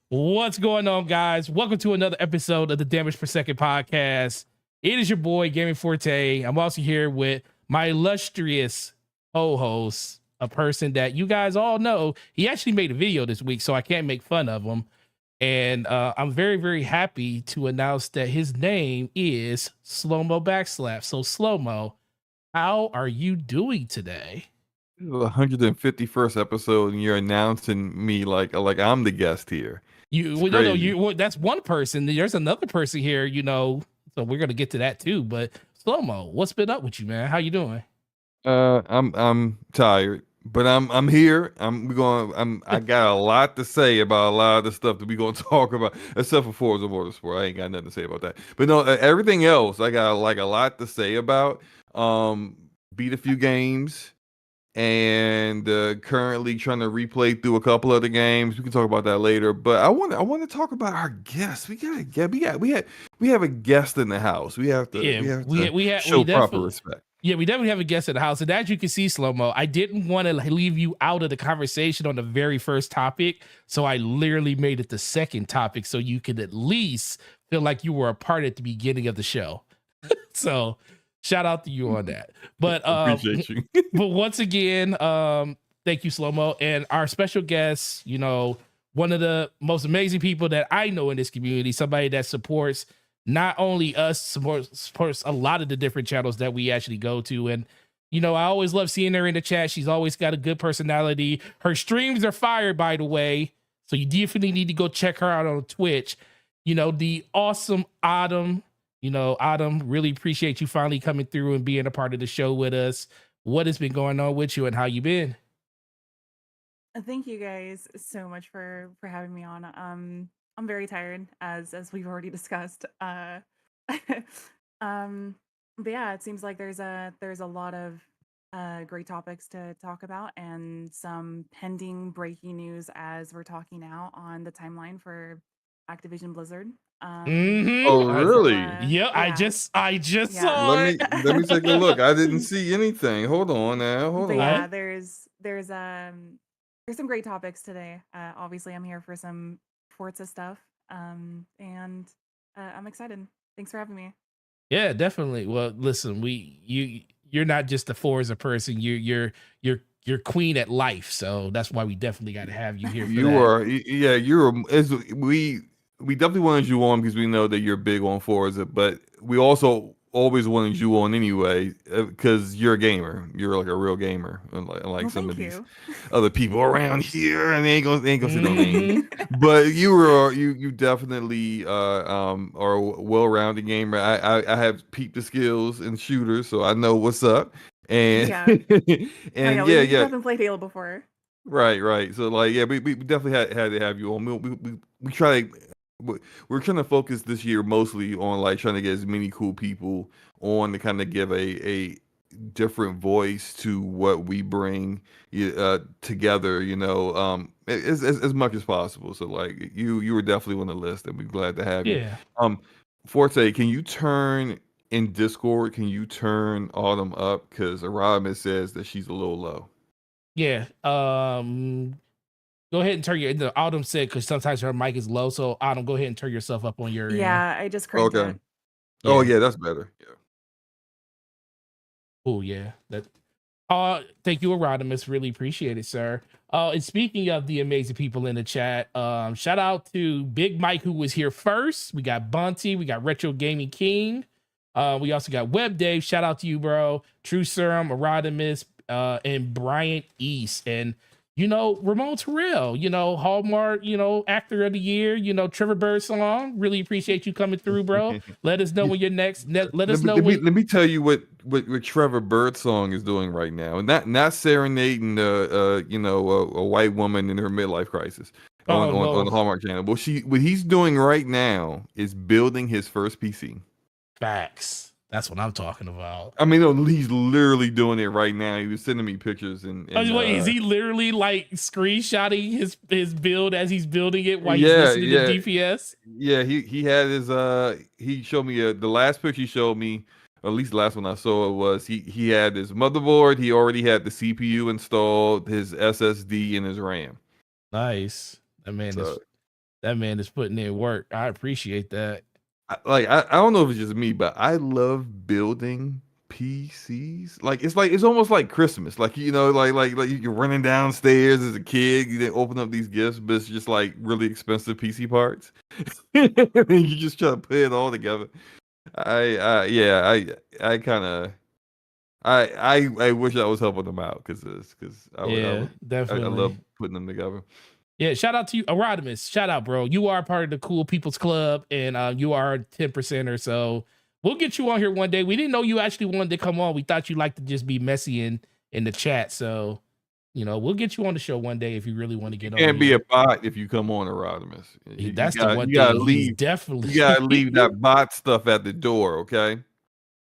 What's going on, guys? Welcome to another episode of the Damage Per Second podcast. It is your boy, Gaming Forte. I'm also here with my illustrious co-host, a person that you guys all know. He actually made a video this week, so I can't make fun of him. And I'm very, very happy to announce that his name is SloMoBackSlap. So, SloMo, how are you doing today? 151st episode, and you're announcing me like I'm the guest here. That's one person. There's another person here, so we're gonna get to that too. But SloMo, what's been up with you, man? How you doing? I'm tired, but I'm here. I got a lot to say about a lot of the stuff that we're gonna talk about, except for Forza Motorsport. I ain't got nothing to say about that. But no, everything else I got like a lot to say about. Beat a few games. And currently trying to replay through a couple of the games. We can talk about that later. But I want to talk about our guests. We have a guest in the house. We have to show proper respect. Yeah, we definitely have a guest in the house. And as you can see, SloMo, I didn't want to leave you out of the conversation on the very first topic. So I literally made it the second topic so you could at least feel like you were a part at the beginning of the show. So shout out to you on that. But appreciate you. But once again, thank you, SloMo. And our special guest, one of the most amazing people that I know in this community, somebody that supports not only us, supports a lot of the different channels that we actually go to. And, I always love seeing her in the chat. She's always got a good personality. Her streams are fire, by the way. So you definitely need to go check her out on Twitch. The awesome Autumn. Autumn, really appreciate you finally coming through and being a part of the show with us. What has been going on with you and how you been? Thank you guys so much for having me on. I'm very tired, as we've already discussed. But yeah, it seems like there's a lot of great topics to talk about and some pending breaking news as we're talking now on the timeline for Activision Blizzard. Oh really? Yeah, I just saw it. Let me take a look. I didn't see anything. Hold on now. Hold on. Yeah, there's some great topics today. Obviously, I'm here for some Forza stuff. And I'm excited. Thanks for having me. Yeah, definitely. Well, listen, you're not just a Forza person. You're queen at life. So that's why we definitely got to have you here. We definitely wanted you on because we know that you're big on Forza, but we also always wanted you on anyway because you're a gamer. You're like a real gamer, unlike some of these other people around here, and they ain't gonna say no name. But you definitely are a well-rounded gamer. I have peeped the skills in shooters, so I know what's up. And we haven't played Halo before. Right. So we definitely had to have you on. We try to. We're trying to focus this year mostly on trying to get as many cool people on to kind of give a different voice to what we bring together, as much as possible. So you were definitely on the list, and we're glad to have you. Forte, can you turn in Discord? Can you turn Autumn up because Aramis says that she's a little low? Yeah. Go ahead and turn the Autumn said because sometimes her mic is low. So Autumn, go ahead and turn yourself up on your end. I just cranked it. Oh yeah, that's better. Yeah. Oh yeah. Thank you, Erodimus. Really appreciate it, sir. And speaking of the amazing people in the chat, shout out to Big Mike who was here first. We got Bunty, we got Retro Gaming King. We also got Web Dave. Shout out to you, bro. True Serum, Erodimus, and Bryant East. And Ramon Terrell, Hallmark, actor of the year, Trevor Birdsong. Really appreciate you coming through, bro. Let us know when you're next. Let me tell you what Trevor Birdsong is doing right now. Not serenading a white woman in her midlife crisis on the Hallmark channel. But what he's doing right now is building his first PC. Facts. That's what I'm talking about. I mean, he's literally doing it right now. He was sending me pictures is he literally screenshotting his build as he's building it while he's listening to DPS? Yeah, he had his he showed me the last picture he showed me, or at least the last one I saw it was he had his motherboard, he already had the CPU installed, his SSD and his RAM. Nice. That man That man is putting in work. I appreciate that. I don't know if it's just me, but I love building PCs. It's almost like Christmas. Like like you're running downstairs as a kid, you then open up these gifts, but it's just like really expensive PC parts. And you just try to put it all together. I kind of I wish I was helping them out because Yeah, I definitely. love putting them together. Yeah, shout out to you, Erodimus. Shout out, bro. You are part of the Cool People's Club, and you are 10% or so. We'll get you on here one day. We didn't know you actually wanted to come on. We thought you liked to just be messy in the chat. So, we'll get you on the show one day if you really want to get on. You can't be a bot if you come on Erodimus. That's the one you gotta thing. leave. He's definitely. You gotta leave that bot stuff at the door, okay?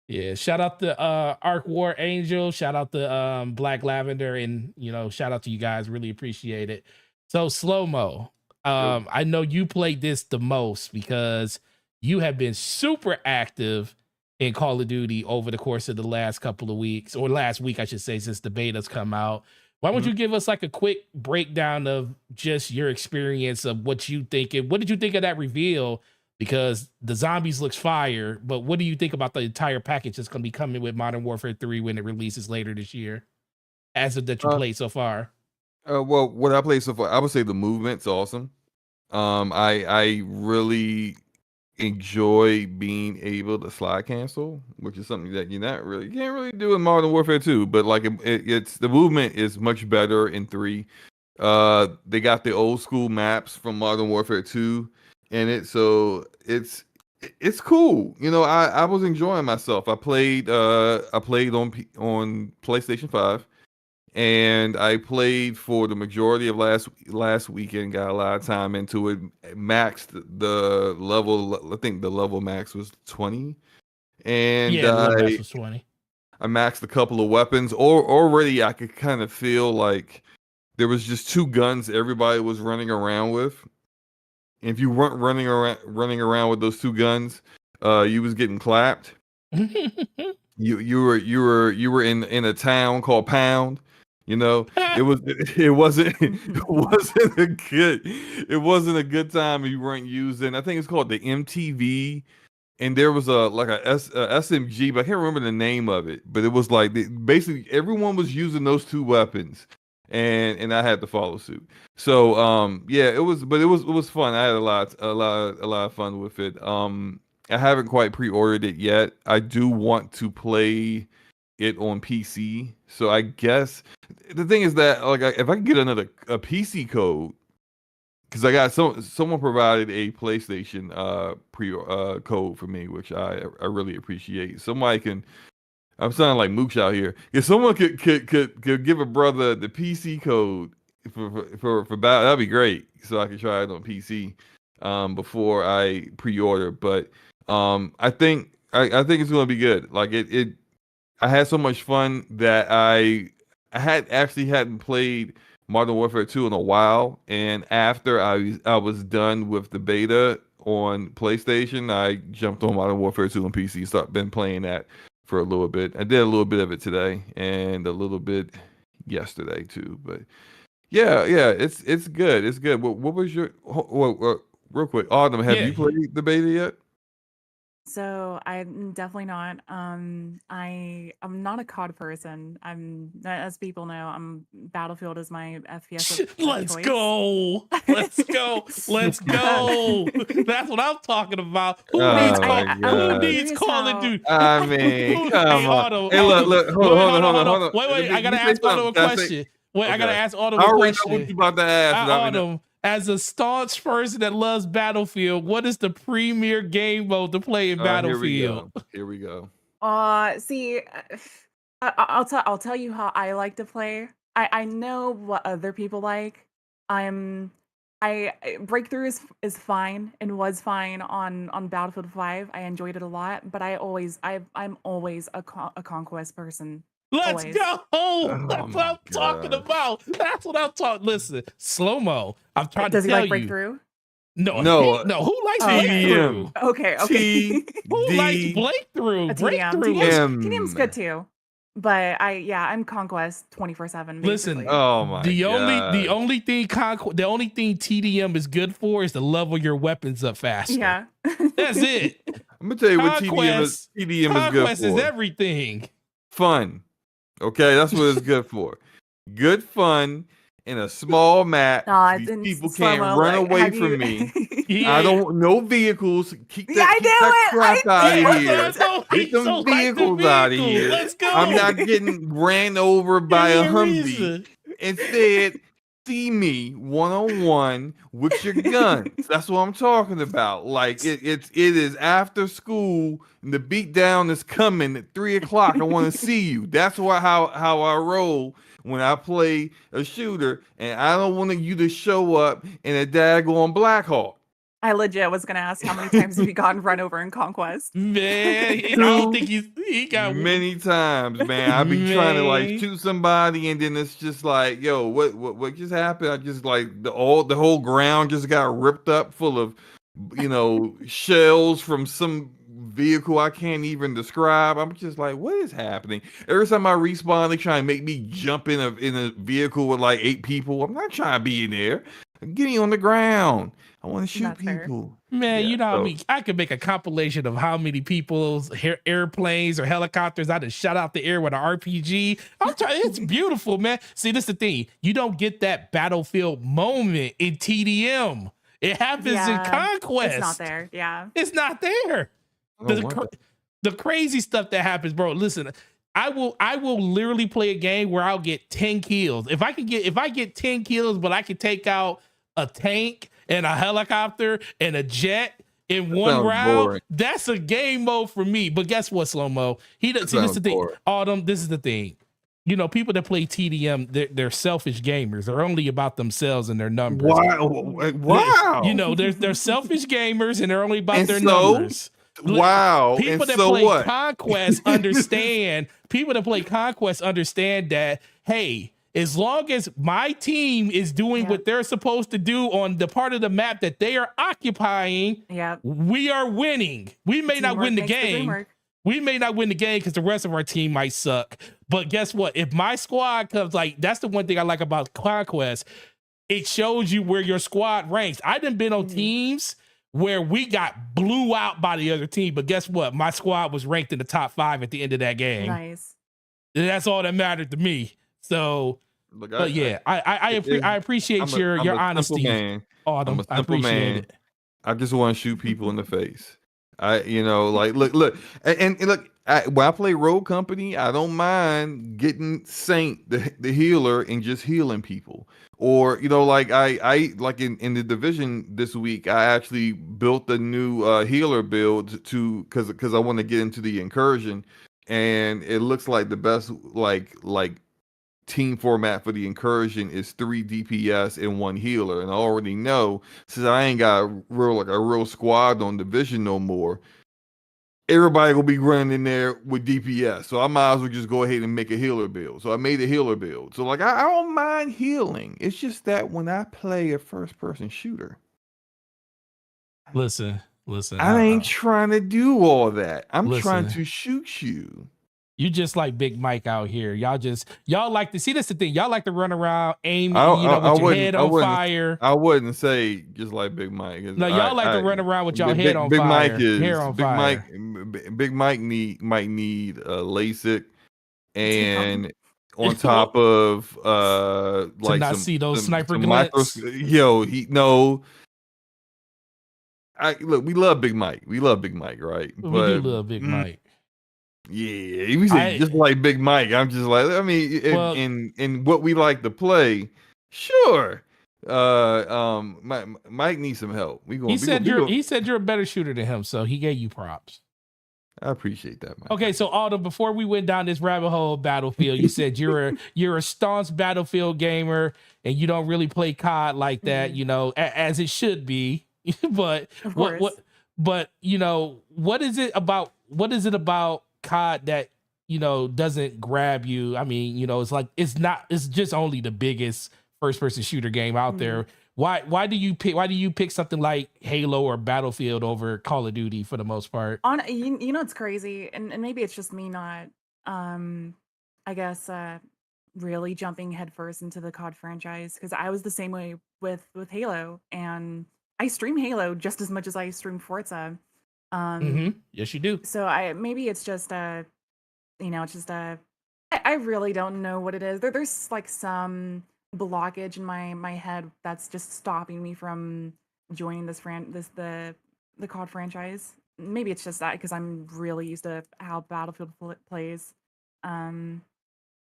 Yeah, shout out to Arc War Angel, shout out to Black Lavender, and shout out to you guys. Really appreciate it. So SloMo, I know you played this the most because you have been super active in Call of Duty over the course of the last couple of weeks, or last week, I should say, since the beta's come out. Why don't you give us like a quick breakdown of just your experience of what you think? What did you think of that reveal? Because the zombies looks fire, but what do you think about the entire package that's going to be coming with Modern Warfare 3 when it releases later this year, as of that you played so far? Well, what I played so far, I would say the movement's awesome. I really enjoy being able to slide cancel, which is something that you can't really do in Modern Warfare 2. But like it's the movement is much better in 3. They got the old school maps from Modern Warfare 2 in it, so it's cool. I was enjoying myself. I played on PlayStation 5. And I played for the majority of last weekend. Got a lot of time into it. Maxed the level. I think the level max was 20. And yeah, the level max was 20. I maxed a couple of weapons. Already, I could kind of feel like there was just 2 guns everybody was running around with. And if you weren't running around with those 2 guns, you was getting clapped. You were in a town called Pound. It wasn't a good time if you weren't using. I think it's called the MTV, and there was a SMG, but I can't remember the name of it. But it was like basically everyone was using those 2 weapons, and I had to follow suit. So it was fun. I had a lot of fun with it. I haven't quite pre-ordered it yet. I do want to play it on PC. So I guess the thing is that if I can get a PC code, because I got someone provided a PlayStation code for me, which I really appreciate. Somebody can. I'm sounding like Mooch out here. If someone could give a brother the PC code for battle, that'd be great. So I can try it on PC before I pre-order. But I think it's gonna be good. I had so much fun that I hadn't played Modern Warfare 2 in a while, and after I was done with the beta on PlayStation, I jumped on Modern Warfare 2 on PC. So I've been playing that for a little bit. I did a little bit of it today and a little bit yesterday too. But yeah, it's good. It's good. What was your real quick, Autumn? Have you played the beta yet? So I'm definitely not. I'm not a COD person. As people know, Battlefield is my FPS. Let's go. Let's go. Let's go. That's what I'm talking about. Who needs Call of Duty? I mean, come on. Hey, look, hold on. Wait. I gotta ask Autumn a question. I gotta ask Autumn a question. What you about to ask? Autumn, as a staunch person that loves Battlefield, what is the premier game mode to play in Battlefield? Here we go. See, I'll tell you how I like to play. I know what other people like. Breakthrough is fine and was fine on Battlefield 5. I enjoyed it a lot, but I'm always a conquest person. Let's go. That's what I'm talking about. That's what I'm talking. Listen, SloMo. I'm trying to tell you. Does he like Breakthrough? No. Who likes Breakthrough? Okay. Who likes Breakthrough? TDM's good too. But I'm Conquest 24/7. Listen, Basically. Oh my the god. only thing TDM is good for is to level your weapons up faster. Yeah. That's it. I'm gonna tell you what Conquest TDM is good is for. everything. Fun. Okay, that's what it's good for. Good fun in a small map. Nah, These and people can't SloMo, run like, away have from you? me. Yeah. I don't no vehicles. Keep Yeah, I that knew crap it. out I of knew here. it. No, Get he's them so like the vehicles out of vehicle. here. Let's go. I'm not getting ran over by Give a me Humvee. reason. Instead, see me one-on-one with your guns. That's what I'm talking about. Like it is after school and the beat down is coming at 3 o'clock. I want to see you. That's how I roll when I play a shooter, and I don't want you to show up in a daggone Black Hawk. I legit was gonna ask how many times have you gotten run over in Conquest? Man, I don't think he got Many times, man. I be trying to like Man. shoot somebody, and then it's just like, yo, what just happened? I just like the whole ground just got ripped up full of, shells from some vehicle I can't even describe. I'm just like, what is happening? Every time I respawn, they try and make me jump in a vehicle with like 8 people. I'm not trying to be in there. I'm getting on the ground. I want to shoot That's fair. people. Man, Yeah, you know how so- many I could make a compilation of how many people's airplanes or helicopters I just shot out the air with an RPG. I'm trying, it's beautiful, man. See, this is the thing. You don't get that battlefield moment in TDM. It happens in Conquest. It's not there. Yeah. It's not there. I don't want that. The crazy stuff that happens, bro. Listen, I will literally play a game where I'll get 10 kills. If I get 10 kills, but I can take out a tank and a helicopter and a jet in one sounds round, boring. that's a game mode for me. But guess what, SloMo? He does. See, this is the thing. boring. Autumn, this is the thing. People that play TDM, they're selfish gamers. They're only about themselves and their numbers. Wow. They're selfish gamers and they're only about And their so? numbers. Wow. People And that so play what? Conquest understand. People that play Conquest understand that, hey, as long as my team is doing what they're supposed to do on the part of the map that they are occupying, we are winning. We may not win the game. We may not win the game because the rest of our team might suck. But guess what? If my squad comes, like, that's the one thing I like about Conquest. It shows you where your squad ranks. I done been on teams where we got blew out by the other team, but guess what? My squad was ranked in the top 5 at the end of that game. Nice. And that's all that mattered to me. So, Look, I appreciate your honesty. I'm a I simple appreciate man. it. I just want to shoot people in the face. Look, and look. When I play Road Company, I don't mind getting Saint the healer and just healing people. Or I like in the division this week, I actually built a new healer build because I want to get into the incursion, and it looks like the best like team format for the incursion is 3 DPS and 1 healer. And I already know, since I ain't got a real squad on division no more, everybody will be running in there with DPS. So I might as well just go ahead and make a healer build. So I made a healer build. So I don't mind healing. It's just that when I play a first person shooter, Listen. I ain't trying to do all that. I'm trying Listen. to shoot you. You just like Big Mike out here. Y'all like to see, that's the thing. Y'all like to run around, aim, with your head on fire. I wouldn't say just like Big Mike. No, y'all like to run around with y'all head on Big fire. Mike is hair on Big fire. Big Mike might need LASIK, and on top of like not some, see those some sniper glints. We love Big Mike. We love Big Mike, right? We do love Big Mike. Yeah, you say just like Big Mike. I'm just like, I mean, in what we like to play, sure. Mike needs some help. He said you're a better shooter than him, so he gave you props. I appreciate that, Mike. Okay, so Alden, before we went down this rabbit hole of Battlefield, you said you're a staunch Battlefield gamer and you don't really play COD like that, as it should be. But what is it about COD that doesn't grab you? I mean, it's just only the biggest first person shooter game out there. Why do you pick something like Halo or Battlefield over Call of Duty for the most part? It's crazy, and maybe it's just me not I guess really jumping headfirst into the COD franchise because I was the same way with Halo, and I stream Halo just as much as I stream Forza. Yes, you do. So I maybe it's just it's just I really don't know what it is. There's like some blockage in my head that's just stopping me from joining the COD franchise. Maybe it's just that because I'm really used to how Battlefield plays. Um,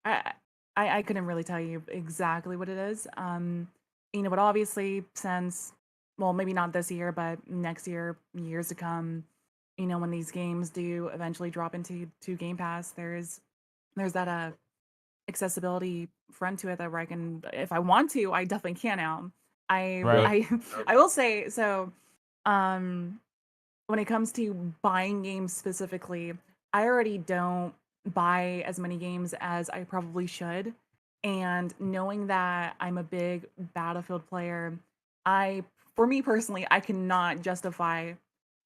I, I couldn't really tell you exactly what it is. But obviously since well maybe not this year but next year, years to come, when these games do eventually drop into Game Pass, there's that accessibility front to it that where I can, if I want to, I definitely can now. Right. I will say so. Um, when it comes to buying games specifically, I already don't buy as many games as I probably should. And knowing that I'm a big Battlefield player, for me personally, I cannot justify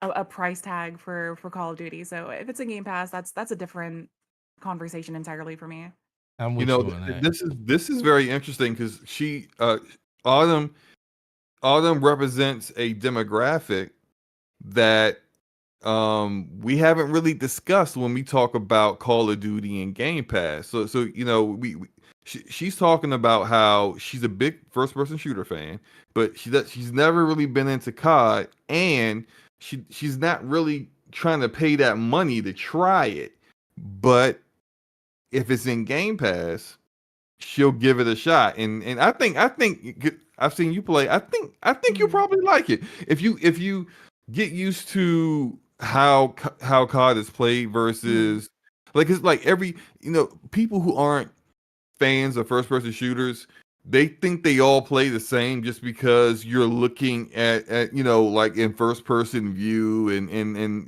a price tag for Call of Duty. So if it's a Game Pass, that's a different conversation entirely for me. I'm You with know, you on that. this is very interesting because Autumn represents a demographic that we haven't really discussed when we talk about Call of Duty and Game Pass. So she's talking about how she's a big first person shooter fan, but she's never really been into COD, and she's not really trying to pay that money to try it. But if it's in Game Pass, she'll give it a shot. And I think I've seen you play. I think you'll probably like it if you get used to how COD is played versus like it's like every people who aren't fans of first person shooters, they think they all play the same just because you're looking at like in first person view and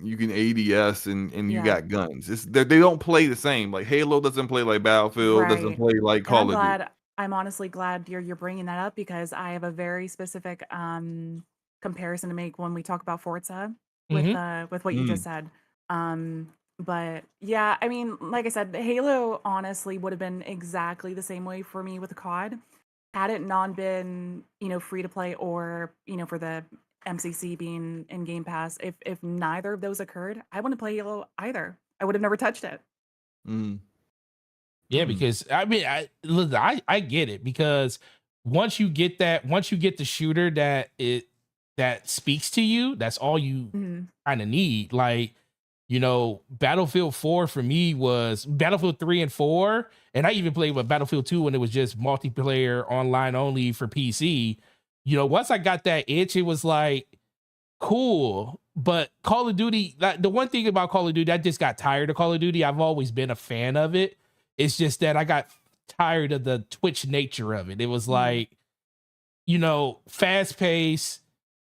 you can ADS and you Yeah. got guns. They don't play the same. Like Halo doesn't play like Battlefield, doesn't Right. play like And Call of Duty. I'm honestly glad you're bringing that up because I have a very specific comparison to make when we talk about Forza with what you just said. But yeah, I mean, like I said, Halo honestly would have been exactly the same way for me with COD had it not been, free to play or, for the MCC being in Game Pass. If neither of those occurred, I wouldn't play Halo either. I would have never touched it. Yeah, because I mean, I get it because once you get the shooter that speaks to you, that's all you kind of need. Like, Battlefield 4 for me was Battlefield 3 and 4, and I even played with Battlefield 2 when it was just multiplayer online only for PC. Once I got that itch, it was like cool. But Call of Duty, the one thing about Call of Duty, I just got tired of Call of Duty. I've always been a fan of it. It's just that I got tired of the Twitch nature of it. It was like, fast pace.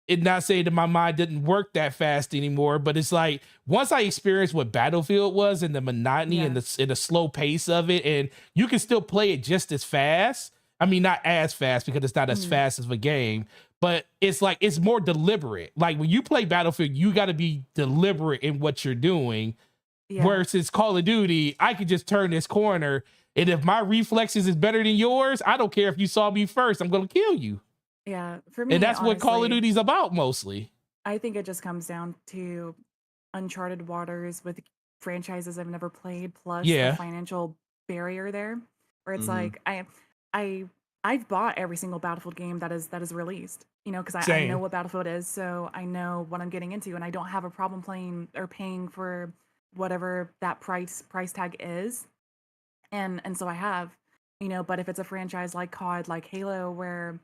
It not saying that my mind didn't work that fast anymore, but it's like once I experienced what Battlefield was and the monotony and the slow pace of it, and you can still play it just as fast. I mean, not as fast because it's not as fast as a game, but it's like it's more deliberate. Like when you play Battlefield, you got to be deliberate in what you're doing. Yeah. Versus Call of Duty, I could just turn this corner, and if my reflexes is better than yours, I don't care if you saw me first. I'm gonna kill you. Yeah, for me, And that's what Call of honestly, Duty's about mostly. I think it just comes down to uncharted waters with franchises I've never played, plus the financial barrier there, where it's like I've bought every single Battlefield game that is released, because I know what Battlefield is, so I know what I'm getting into, and I don't have a problem playing or paying for whatever that price tag is, and so I have, but if it's a franchise like COD, like Halo, where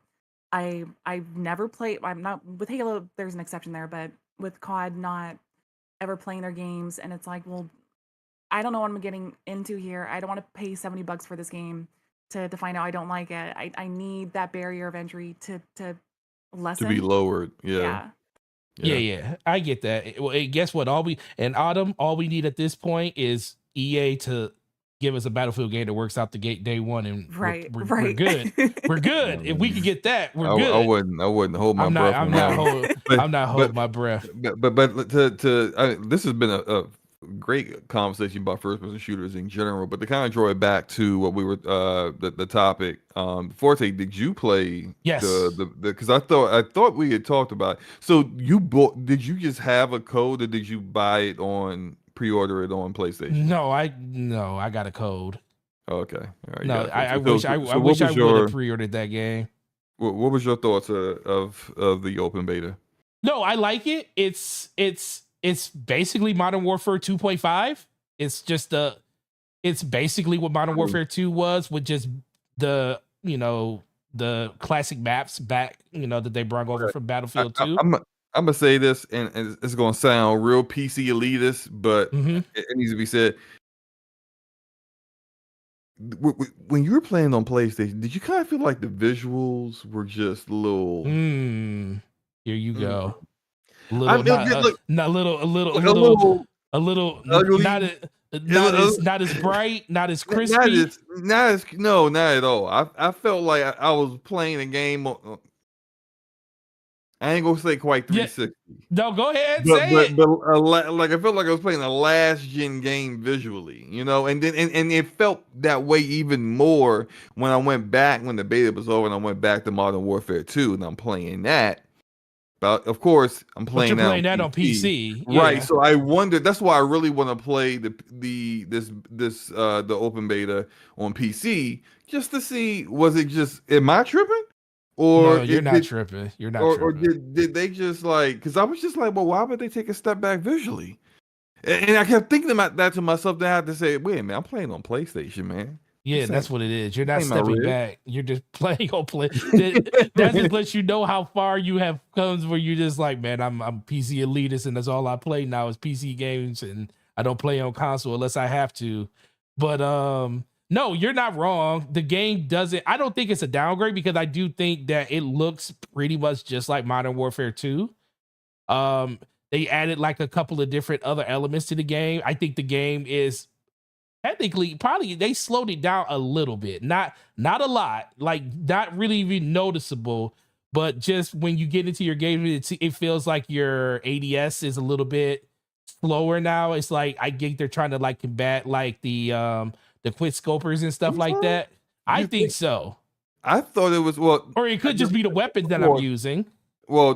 I've never played. I'm not with Halo. There's an exception there, but with COD, not ever playing their games, and it's like, well, I don't know what I'm getting into here. I don't want to pay $70 for this game to find out I don't like it. I need that barrier of entry to lessen. To be lowered. Yeah. Yeah. I get that. Well, guess what? All we need at this point is EA to give us a Battlefield game that works out the gate day one, and Right. we're good. We're good. If we can get that, we're good. I wouldn't hold my breath. I'm not holding my breath. But this has been great conversation about first person shooters in general, but to kind of draw it back to what we were the topic. Forte, did you play Yes. the because I thought we had talked about it. So did you just have a code or did you buy it on pre-order it on PlayStation? No, I got a code. Okay. All right. No, Yeah. I So, wish so, I so wish what I was would have your pre-ordered that game. what was your thoughts of the open beta? No, I like it. It's basically Modern Warfare 2.5. It's just it's basically what Modern Warfare 2 was with just the, the classic maps back, that they brought over from Battlefield 2. I'm gonna say this, and it's gonna sound real PC elitist, but Mm-hmm. it needs to be said. When you were playing on PlayStation, did you kind of feel like the visuals were just a little? Here you go. I Little, mean, look, not little, a little, a a little, ugly. not as bright, not as Not crispy. no, not at all. I felt like I was playing a game. I ain't gonna say quite Yeah, 360. no, go ahead, But say but it. but like I felt like I was playing a last gen game visually, and then and it felt that way even more when I went back when the beta was over and I went back to Modern Warfare 2 and I'm playing that. But of course, I'm But playing you're that playing that on PC, right? yeah. So I wonder. That's why I really want to play the open beta on PC just to see was it just am I tripping No, or you're it not did tripping. You're not or tripping. did they just like? Because I was just like, well, why would they take a step back visually? And I kept thinking about that to myself. Then I had to say, wait a minute, I'm playing on PlayStation, man. Yeah, This that's ain't, what it is. You're this not ain't my stepping rig. back. You're just playing on play. That just lets you know how far you have comes where you're just like, man, I'm PC elitist and that's all I play now is PC games and I don't play on console unless I have to. But no, you're not wrong. The game doesn't, I don't think it's a downgrade because I do think that it looks pretty much just like Modern Warfare 2. They added like a couple of different other elements to the game. I think the game is technically probably they slowed it down a little bit, not a lot, like not really even noticeable, but just when you get into your game, it feels like your ADS is a little bit slower now. It's like I get they're trying to like combat like the quick scopers and stuff like that. I You think think? so, I thought it was well. or it could just be the weapons that I'm Before, using. well,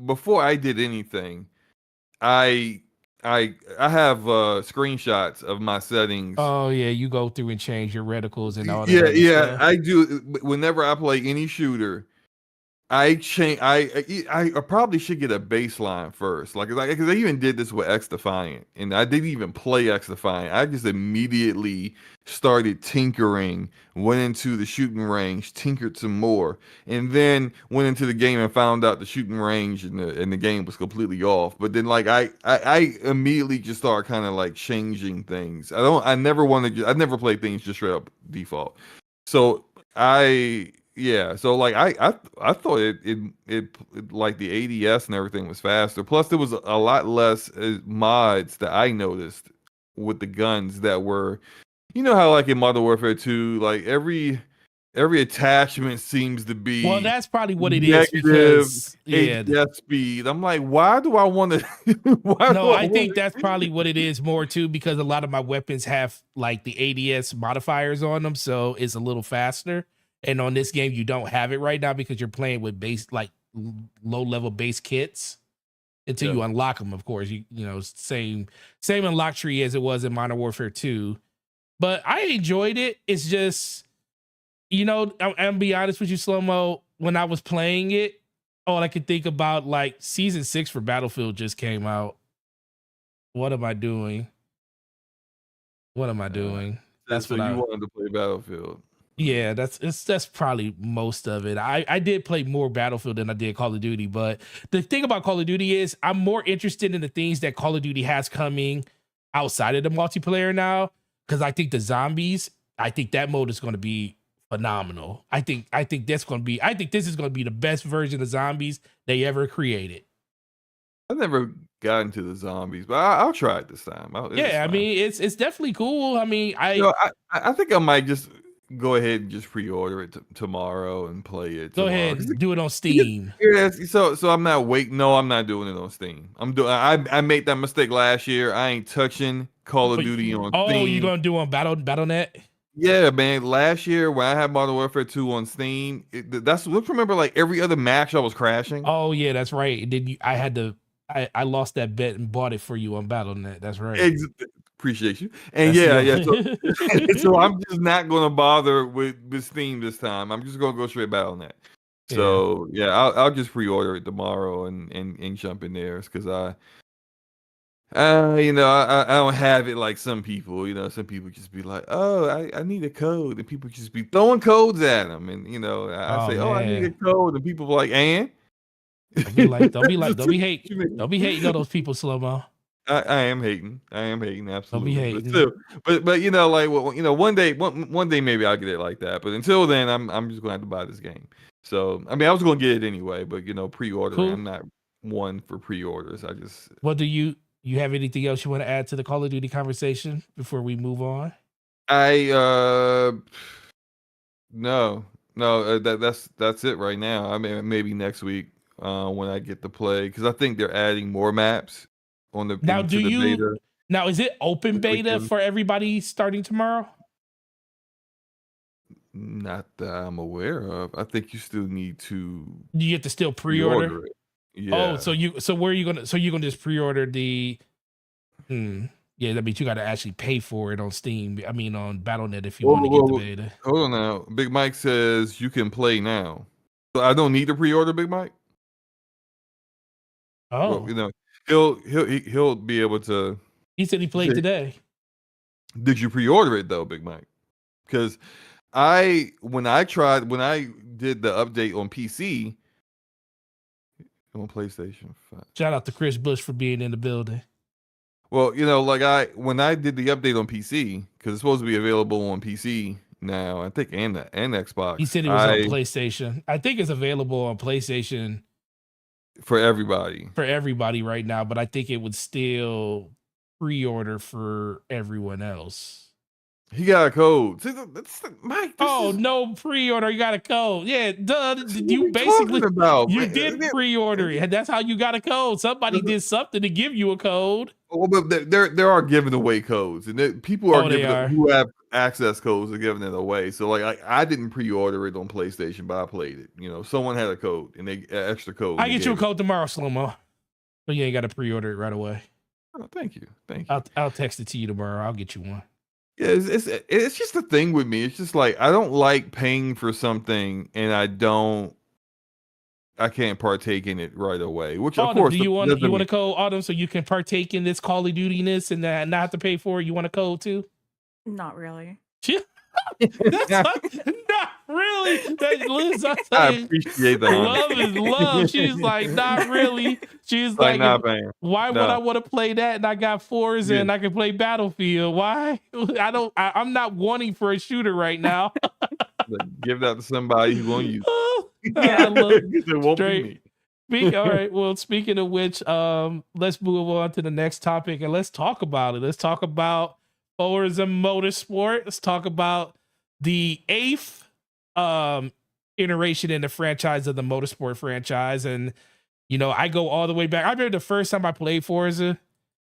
before I did anything, I I have screenshots of my settings. Oh yeah, you go through and change your reticles and all that Yeah, other yeah, stuff. I do. Whenever I play any shooter, I change. I probably should get a baseline first, like because I even did this with X Defiant, and I didn't even play X Defiant. I just immediately started tinkering, went into the shooting range, tinkered some more, and then went into the game and found out the shooting range and the game was completely off. But then like I immediately just started kind of like changing things. I never wanted. I never played things just straight up default. So yeah, so like I thought it like the ADS and everything was faster. Plus there was a lot less mods that I noticed with the guns that were, how like in Modern Warfare 2, like every attachment seems to Well, be that's probably what it is negative because yeah. ADS speed. I'm like, why do I want to? Why do No, I I want think that's probably what it is more too, because a lot of my weapons have like the ADS modifiers on them, so it's a little faster. And on this game, you don't have it right now because you're playing with base like low level base kits until Yeah. you unlock them. Of course, same unlock tree as it was in Modern Warfare 2. But I enjoyed it. It's just I'm gonna be honest with you, SloMo. When I was playing it, all I could think about like season 6 for Battlefield just came out. What am I doing? What am I doing? That's So what you I. wanted to play Battlefield. Yeah, that's probably most of it. I did play more Battlefield than I did Call of Duty, but the thing about Call of Duty is I'm more interested in the things that Call of Duty has coming outside of the multiplayer now, because I think the zombies, I think that mode is going to be phenomenal. I think this is going to be the best version of zombies they ever created. I never got into the zombies, but I'll try it this time. It's Yeah, I fine. mean it's definitely cool. I mean, I think I might just go ahead and just pre-order it tomorrow and play it Go tomorrow. ahead 'Cause and do it on because- Steam. yes, so I'm not waiting. No, I'm not doing it on Steam. I made that mistake last year. I ain't touching Call of Duty on Oh, you Steam. gonna do on Battle.net? Yeah, man. Last year when I had Modern Warfare 2 on Steam, let's remember like every other match I was crashing. Oh yeah, that's right. Did you? I lost that bet and bought it for you on Battle.net. That's right. Appreciate you. And That's yeah, the yeah. only- So I'm just not gonna bother with Steam this time. I'm just gonna go straight Battle.net. So yeah, I'll just pre-order it tomorrow and jump in there because I don't have it like some people. Some people just be like, oh, I need a code, and people just be throwing codes at them, and I Oh say, oh, I need a man. code, and people are like, and Don't be hating on those people, SloMo. I am hating. Don't be Absolutely. But hating. still, but like one day maybe I'll get it like that. But until then, I'm just gonna have to buy this game. So I mean, I was gonna get it anyway, but pre-ordering, Cool. I'm not one for pre-orders. I just What do you have anything else you want to add to the Call of Duty conversation before we move on? no that's it right now. I mean, maybe next week when I get to play because I think they're adding more maps Now, into the beta. Now, is it open beta for everybody starting tomorrow? Not that I'm aware of. I think you still need to You get to still pre-order. it. Oh, Yeah. so where are you gonna? So you're gonna just pre-order the? Yeah, that means you got to actually pay for it on Steam. I mean, on Battle.net if you want to get the beta. Hold on now. Big Mike says you can play now. So I don't need to pre-order Big Mike. Oh, Well, he'll be able to. he said he played today. Did you pre-order it though, Big Mike? Because when I did the update on PC on PlayStation 5. Shout out to Chris Bush for being in the building. Well, when I did the update on PC because it's supposed to be available on PC now, I think, and Xbox. He said it was on PlayStation. I think it's available on PlayStation for everybody right now, but I think it would still pre-order for everyone else. He got a code. See, Mike. No pre-order. You got a code. Yeah, duh. You did pre-order it. That's how you got a code. Somebody did something to give you a code. Well, but there are giving away codes, and people who have access codes are giving it away. So like I didn't pre-order it on PlayStation, but I played it. Someone had a code and they extra code. I get you a code tomorrow, SloMo. But you ain't got to pre-order it right away. Oh, thank you. I'll text it to you tomorrow. I'll get you one. Yeah, it's just the thing with me. It's just like I don't like paying for something and I can't partake in it right away. Which Autumn, of course, you want a code, Autumn, so you can partake in this Call of Duty-ness and not have to pay for it? You want a code too? Not really. That's not really. Liz, I appreciate that. Love is love. She's like, not really. She's like, why would I want to play that? And I got Forza and I can play Battlefield. Why? I'm not wanting for a shooter right now. Give that to somebody who's going to use it. I love it won't be me. All right. Well, speaking of which, let's move on to the next topic and let's talk about it. Let's talk about Forza Motorsport. Let's talk about the 8th iteration in the franchise of the Motorsport franchise. And I go all the way back. I remember the first time I played Forza,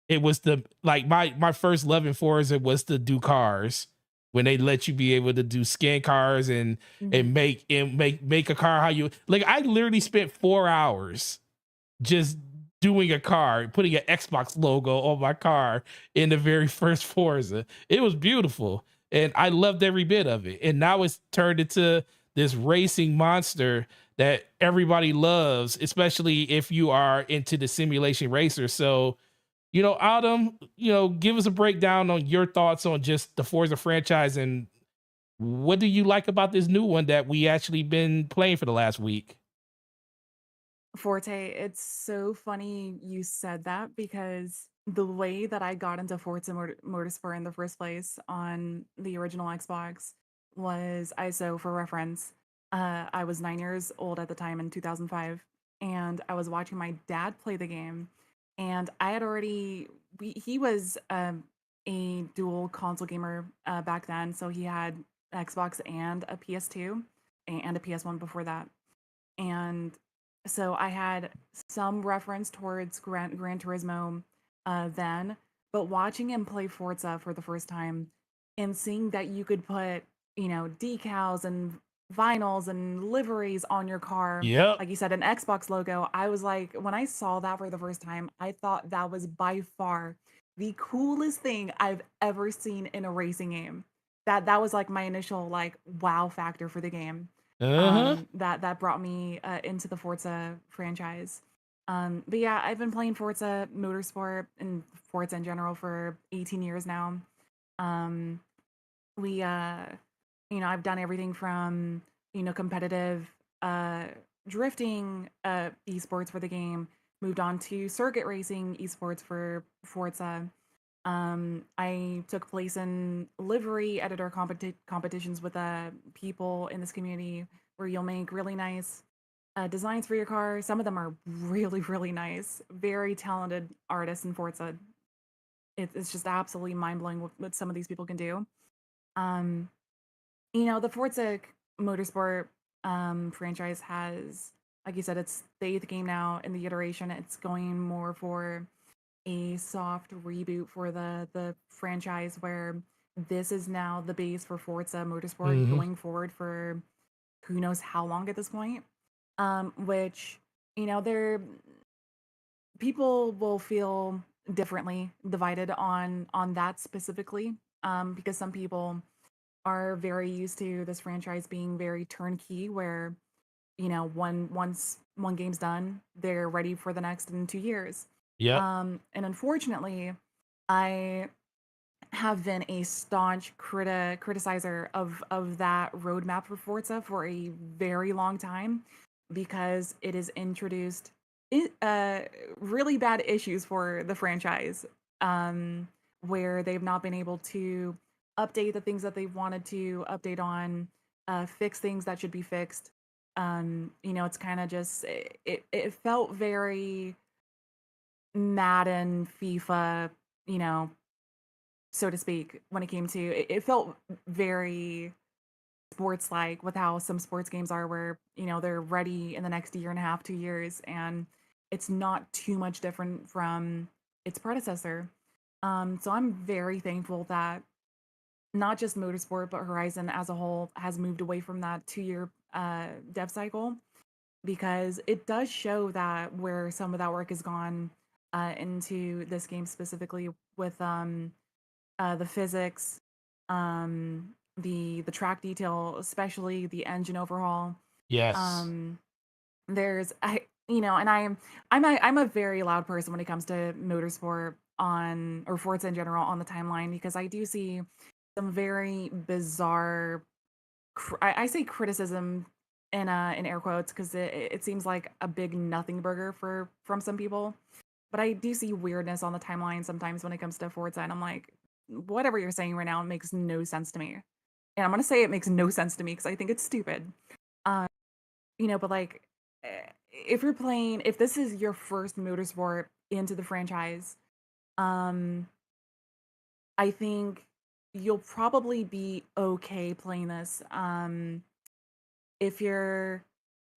it was my first love in Forza was to do cars. When they let you be able to do scan cars and make a car how you like. I literally spent 4 hours just doing a car, putting an Xbox logo on my car in the very first Forza. It was beautiful. And I loved every bit of it. And now it's turned into this racing monster that everybody loves, especially if you are into the simulation racer. So, Autumn, give us a breakdown on your thoughts on just the Forza franchise and what do you like about this new one that we actually been playing for the last week? Forte, it's so funny you said that because the way that I got into Forza Motorsport in the first place on the original Xbox was so for reference, I was 9 years old at the time in 2005, and I was watching my dad play the game, and I had he was a dual console gamer back then, so he had Xbox and a PS2 and a PS1 before that. And so I had some reference towards Gran Turismo then, but watching him play Forza for the first time and seeing that you could put, decals and vinyls and liveries on your car, Yep. like you said, an Xbox logo, I was like, when I saw that for the first time, I thought that was by far the coolest thing I've ever seen in a racing game. That was like my initial like wow factor for the game. Uh-huh. That brought me into the Forza franchise. But yeah, I've been playing Forza Motorsport and Forza in general for 18 years now. Um, we I've done everything from competitive uh drifting esports for the game, moved on to circuit racing esports for Forza. I took place in livery editor competitions with people in this community where you'll make really nice designs for your car. Some of them are really, really nice. Very talented artists in Forza. It's just absolutely mind blowing what some of these people can do. Um, the Forza Motorsport franchise has, like you said, it's the eighth game now in the iteration. It's going more for a soft reboot for the franchise where this is now the base for Forza Motorsport Mm-hmm. going forward for who knows how long at this point. Which they're people will feel differently divided on that specifically. Because some people are very used to this franchise being very turnkey, where once one game's done, they're ready for the next in 2 years. Yep. And unfortunately, I have been a staunch criticizer of that roadmap for Forza for a very long time because it has introduced really bad issues for the franchise, um, where they've not been able to update the things that they wanted to update on, fix things that should be fixed. It's kind of just it felt very Madden, FIFA, you know, so to speak, when it came to it felt very sports like with how some sports games are where, they're ready in the next year and a half, 2 years, and it's not too much different from its predecessor. So I'm very thankful that not just Motorsport, but Horizon as a whole has moved away from that 2 year dev cycle because it does show that where some of that work has gone into this game specifically with the physics, the track detail, especially the engine overhaul. Yes. Um, there's and I'm a very loud person when it comes to motorsport on or Forza in general on the timeline because I do see some very bizarre I say criticism in air quotes because it seems like a big nothing burger from some people. But I do see weirdness on the timeline sometimes when it comes to Forza, and I'm like, whatever you're saying right now makes no sense to me. And I'm gonna say it makes no sense to me because I think it's stupid. Um, but like, if this is your first motorsport into the franchise, um, I think you'll probably be okay playing this. If you're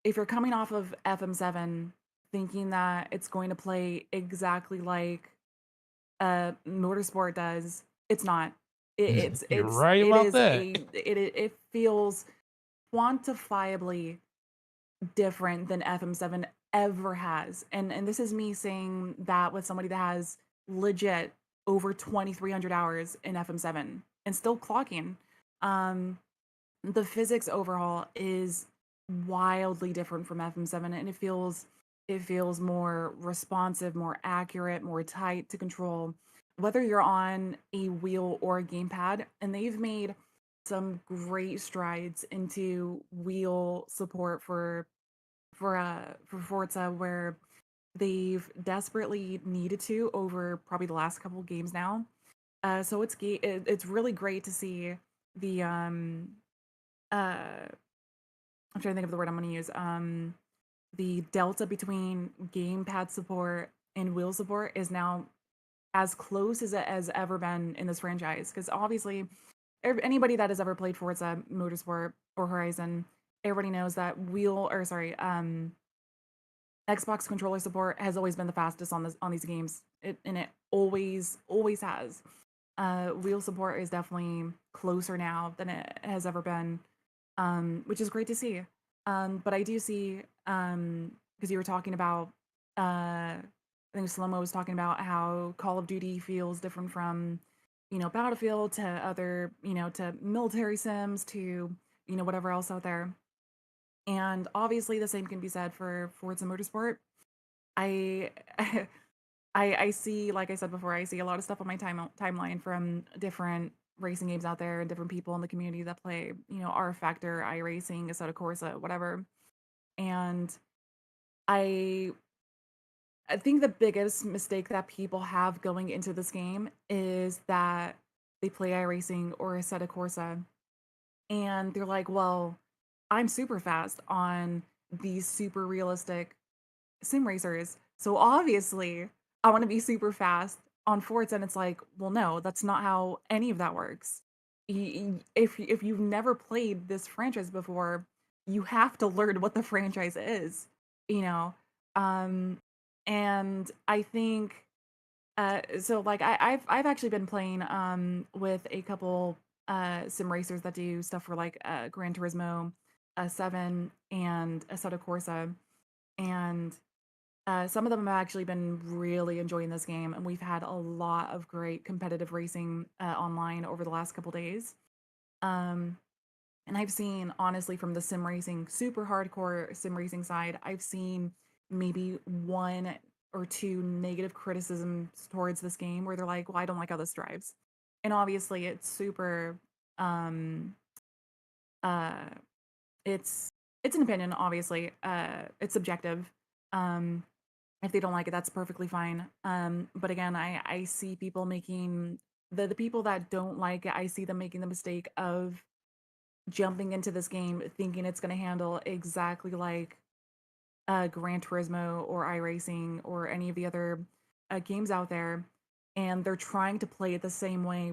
if you're coming off of FM7 thinking that it's going to play exactly like motorsport does, it's not. You're right It about is that. it feels quantifiably different than FM7 ever has. And this is me saying that with somebody that has legit over 2300 hours in FM7 and still clocking. Um the physics overhaul is wildly different from FM7 and it feels more responsive, more accurate, more tight to control whether you're on a wheel or a gamepad, and they've made some great strides into wheel support for Forza where they've desperately needed to over probably the last couple of games now. So it's really great to see the uh I'm trying to think of the word I'm going to use. The delta between gamepad support and wheel support is now as close as it has ever been in this franchise. Because obviously, anybody that has ever played Forza Motorsport or Horizon, everybody knows that Xbox controller support has always been the fastest on these games. It always has. Wheel support is definitely closer now than it has ever been, which is great to see. But I do see, because you were talking about, I think SloMo was talking about how Call of Duty feels different from, Battlefield to other, to military sims to, whatever else out there. And obviously the same can be said for Forza Motorsport. I I see, like I said before, I see a lot of stuff on my timeline from different racing games out there and different people in the community that play, R Factor, iRacing, Assetto Corsa, whatever. And I I think the biggest mistake that people have going into this game is that they play iRacing or Assetto Corsa and they're like, well, I'm super fast on these super realistic sim racers. So obviously, I want to be super fast on Forts, and it's like, well, no, that's not how any of that works. If you've never played this franchise before, you have to learn what the franchise is, you know. Um, and I think so. Like I've actually been playing with a couple sim racers that do stuff for like Gran Turismo 7 and Assetto Corsa, and some of them have actually been really enjoying this game, and we've had a lot of great competitive racing online over the last couple days. Um, and I've seen, honestly, from the sim racing, super hardcore sim racing side, I've seen maybe one or two negative criticisms towards this game where they're like, well, I don't like how this drives. And obviously, it's super, um, uh, it's an opinion, obviously. It's subjective. Um, if they don't like it, that's perfectly fine. But again, I see people making the people that don't like it, I see them making the mistake of jumping into this game thinking it's going to handle exactly like Gran Turismo or iRacing or any of the other games out there, and they're trying to play it the same way,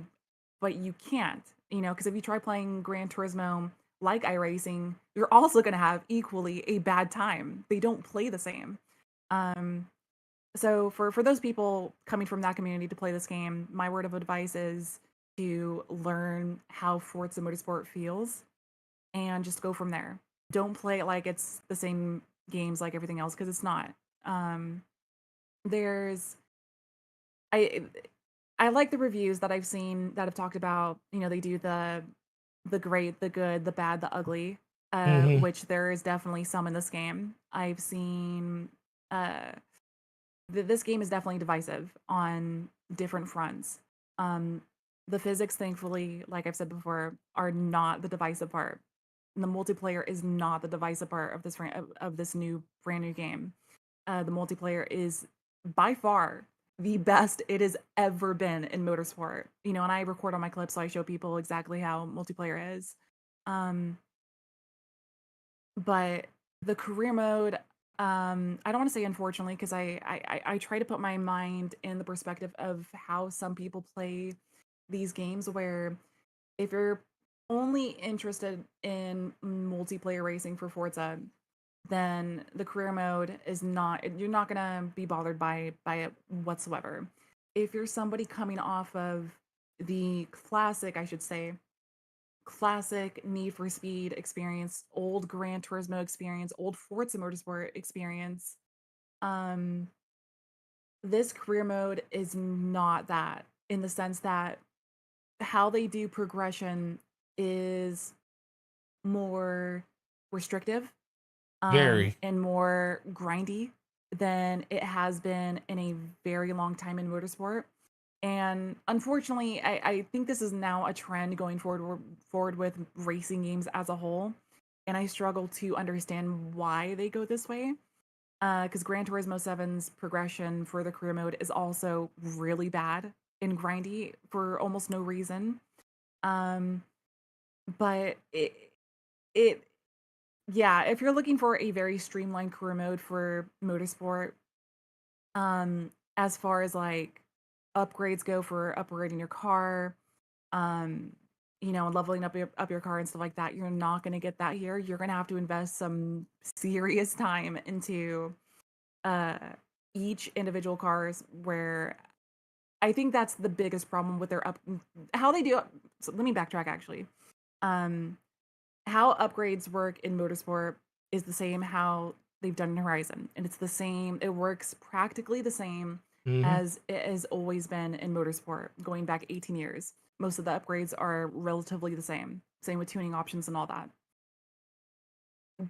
but you can't, because if you try playing Gran Turismo like iRacing, you're also going to have equally a bad time. They don't play the same. Um, so for those people coming from that community to play this game, my word of advice is to learn how Forza Motorsport feels and just go from there. Don't play it like it's the same games like everything else because it's not. Um, there's I I like the reviews that I've seen that have talked about, they do the great, the good, the bad, the ugly, Hmm. which there is definitely some in this game. I've seen uh this game is definitely divisive on different fronts. Um, the physics, thankfully, like I've said before, are not the divisive part. And the multiplayer is not the divisive part of this new brand new game. The multiplayer is by far the best it has ever been in motorsport. And I record on my clips, so I show people exactly how multiplayer is. Um, but the career mode, I don't want to say unfortunately, because I try to put my mind in the perspective of how some people play these games, where if you're only interested in multiplayer racing for Forza, then the career mode is not, you're not gonna be bothered by it whatsoever. If you're somebody coming off of the classic, I should say, classic Need for Speed experience, old Gran Turismo experience, old Forza Motorsport experience, um, this career mode is not that, in the sense that how they do progression is more restrictive, Very. and more grindy than it has been in a very long time in motorsport. And unfortunately, I think this is now a trend going forward with racing games as a whole. And I struggle to understand why they go this way. Because Gran Turismo 7's progression for the career mode is also really bad and grindy for almost no reason. Um, but it yeah, if you're looking for a very streamlined career mode for motorsport, as far as like upgrades go for upgrading your car, um, and leveling up your car and stuff like that. You're not going to get that here. You're going to have to invest some serious time into uh, each individual cars. Where I think that's the biggest problem with their how they do. So let me backtrack. Actually, how upgrades work in motorsport is the same how they've done in Horizon, and it's the same. It works practically the same as it has always been in motorsport, going back 18 years. Most of the upgrades are relatively the same. Same with tuning options and all that.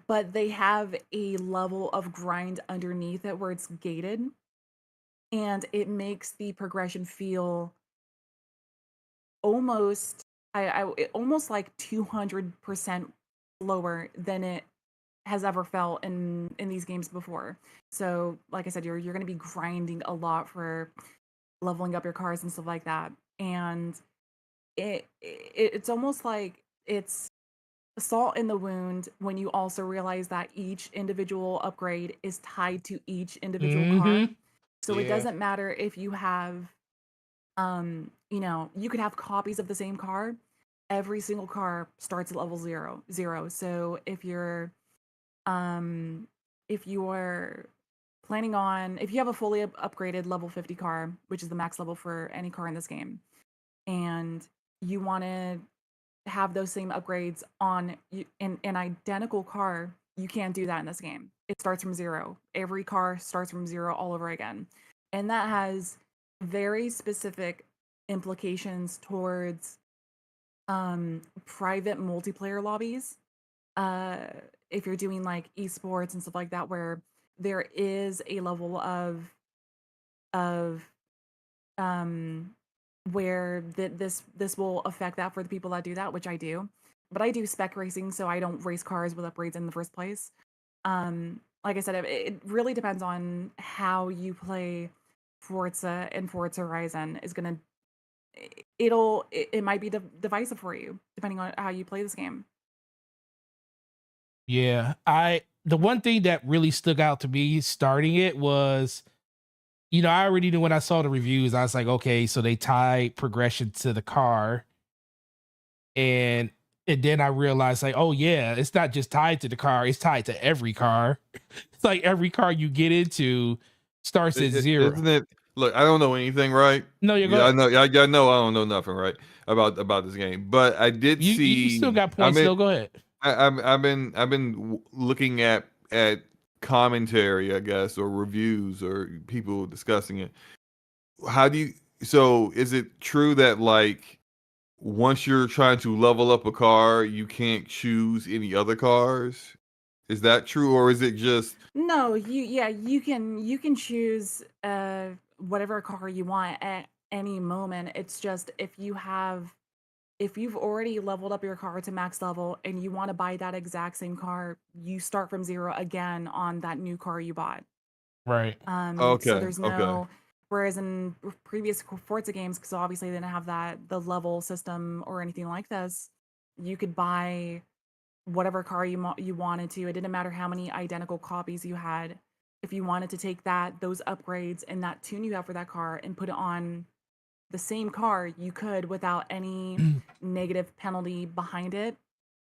But they have a level of grind underneath it where it's gated, and it makes the progression feel almost almost like 200% lower than it has ever felt in these games before. So like I said, you're going to be grinding a lot for leveling up your cars and stuff like that. And it's almost like it's salt in the wound when you also realize that each individual upgrade is tied to each individual car. So it doesn't matter if you have you could have copies of the same car. Every single car starts at level 0. So if you are planning on, if you have a fully upgraded level 50 car, which is the max level for any car in this game, and you want to have those same upgrades on in an identical car, you can't do that in this game. It starts from 0. Every car starts from 0 all over again. And that has very specific implications towards private multiplayer lobbies. If you're doing like esports and stuff like that, where there is a level of where this will affect that for the people that do that, which I do. But I do spec racing, so I don't race cars with upgrades in the first place. Like I said, it really depends on how you play Forza, and Forza Horizon is gonna it might be divisive for you depending on how you play this game. Yeah, the one thing that really stuck out to me starting it was, I already knew when I saw the reviews, I was like, okay, so they tie progression to the car. And then I realized, like, oh yeah, it's not just tied to the car, it's tied to every car. It's like every car you get into starts at 0. Isn't it? Look, I don't know anything, right? No, you're Yeah, I going. know. I know. I don't know nothing, right, about this game. But I did You still see. got I points. mean, Still, go ahead. I've been looking at commentary, I guess, or reviews or people discussing it. How do you? So, is it true that like once you're trying to level up a car, you can't choose any other cars? Is that true, or is it just? No, you can choose whatever car you want at any moment. It's just if you've already leveled up your car to max level and you want to buy that exact same car, you start from 0 again on that new car you bought. Right. So Okay. there's Okay. no, whereas in previous Forza games, because obviously they didn't have the level system or anything like this, you could buy whatever car you wanted to. It didn't matter how many identical copies you had. If you wanted to take those upgrades and that tune you have for that car and put it on the same car, you could without any negative penalty behind it,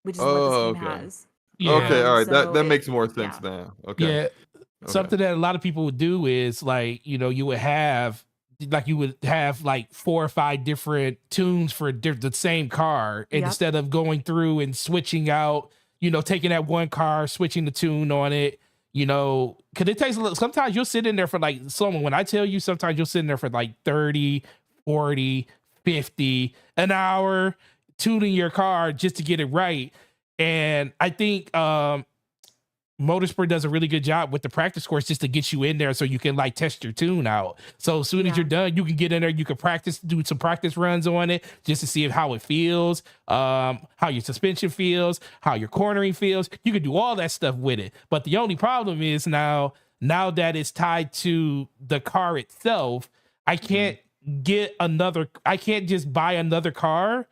which is what this Oh, game okay. has. Okay. All right. So That makes more sense yeah. now. Okay. Yeah. Okay. Something that a lot of people would do is like, you would have like 4 or 5 different tunes for the same car. And Yep. instead of going through and switching out, taking that one car, switching the tune on it, because it takes a little, sometimes you'll sit in there for like, someone, when I tell you, sometimes you'll sit in there for like 30, 40, 50 an hour tuning your car just to get it right. And I think Motorsport does a really good job with the practice course just to get you in there so you can like test your tune out. So as soon as you're done, you can get in there, you can practice, do some practice runs on it just to see how it feels, how your suspension feels, how your cornering feels. You can do all that stuff with it. But the only problem is now that it's tied to the car itself, I can't I can't just buy another car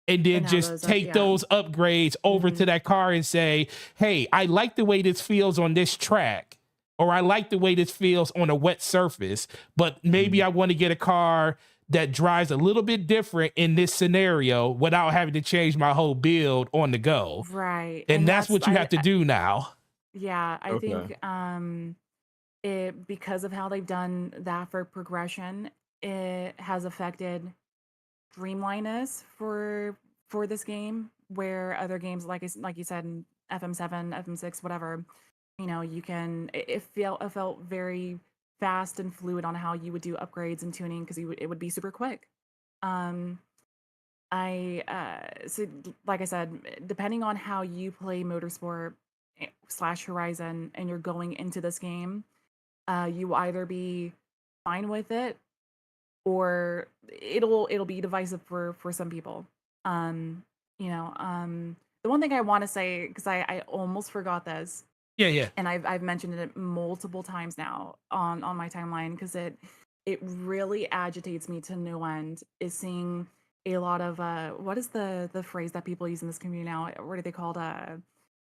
and then just take those upgrades over to that car and say, hey, I like the way this feels on this track, or I like the way this feels on a wet surface, but maybe I want to get a car that drives a little bit different in this scenario without having to change my whole build on the go. Right. And that's what you have to do now. Yeah, I Okay. think it, because of how they've done that for progression, it has affected streamliness for this game, where other games like you said in FM7, FM6, whatever, you can it felt very fast and fluid on how you would do upgrades and tuning, because it would be super quick. Um so like I said, depending on how you play Motorsport slash Horizon and you're going into this game, you will either be fine with it, or it'll be divisive for some people. The one thing I want to say, because I almost forgot this, Yeah. and I've mentioned it multiple times now on my timeline, because it really agitates me to no end, is seeing a lot of what is the phrase that people use in this community now? What are they called?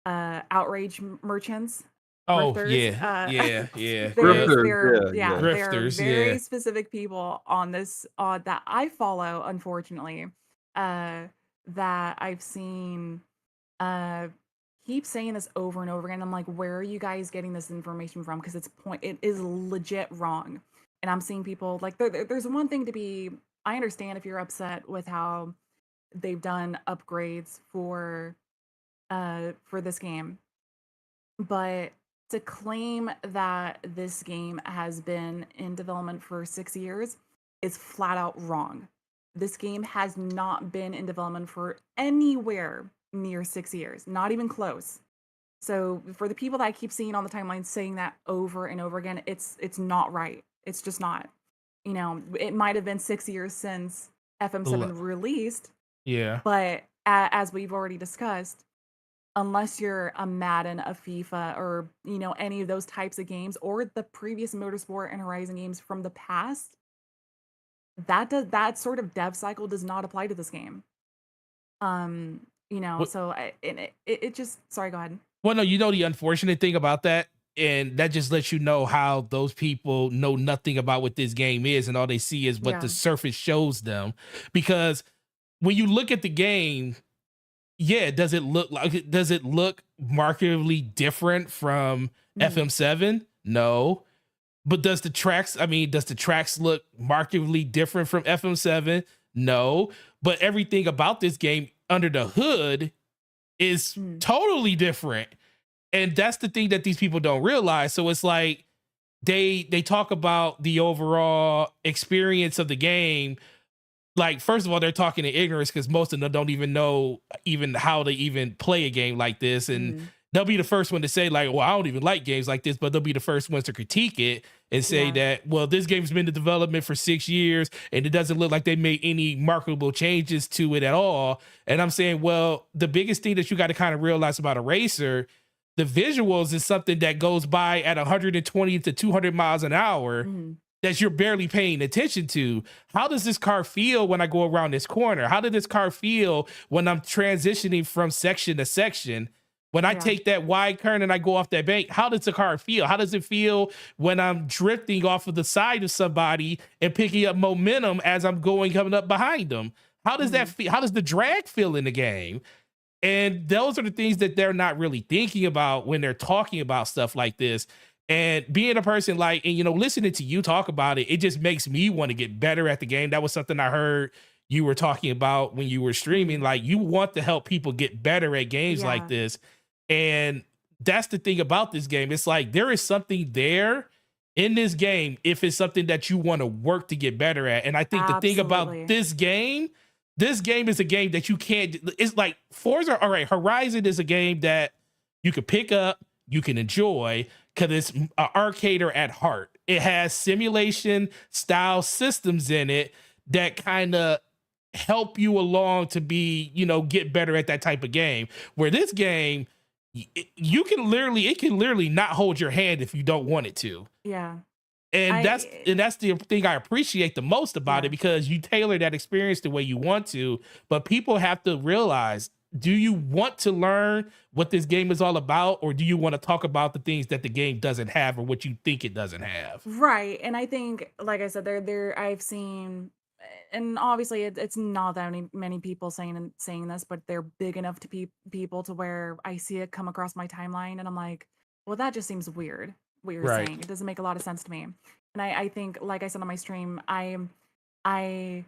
Outrage merchants. Oh, Grifters. yeah. Grifters, yeah. There are Grifters, very yeah. specific people on this that I follow, unfortunately, that I've seen keep saying this over and over again. I'm like, where are you guys getting this information from? Because it is legit wrong. And I'm seeing people like there's one thing to be. I understand if you're upset with how they've done upgrades for this game, but to claim that this game has been in development for 6 years is flat out wrong. This game has not been in development for anywhere near 6 years, not even close. So for the people that I keep seeing on the timeline saying that over and over again, it's not right. It's just not. It might have been 6 years since FM7 released, Yeah. but as we've already discussed, unless you're a Madden, a FIFA, or any of those types of games, or the previous Motorsport and Horizon games from the past, that sort of dev cycle does not apply to this game. What- So it just, sorry, go ahead. Well, no, the unfortunate thing about that, and that just lets you know how those people know nothing about what this game is, and all they see is what the Yeah. surface shows them. Because when you look at the game, yeah, does it look markedly different from FM7? No. But does the tracks look markedly different from FM7? No. But everything about this game under the hood is totally different. And that's the thing that these people don't realize. So it's like they talk about the overall experience of the game. Like, first of all, they're talking in ignorance, because most of them don't even know even how to even play a game like this. And they'll be the first one to say, like, well, I don't even like games like this, but they'll be the first ones to critique it and say that, well, this game's been in development for 6 years and it doesn't look like they made any marketable changes to it at all. And I'm saying, well, the biggest thing that you got to kind of realize about a racer, the visuals is something that goes by at 120 to 200 miles an hour that you're barely paying attention to. How does this car feel when I go around this corner? How did this car feel when I'm transitioning from section to section? When I take that wide turn and I go off that bank, how does the car feel? How does it feel when I'm drifting off of the side of somebody and picking up momentum as I'm coming up behind them? How does that feel? How does the drag feel in the game? And those are the things that they're not really thinking about when they're talking about stuff like this. And being a person listening to you talk about it, it just makes me want to get better at the game. That was something I heard you were talking about when you were streaming. Like, you want to help people get better at games like this. And that's the thing about this game. It's like there is something there in this game if it's something that you want to work to get better at. And I think the thing about this game is a game that you can't. It's like Forza. All right, Horizon is a game that you can pick up, you can enjoy, because it's an arcader at heart. It has simulation style systems in it that kind of help you along to be, get better at that type of game. Where this game, it can literally not hold your hand if you don't want it to. Yeah. And that's the thing I appreciate the most about it, because you tailor that experience the way you want to. But people have to realize, do you want to learn what this game is all about, or do you want to talk about the things that the game doesn't have or what you think it doesn't have? Right. And I think, like I said, I've seen and obviously it's not that many people saying this, but they're big enough to people to where I see it come across my timeline, and I'm like, well, that just seems weird. What you're Right. saying, it doesn't make a lot of sense to me. And I think, like I said on my stream, I I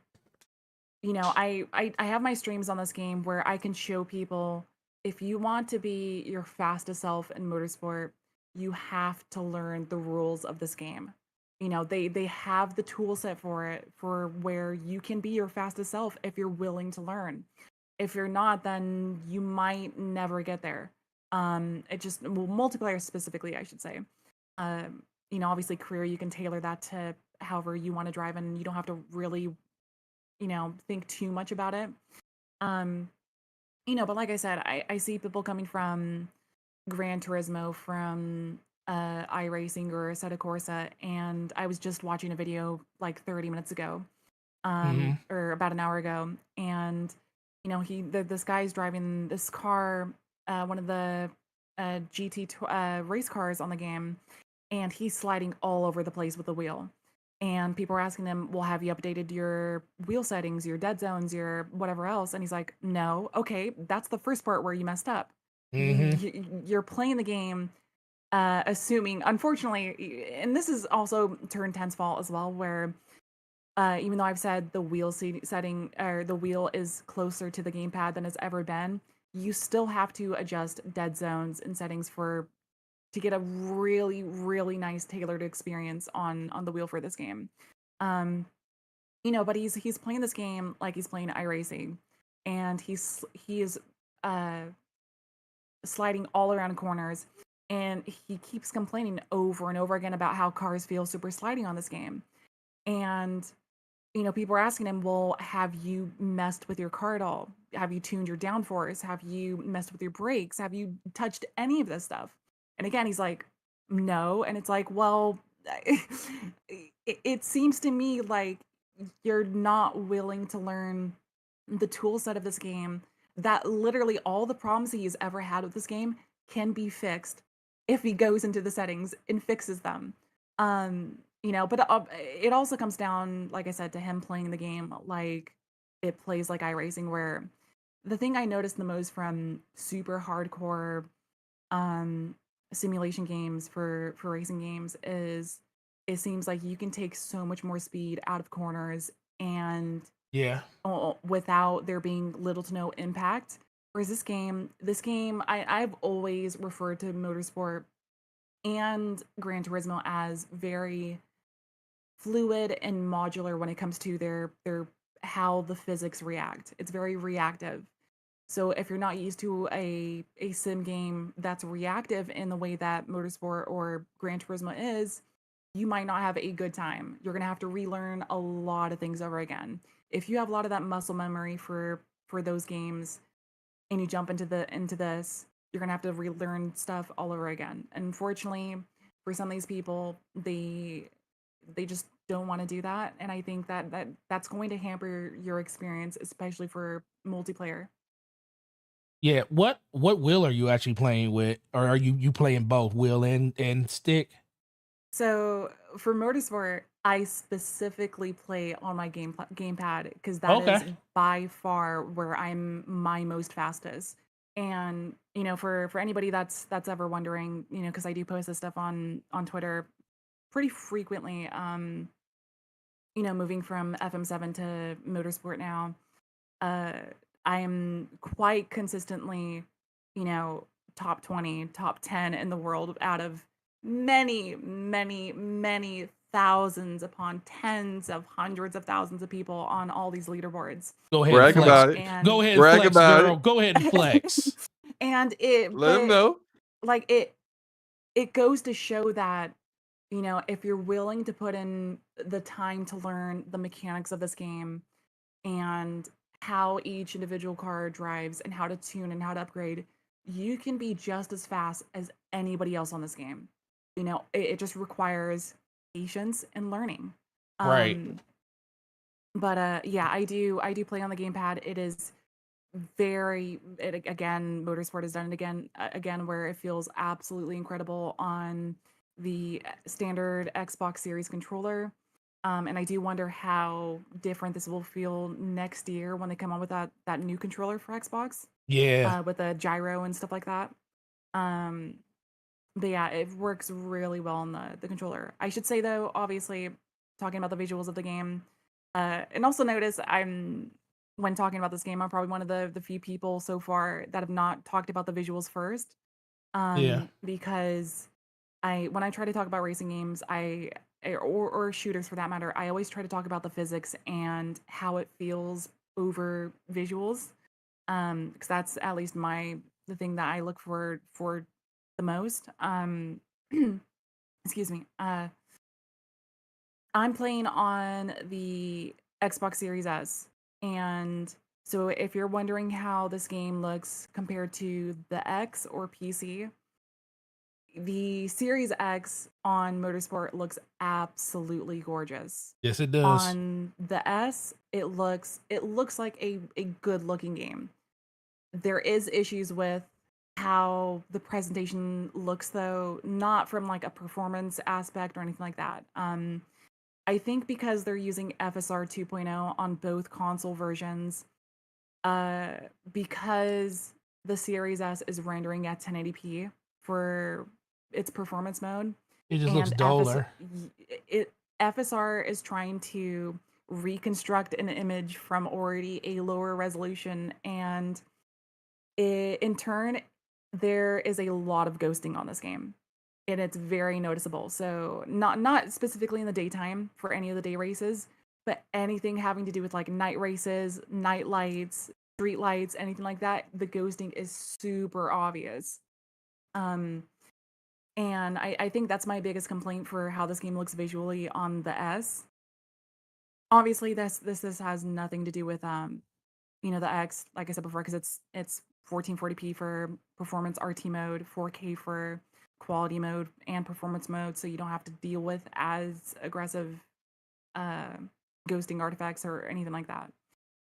have my streams on this game where I can show people, if you want to be your fastest self in motorsport, you have to learn the rules of this game. They have the tool set for it, for where you can be your fastest self if you're willing to learn. If you're not, then you might never get there. It just, well, multiplayer specifically, I should say. Obviously career, you can tailor that to however you want to drive, and you don't have to really think too much about it. Um, but like I said, I see people coming from Gran Turismo, from iRacing or Assetto Corsa, and I was just watching a video like 30 minutes ago, Mhm. or about an hour ago, and this guy's driving this car, one of the race cars on the game, and he's sliding all over the place with the wheel. And people are asking him, well, have you updated your wheel settings, your dead zones, your whatever else? And he's like, no. Okay, that's the first part where you messed up. Mhm. You're playing the game, assuming, unfortunately, and this is also Turn 10's fault as well, where even though I've said the wheel setting, or the wheel is closer to the gamepad than it's ever been, you still have to adjust dead zones and settings to get a really, really nice tailored experience on the wheel for this game. Um, but he's playing this game like he's playing iRacing, and he is uh sliding all around corners, and he keeps complaining over and over again about how cars feel super sliding on this game. And people are asking him, well, have you messed with your car at all? Have you tuned your downforce? Have you messed with your brakes? Have you touched any of this stuff? And again, he's like, no. And it's like, well, it seems to me like you're not willing to learn the tool set of this game, that literally all the problems he's ever had with this game can be fixed if he goes into the settings and fixes them. But it also comes down, like I said, to him playing the game like it plays like iRacing, where the thing I noticed the most from super hardcore um simulation games for racing games is, it seems like you can take so much more speed out of corners, and Yeah. without there being little to no impact. Whereas this game, I've always referred to motorsport and Gran Turismo as very fluid and modular when it comes to their how the physics react. It's very reactive. So if you're not used to a sim game that's reactive in the way that motorsport or Gran Turismo is, you might not have a good time. You're gonna have to relearn a lot of things over again. If you have a lot of that muscle memory for those games, and you jump into this, you're gonna have to relearn stuff all over again. Unfortunately, for some of these people, they just don't want to do that, and I think that's going to hamper your experience, especially for multiplayer. Yeah. What wheel are you actually playing with, or are you playing both wheel and stick? So for motorsport, I specifically play on my gamepad, because that Okay. is by far where I'm my most fastest. And for anybody that's ever wondering, because I do post this stuff on Twitter pretty frequently. Moving from FM7 to motorsport now, uh, I am quite consistently, you know, top 20, top 10 in the world out of many, many, many thousands upon tens of hundreds of thousands of people on all these leaderboards. Go ahead and Brag flex. about it. And Go ahead and Brag flex, about girl. it. Go ahead and flex. and Let them know. like it goes to show that, if you're willing to put in the time to learn the mechanics of this game, and how each individual car drives, and how to tune and how to upgrade, you can be just as fast as anybody else on this game. It just requires patience and learning. Right. But yeah, I do play on the gamepad. It is again, motorsport has done it again, where it feels absolutely incredible on the standard Xbox Series controller. And I do wonder how different this will feel next year when they come out with that new controller for Xbox, Yeah. with the gyro and stuff like that. Um, but yeah, it works really well on the controller. I should say though, obviously, talking about the visuals of the game, and also notice when talking about this game, I'm probably one of the few people so far that have not talked about the visuals first. Yeah. Because when I try to talk about racing games, or shooters for that matter, I always try to talk about the physics and how it feels over visuals. Because that's at least the thing that I look for the most. Excuse me. I'm playing on the Xbox Series S, and so if you're wondering how this game looks compared to the X or PC, the Series X on Motorsport looks absolutely gorgeous. Yes, it does. On the S, it looks like a good looking game. There is issues with how the presentation looks though, not from like a performance aspect or anything like that. I think because they're using FSR 2.0 on both console versions, uh, because the Series S is rendering at 1080p for its performance mode, It just looks and duller. FSR is trying to reconstruct an image from already a lower resolution, and in turn, there is a lot of ghosting on this game, and it's very noticeable. So not specifically in the daytime for any of the day races, but anything having to do with like night races, night lights, street lights, anything like that, the ghosting is super obvious. Um, and I think that's my biggest complaint for how this game looks visually on the S. Obviously, this has nothing to do with the X, like I said before, because it's 1440p for performance RT mode, 4K for quality mode and performance mode, so you don't have to deal with as aggressive uh, ghosting artifacts or anything like that.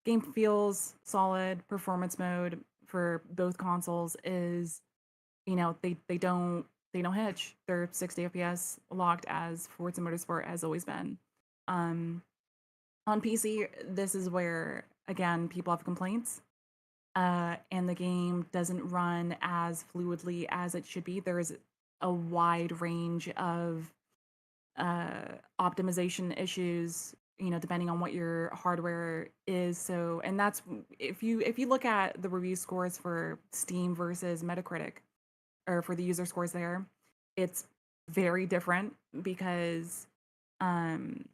Game feels solid. Performance mode for both consoles is, they don't hitch. They're 60 FPS locked as Forza Motorsport has always been. Um, on PC, this is where again people have complaints, and the game doesn't run as fluidly as it should be. There's a wide range of optimization issues, depending on what your hardware is. So, and that's if you look at the review scores for Steam versus Metacritic, or for the user scores there, it's very different because, um,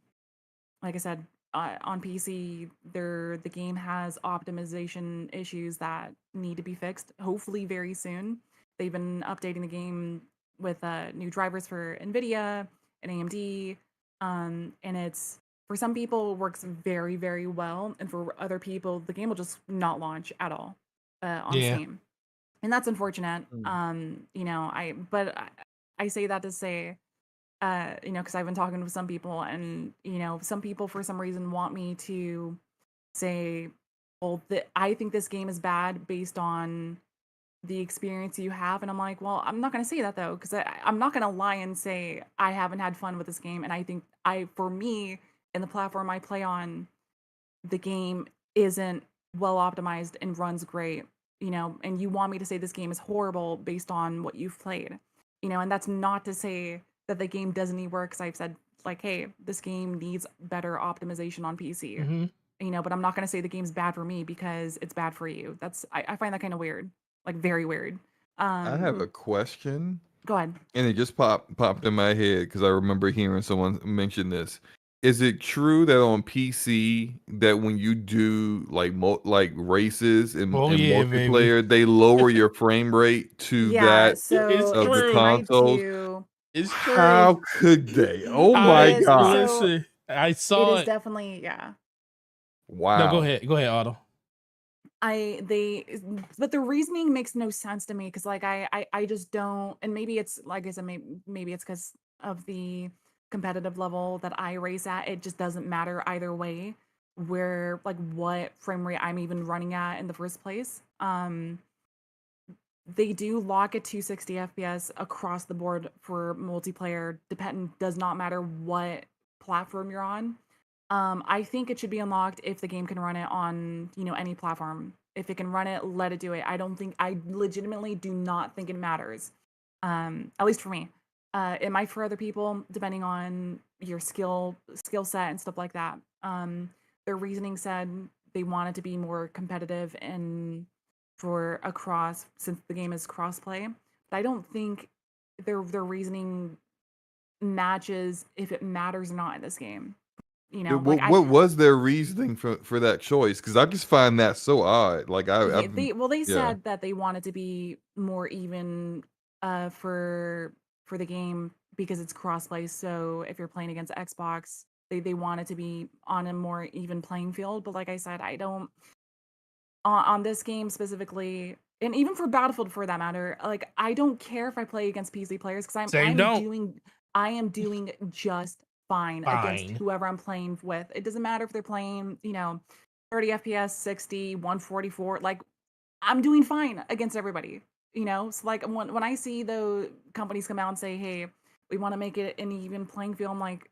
like I said, on PC, the game has optimization issues that need to be fixed. Hopefully, very soon. They've been updating the game with new drivers for NVIDIA and AMD, and it's for some people works very very well, and for other people, the game will just not launch at all on Yeah. Steam, and that's unfortunate. Mm. I say that to say, because I've been talking with some people, and some people for some reason want me to say, well, I think this game is bad based on the experience you have, and I'm like, well, I'm not going to say that though, because I'm not going to lie and say I haven't had fun with this game, and I think for me, in the platform I play on, the game isn't well optimized and runs great, and you want me to say this game is horrible based on what you've played, and that's not to say that the game doesn't need work, because I've said, like, hey, this game needs better optimization on PC, Hmm. but I'm not going to say the game's bad for me because it's bad for you. I find that kind of weird, like very weird. I have um a question, Go ahead. and it just popped in my head because I remember hearing someone mention this. Is it true that on PC that when you do like races and, Oh and yeah, baby. multiplayer, they lower your frame rate to Yeah, that It's so of it's the true. tied consoles? to It's true. How could they? Oh it my is, god! so Listen, I it saw is it. definitely, yeah. No, go Wow. ahead. Go ahead, Otto. I they But the reasoning makes no sense to me, because like I just don't, and maybe it's like I said, maybe it's because of the competitive level that I race at. It just doesn't matter either way where, like, what frame rate I'm even running at in the first place. They do lock at 260 FPS across the board for multiplayer. Does not matter what platform you're on. I think it should be unlocked if the game can run it on, any platform. If it can run it, let it do it. I legitimately do not think it matters. At least for me. It might for other people, depending on your skill set and stuff like that. Their reasoning said they wanted to be more competitive and for across since the game is crossplay. But I don't think their reasoning matches if it matters or not in this game. What was their reasoning for that choice? Because I just find that so odd. Like they yeah. said that they wanted to be more even for the game because it's crossplay. So if you're playing against Xbox, they want it to be on a more even playing field. But like I said, I don't on this game specifically, and even for Battlefield for that matter, like I don't care if I play against PC players because I am doing just fine against Fine. whoever I'm playing with. It doesn't matter if they're playing, 30 FPS, 60, 144. Like I'm doing fine against everybody. So like when I see the companies come out and say, "Hey, we want to make it an even playing field," I'm like,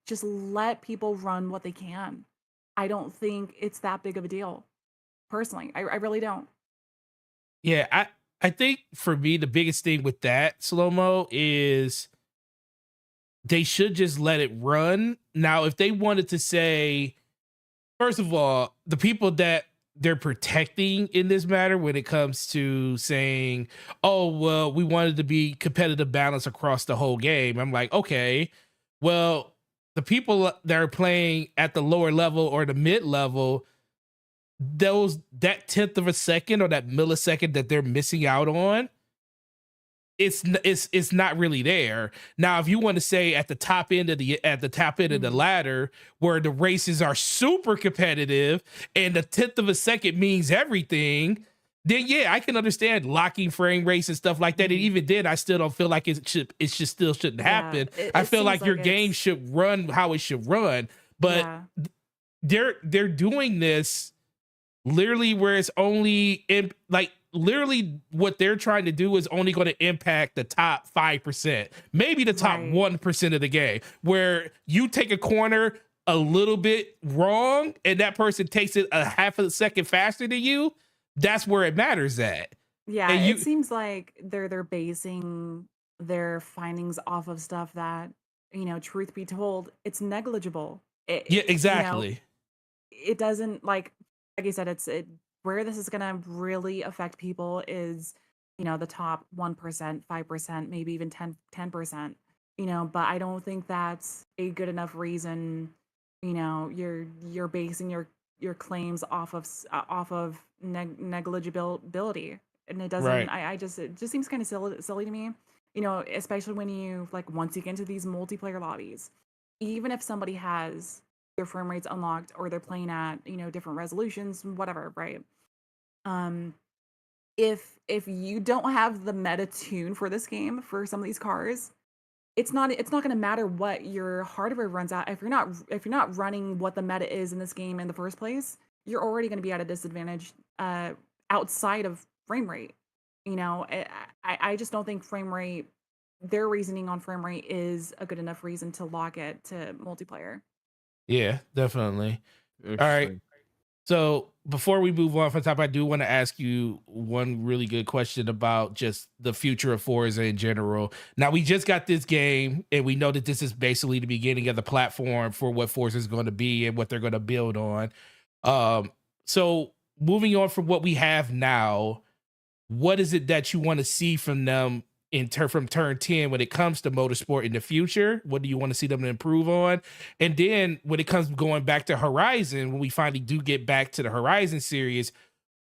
just let people run what they can. I don't think it's that big of a deal. Personally, I really don't. Yeah, I think for me the biggest thing with that slow-mo is they should just let it run. Now, if they wanted to say, first of all, the people that they're protecting in this matter when it comes to saying, oh, well, we wanted to be competitive balance across the whole game. I'm like, okay, well, the people that are playing at the lower level or the mid level, that tenth of a second or that millisecond that they're missing out on, it's not really there. Now, if you want to say at the top end of the ladder where the races are super competitive and the tenth of a second means everything, then yeah, I can understand locking frame rates and stuff like that. And even then, I still don't feel like it still shouldn't Yeah, happen. it, I it feel seems like your like game it's should run how it should run. But yeah, they're doing this literally where it's only like literally what they're trying to do is only going to impact the top 5%, maybe the top right. 1% of the game, where you take a corner a little bit wrong and that person takes it a half a second faster than you. That's where it matters at. Yeah, And it you, seems like they're basing their findings off of stuff that, truth be told, it's negligible. yeah, You know, exactly. it doesn't like I said, where this is gonna really affect people is, the top 1%, 5%, maybe even 10%. But I don't think that's a good enough reason. You're basing your claims off of negligibility, and it doesn't. Right. I just it just seems kind of silly to me. Especially when you like once you get into these multiplayer lobbies, even if somebody has their frame rates unlocked or they're playing at different resolutions, whatever, right? um if you don't have the meta tune for this game for some of these cars, it's not going to matter what your hardware runs at. If you're not running what the meta is in this game in the first place, you're already going to be at a disadvantage outside of frame rate. I just don't think frame rate, their reasoning on frame rate is a good enough reason to lock it to multiplayer. Yeah, definitely. All right. Interesting. So before we move on from top, I do want to ask you one really good question about just the future of Forza in general. Now we just got this game, and we know that this is basically the beginning of the platform for what Forza is going to be and what they're going to build on. So moving on from what we have now, what is it that you want to see from them from turn 10 when it comes to motorsport in the future? What do you want to see them improve on? And then when it comes going back to Horizon, when we finally do get back to the Horizon series,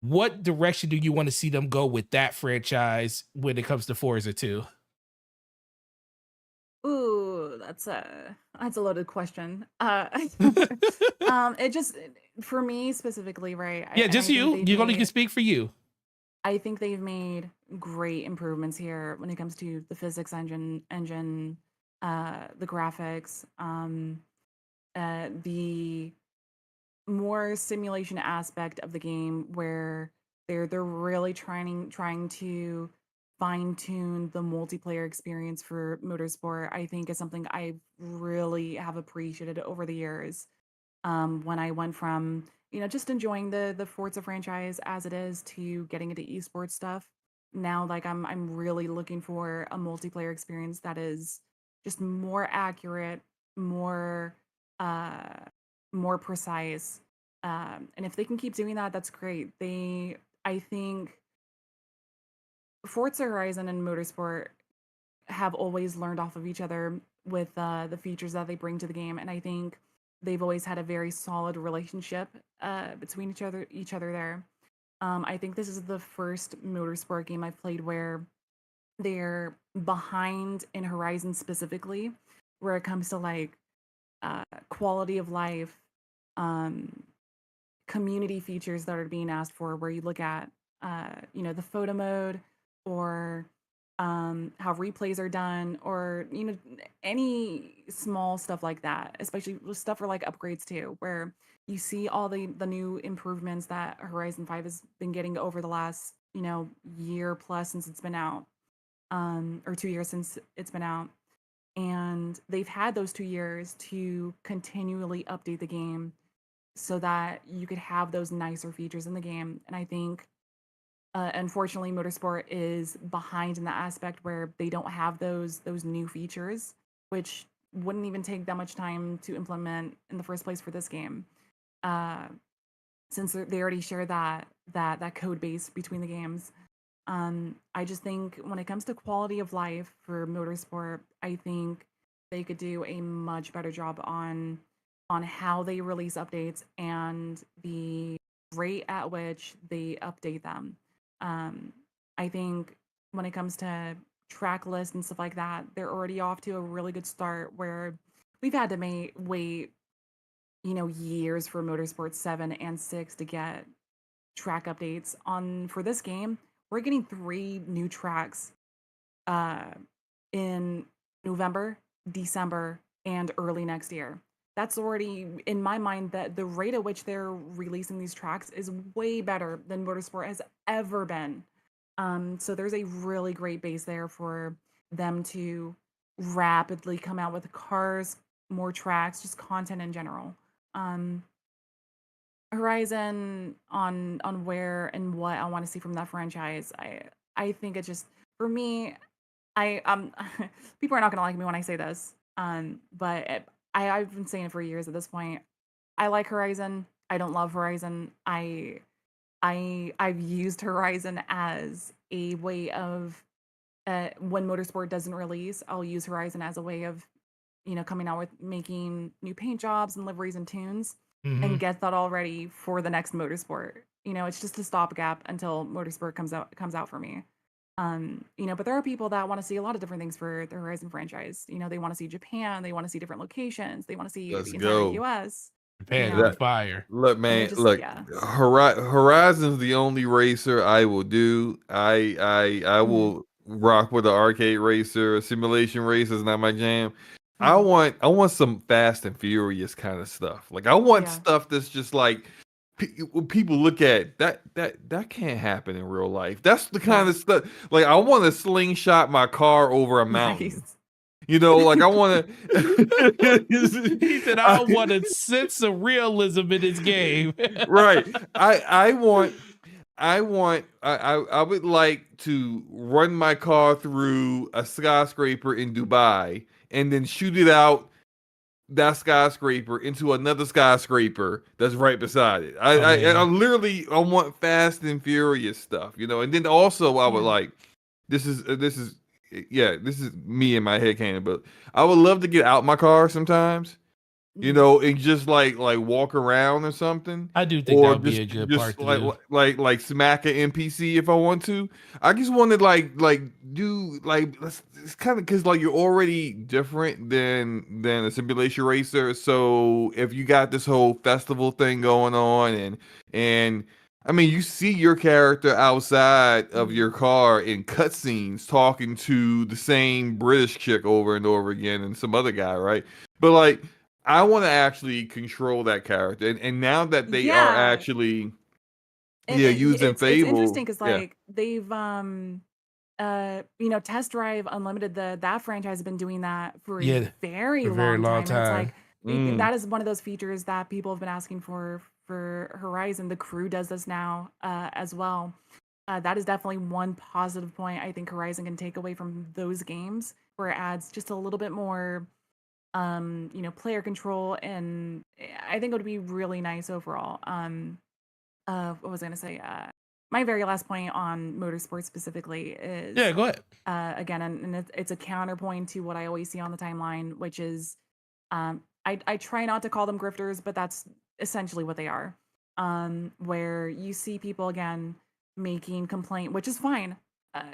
what direction do you want to see them go with that franchise when it comes to Forza 2? Ooh, that's a loaded question. It just for me specifically, right? Yeah, And just I think you. they've You only can made speak for you. I think they've made great improvements here when it comes to the physics engine, the graphics, the more simulation aspect of the game where they're really trying to fine-tune the multiplayer experience for motorsport, I think is something I really have appreciated over the years. When I went from, just enjoying the Forza franchise as it is to getting into esports stuff. Now, like I'm really looking for a multiplayer experience that is just more accurate, more uh more precise. And if they can keep doing that, that's great. I think Forza Horizon and Motorsport have always learned off of each other with the features that they bring to the game, and I think they've always had a very solid relationship between each other there. I think this is the first motorsport game I've played where they're behind in Horizon specifically, where it comes to like quality of life, um, community features that are being asked for, where you look at the photo mode, or how replays are done, or any small stuff like that, especially with stuff for like upgrades too, where you see all the new improvements that Horizon 5 has been getting over the last year plus since it's been out, or 2 years since it's been out. And they've had those 2 years to continually update the game so that you could have those nicer features in the game. And I think, unfortunately, Motorsport is behind in that aspect where they don't have those new features, which wouldn't even take that much time to implement in the first place for this game, uh, since they already share that code base between the games. I just think when it comes to quality of life for Motorsport, I think they could do a much better job on how they release updates and the rate at which they update them. Um, I think when it comes to track lists and stuff like that, they're already off to a really good start where we've had to wait, years for Motorsport 7 and 6 to get track updates. On For this game, we're getting 3 new tracks uh, in November, December, and early next year. That's already, in my mind, that the rate at which they're releasing these tracks is way better than Motorsport has ever been. So there's a really great base there for them to rapidly come out with cars, more tracks, just content in general. Um, Horizon, on where and what I want to see from that franchise, I think it just, for me, I people are not gonna like me when I say this, but I've been saying it for years at this point. I like Horizon. I don't love Horizon. I've used Horizon as a way of, when Motorsport doesn't release, I'll use Horizon as a way of coming out with making new paint jobs and liveries and tunes, Hmm. and get that all ready for the next Motorsport. It's just a stopgap until Motorsport comes out for me. But there are people that want to see a lot of different things for the Horizon franchise. They want to see Japan, they want to see different locations, they want to see Let's the entire go. US, Japan's on That fire. look, and it man. just, Look, yeah. Horizon's the only racer I will do. I Mhm, will rock with the arcade racer. Simulation racer is not my jam. mhm. I want some Fast and Furious kind of stuff. Like I want Yeah. stuff that's just like when people look at that can't happen in real life. That's the kind Yeah. of stuff. Like I want to slingshot my car over a mountain. Nice. Like I want He said, to. I want a sense of realism in this game. Right. I want I would like to run my car through a skyscraper in Dubai and then shoot it out that skyscraper into another skyscraper that's right beside it. Oh, I man. literally I want Fast and Furious stuff, and then also I would Yeah. like this is yeah, this is me in my head canon, but I would love to get out my car sometimes, Mhm. and just like walk around or something, I do think that or would be a good just part to do. like smack an NPC if I want to. I just want to like do like it's kind of because like you're already different than a simulation racer. So if you got this whole festival thing going on, and I mean you see your character outside of Mhm. your car in cutscenes talking to the same British chick over and over again and some other guy, right? But like I want to actually control that character, and now that they are Yeah. actually And using it's interesting Fable, because yeah, like they've Test Drive Unlimited, that franchise has been doing that for a Yeah, very for a very long long time, and it's time. like Mm. that is one of those features that people have been asking for Horizon. The Crew does this now as well. That is definitely one positive point I think Horizon can take away from those games, where it adds just a little bit more, player control, and I think it would be really nice overall. What was I gonna say? My very last point on motorsport specifically Yeah, is go ahead. again, and it's a counterpoint to what I always see on the timeline, which is I try not to call them grifters, but that's essentially what they are. Where you see people again making complaint, which is fine.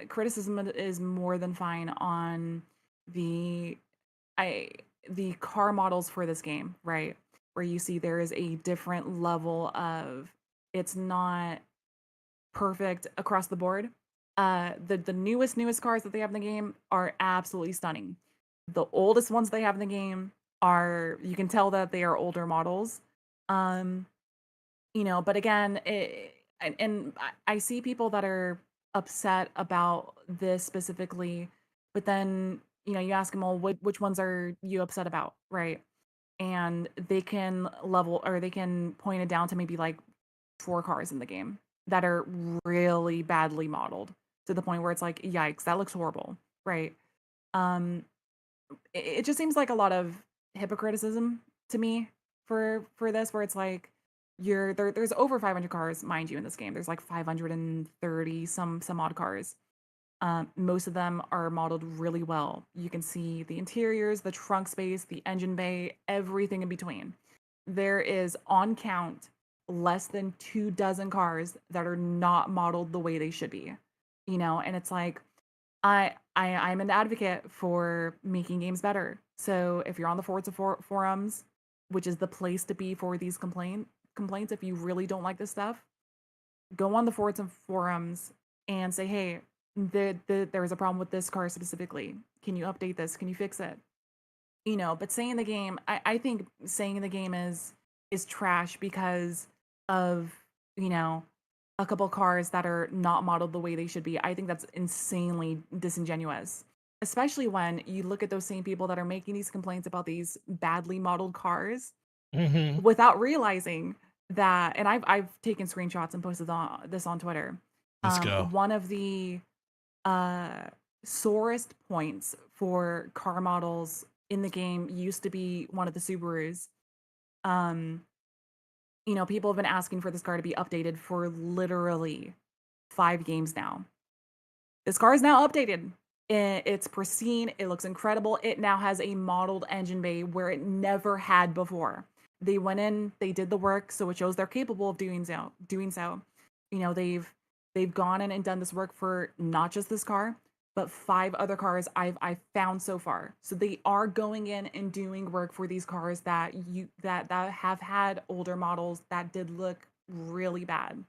Criticism is more than fine on the I the car models for this game, right? Where you see there is a different level of, it's not perfect across the board. The newest cars that they have in the game are absolutely stunning. The oldest ones they have in the game are, you can tell that they are older models. Um, but again, and I see people that are upset about this specifically, but then you ask them, well, which ones are you upset about, right? And they can level, or they can point it down to maybe like 4 cars in the game that are really badly modeled, to the point where it's like, yikes, that looks horrible, right? Um, it just seems like a lot of hypocriticism to me for this, where it's like, there's over 500 cars, mind you, in this game. There's like 530 some odd cars. Most of them are modeled really well. You can see the interiors, the trunk space, the engine bay, everything in between. There is, on count, less than 2 dozen cars that are not modeled the way they should be. And it's like, I'm an advocate for making games better. So if you're on the Forza forums, which is the place to be for these complaints, if you really don't like this stuff, go on the Forza forums and say, hey, there's a problem with this car specifically. Can you update this? Can you fix it? But saying in the game, I think saying in the game is trash because of, you know, a couple cars that are not modeled the way they should be. I think that's insanely disingenuous. Especially when you look at those same people that are making these complaints about these badly modeled cars Hmm. without realizing that, and I've taken screenshots and posted this on Twitter. Let's go. One of the uh sorest points for car models in the game used to be one of the Subarus. Um, People have been asking for this car to be updated for literally 5 games now. This car is now updated. It's pristine. It looks incredible. It now has a modeled engine bay where it never had before. They went in, they did the work, so it shows they're capable of doing so. They've gone in and done this work for not just this car, but 5 other cars I've found so far. So they are going in and doing work for these cars that have had older models that did look really bad.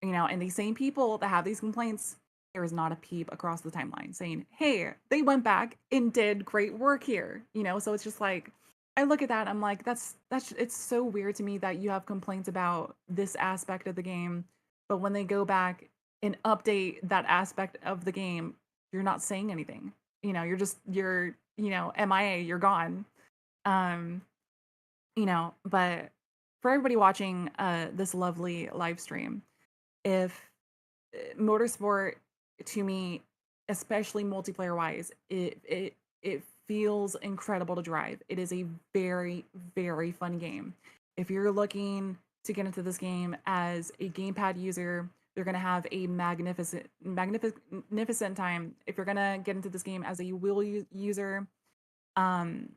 And these same people that have these complaints, there is not a peep across the timeline saying, hey, they went back and did great work here. So it's just like, I look at that, I'm like, that's it's so weird to me that you have complaints about this aspect of the game, but when they go back and update that aspect of the game, you're not saying anything. You're MIA, you're gone. Um, but for everybody watching this lovely live stream, if motorsport, to me, especially multiplayer wise, it feels incredible to drive. It is a very, very fun game. If you're looking to get into this game as a gamepad user, you're gonna have a magnificent time. If you're gonna get into this game as a wheel user, um,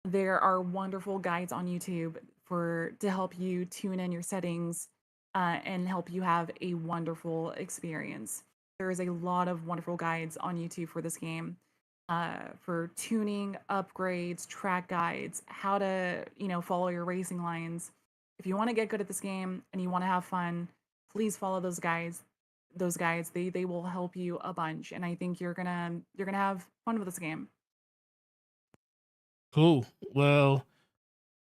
there are wonderful guides on YouTube to help you tune in your settings and help you have a wonderful experience. There is a lot of wonderful guides on YouTube for this game, for tuning, upgrades, track guides, how to follow your racing lines. If you want to get good at this game and you want to have fun, please follow those guides. Those guides, they will help you a bunch, and I think you're gonna have fun with this game. Cool. Well,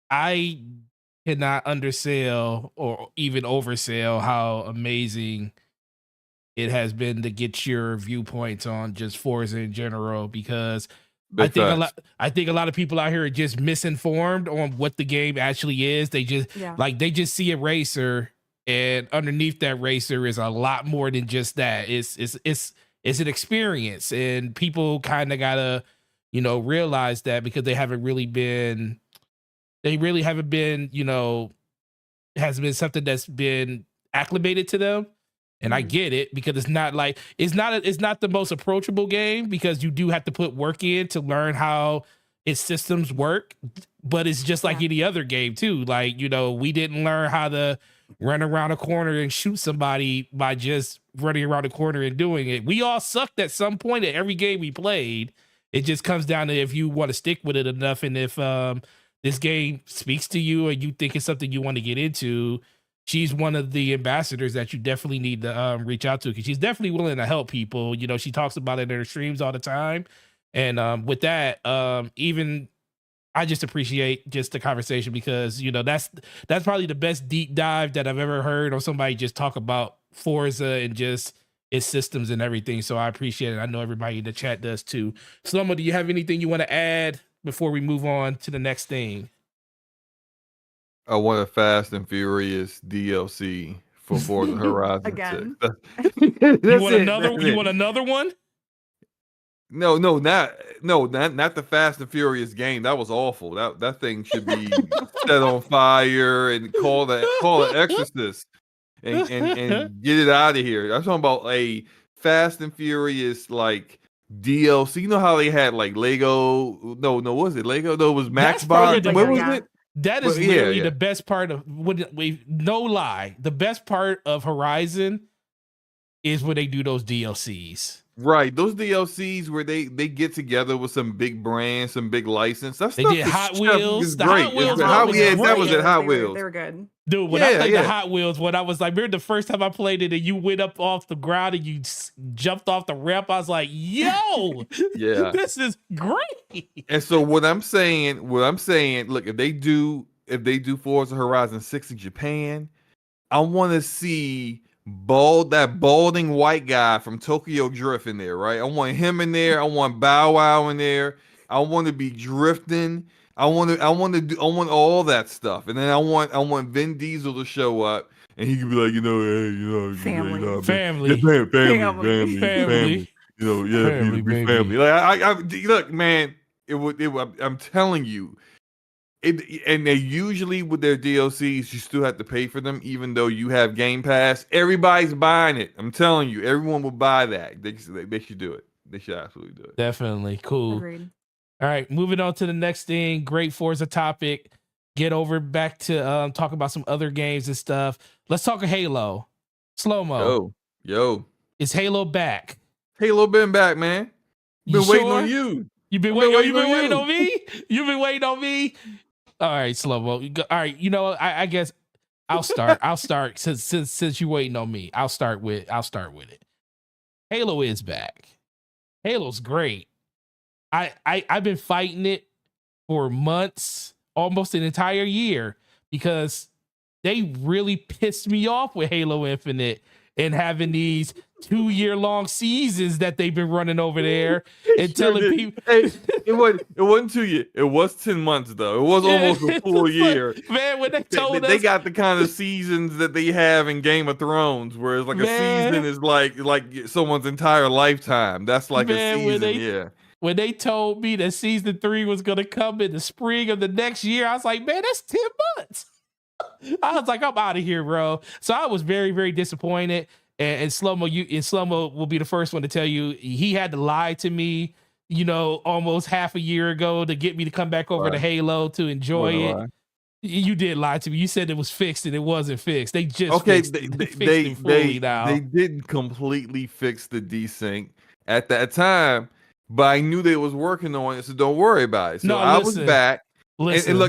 I cannot undersell or even oversell how amazing it has been to get your viewpoints on just Forza in general, because Big facts. I think a lot of people out here are just misinformed on what the game actually is. They just Yeah. they just see a racer, and underneath that racer is a lot more than just that. It's an experience, and people kind of gotta, realize that, because they really haven't been, has been something that's been acclimated to them. And I Mhm. get it, because it's not it's not the most approachable game, because you do have to put work in to learn how its systems work. But it's just like Yeah. any other game too. Like, we didn't learn how to run around a corner and shoot somebody by just running around the corner and doing it. We all sucked at some point at every game we played. It just comes down to if you want to stick with it enough, and if this game speaks to you and you think it's something you want to get into. She's one of the ambassadors that you definitely need to reach out to, because she's definitely willing to help people. She talks about it in her streams all the time. And with that, even I just appreciate just the conversation, because that's probably the best deep dive that I've ever heard on somebody just talk about Forza and just its systems and everything. So I appreciate it. I know everybody in the chat does too. SloMo, do you have anything you want to add before we move on to the next thing? I want a Fast and Furious DLC for Forza Horizon 6. Again. You want another one? No, not the Fast and Furious game. That was awful. That thing should be set on fire and call the exorcist and get it out of here. I'm talking about a Fast and Furious like DLC. You know how they had like Lego? No, was it Lego? No, it was Max Box. What was it? That is literally the best part of no lie. The best part of Horizon is when they do those DLCs. Right, those DLCs where they get together with some big brand, some big license. That They stuff did Hot Wheels. is The great. Hot Wheels That was great. at Hot Wheels. They were good. Dude, when I played the Hot Wheels, when I was like, remember the first time I played it and you went up off the ground and you jumped off the ramp, I was like, yo, this is great. And so what I'm saying, look, if they do Forza Horizon 6 in Japan, I want to see that balding white guy from Tokyo Drift in there, right? I want him in there. I want Bow Wow in there. I want to be drifting. I want all that stuff, and then I want Vin Diesel to show up, and he can be like, Family. Family. Family. Family. Like look, man. I'm telling you. And they usually with their DLCs, you still have to pay for them, even though you have Game Pass. Everybody's buying it. I'm telling you, everyone will buy that. They should do it. They should absolutely do it. Definitely. Cool. Agreed. All right, moving on to the next thing. Great Forza topic. Get over back to talk about some other games and stuff. Let's talk Halo. SloMo. Yo. Is Halo back? Halo been back, man. Been waiting on you. You've been waiting on me? You've been waiting on me? All right, SloMo. All right, I guess I'll start. I'll start since you're waiting on me. I'll start with it. Halo is back. Halo's great. I've been fighting it for months, almost an entire year, because they really pissed me off with Halo Infinite and having these 2-year-long seasons that they've been running over there and telling people. Hey, it wasn't 2 years. It was 10 months though. It was almost a full year. Man, when they told they got the kind of seasons that they have in Game of Thrones, where it's like a season is like someone's entire lifetime. That's like a season. When they told me that season 3 was gonna come in the spring of the next year, I was like, man, that's 10 months. I was like, I'm out of here, bro. So I was very, very disappointed. And SloMo will be the first one to tell you he had to lie to me, almost half a year ago to get me to come back over to Halo to enjoy it. You did lie to me. You said it was fixed and it wasn't fixed. They just fixed it fully now. They didn't completely fix the desync at that time, but I knew they was working on it, so don't worry about it. So I was back. And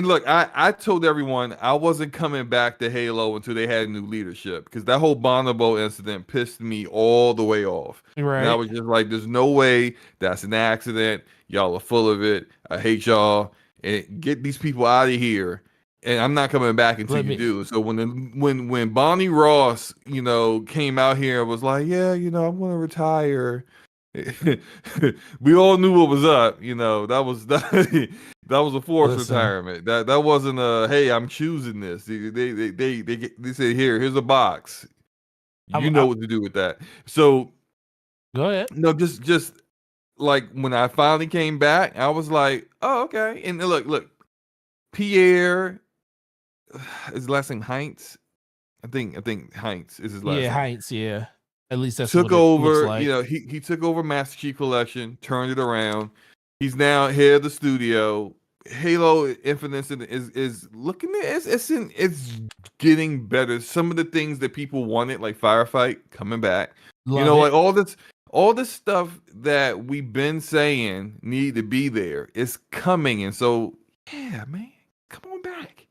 look, I told everyone I wasn't coming back to Halo until they had new leadership, because that whole Bonobo incident pissed me all the way off. Right. And I was just like, there's no way that's an accident. Y'all are full of it. I hate y'all. And get these people out of here. and I'm not coming back until you do. So when Bonnie Ross, came out here and was like, yeah, I'm going to retire. We all knew what was up. That was that was a forced retirement. That wasn't a hey, I'm choosing this. They said here's a box. You know what to do with that. So go ahead. No, just like when I finally came back, I was like, oh okay. And look, Pierre. Is his last name Heinz? I think Heinz is his last name. Yeah, Heinz. Yeah, at least that's took what it over. looks like. He took over Master Chief Collection, turned it around. He's now head of the studio. Halo Infinite is looking at it's getting better. Some of the things that people wanted, like Firefight, coming back. Like all this stuff that we've been saying need to be there. It's coming, and so yeah, man, come on back.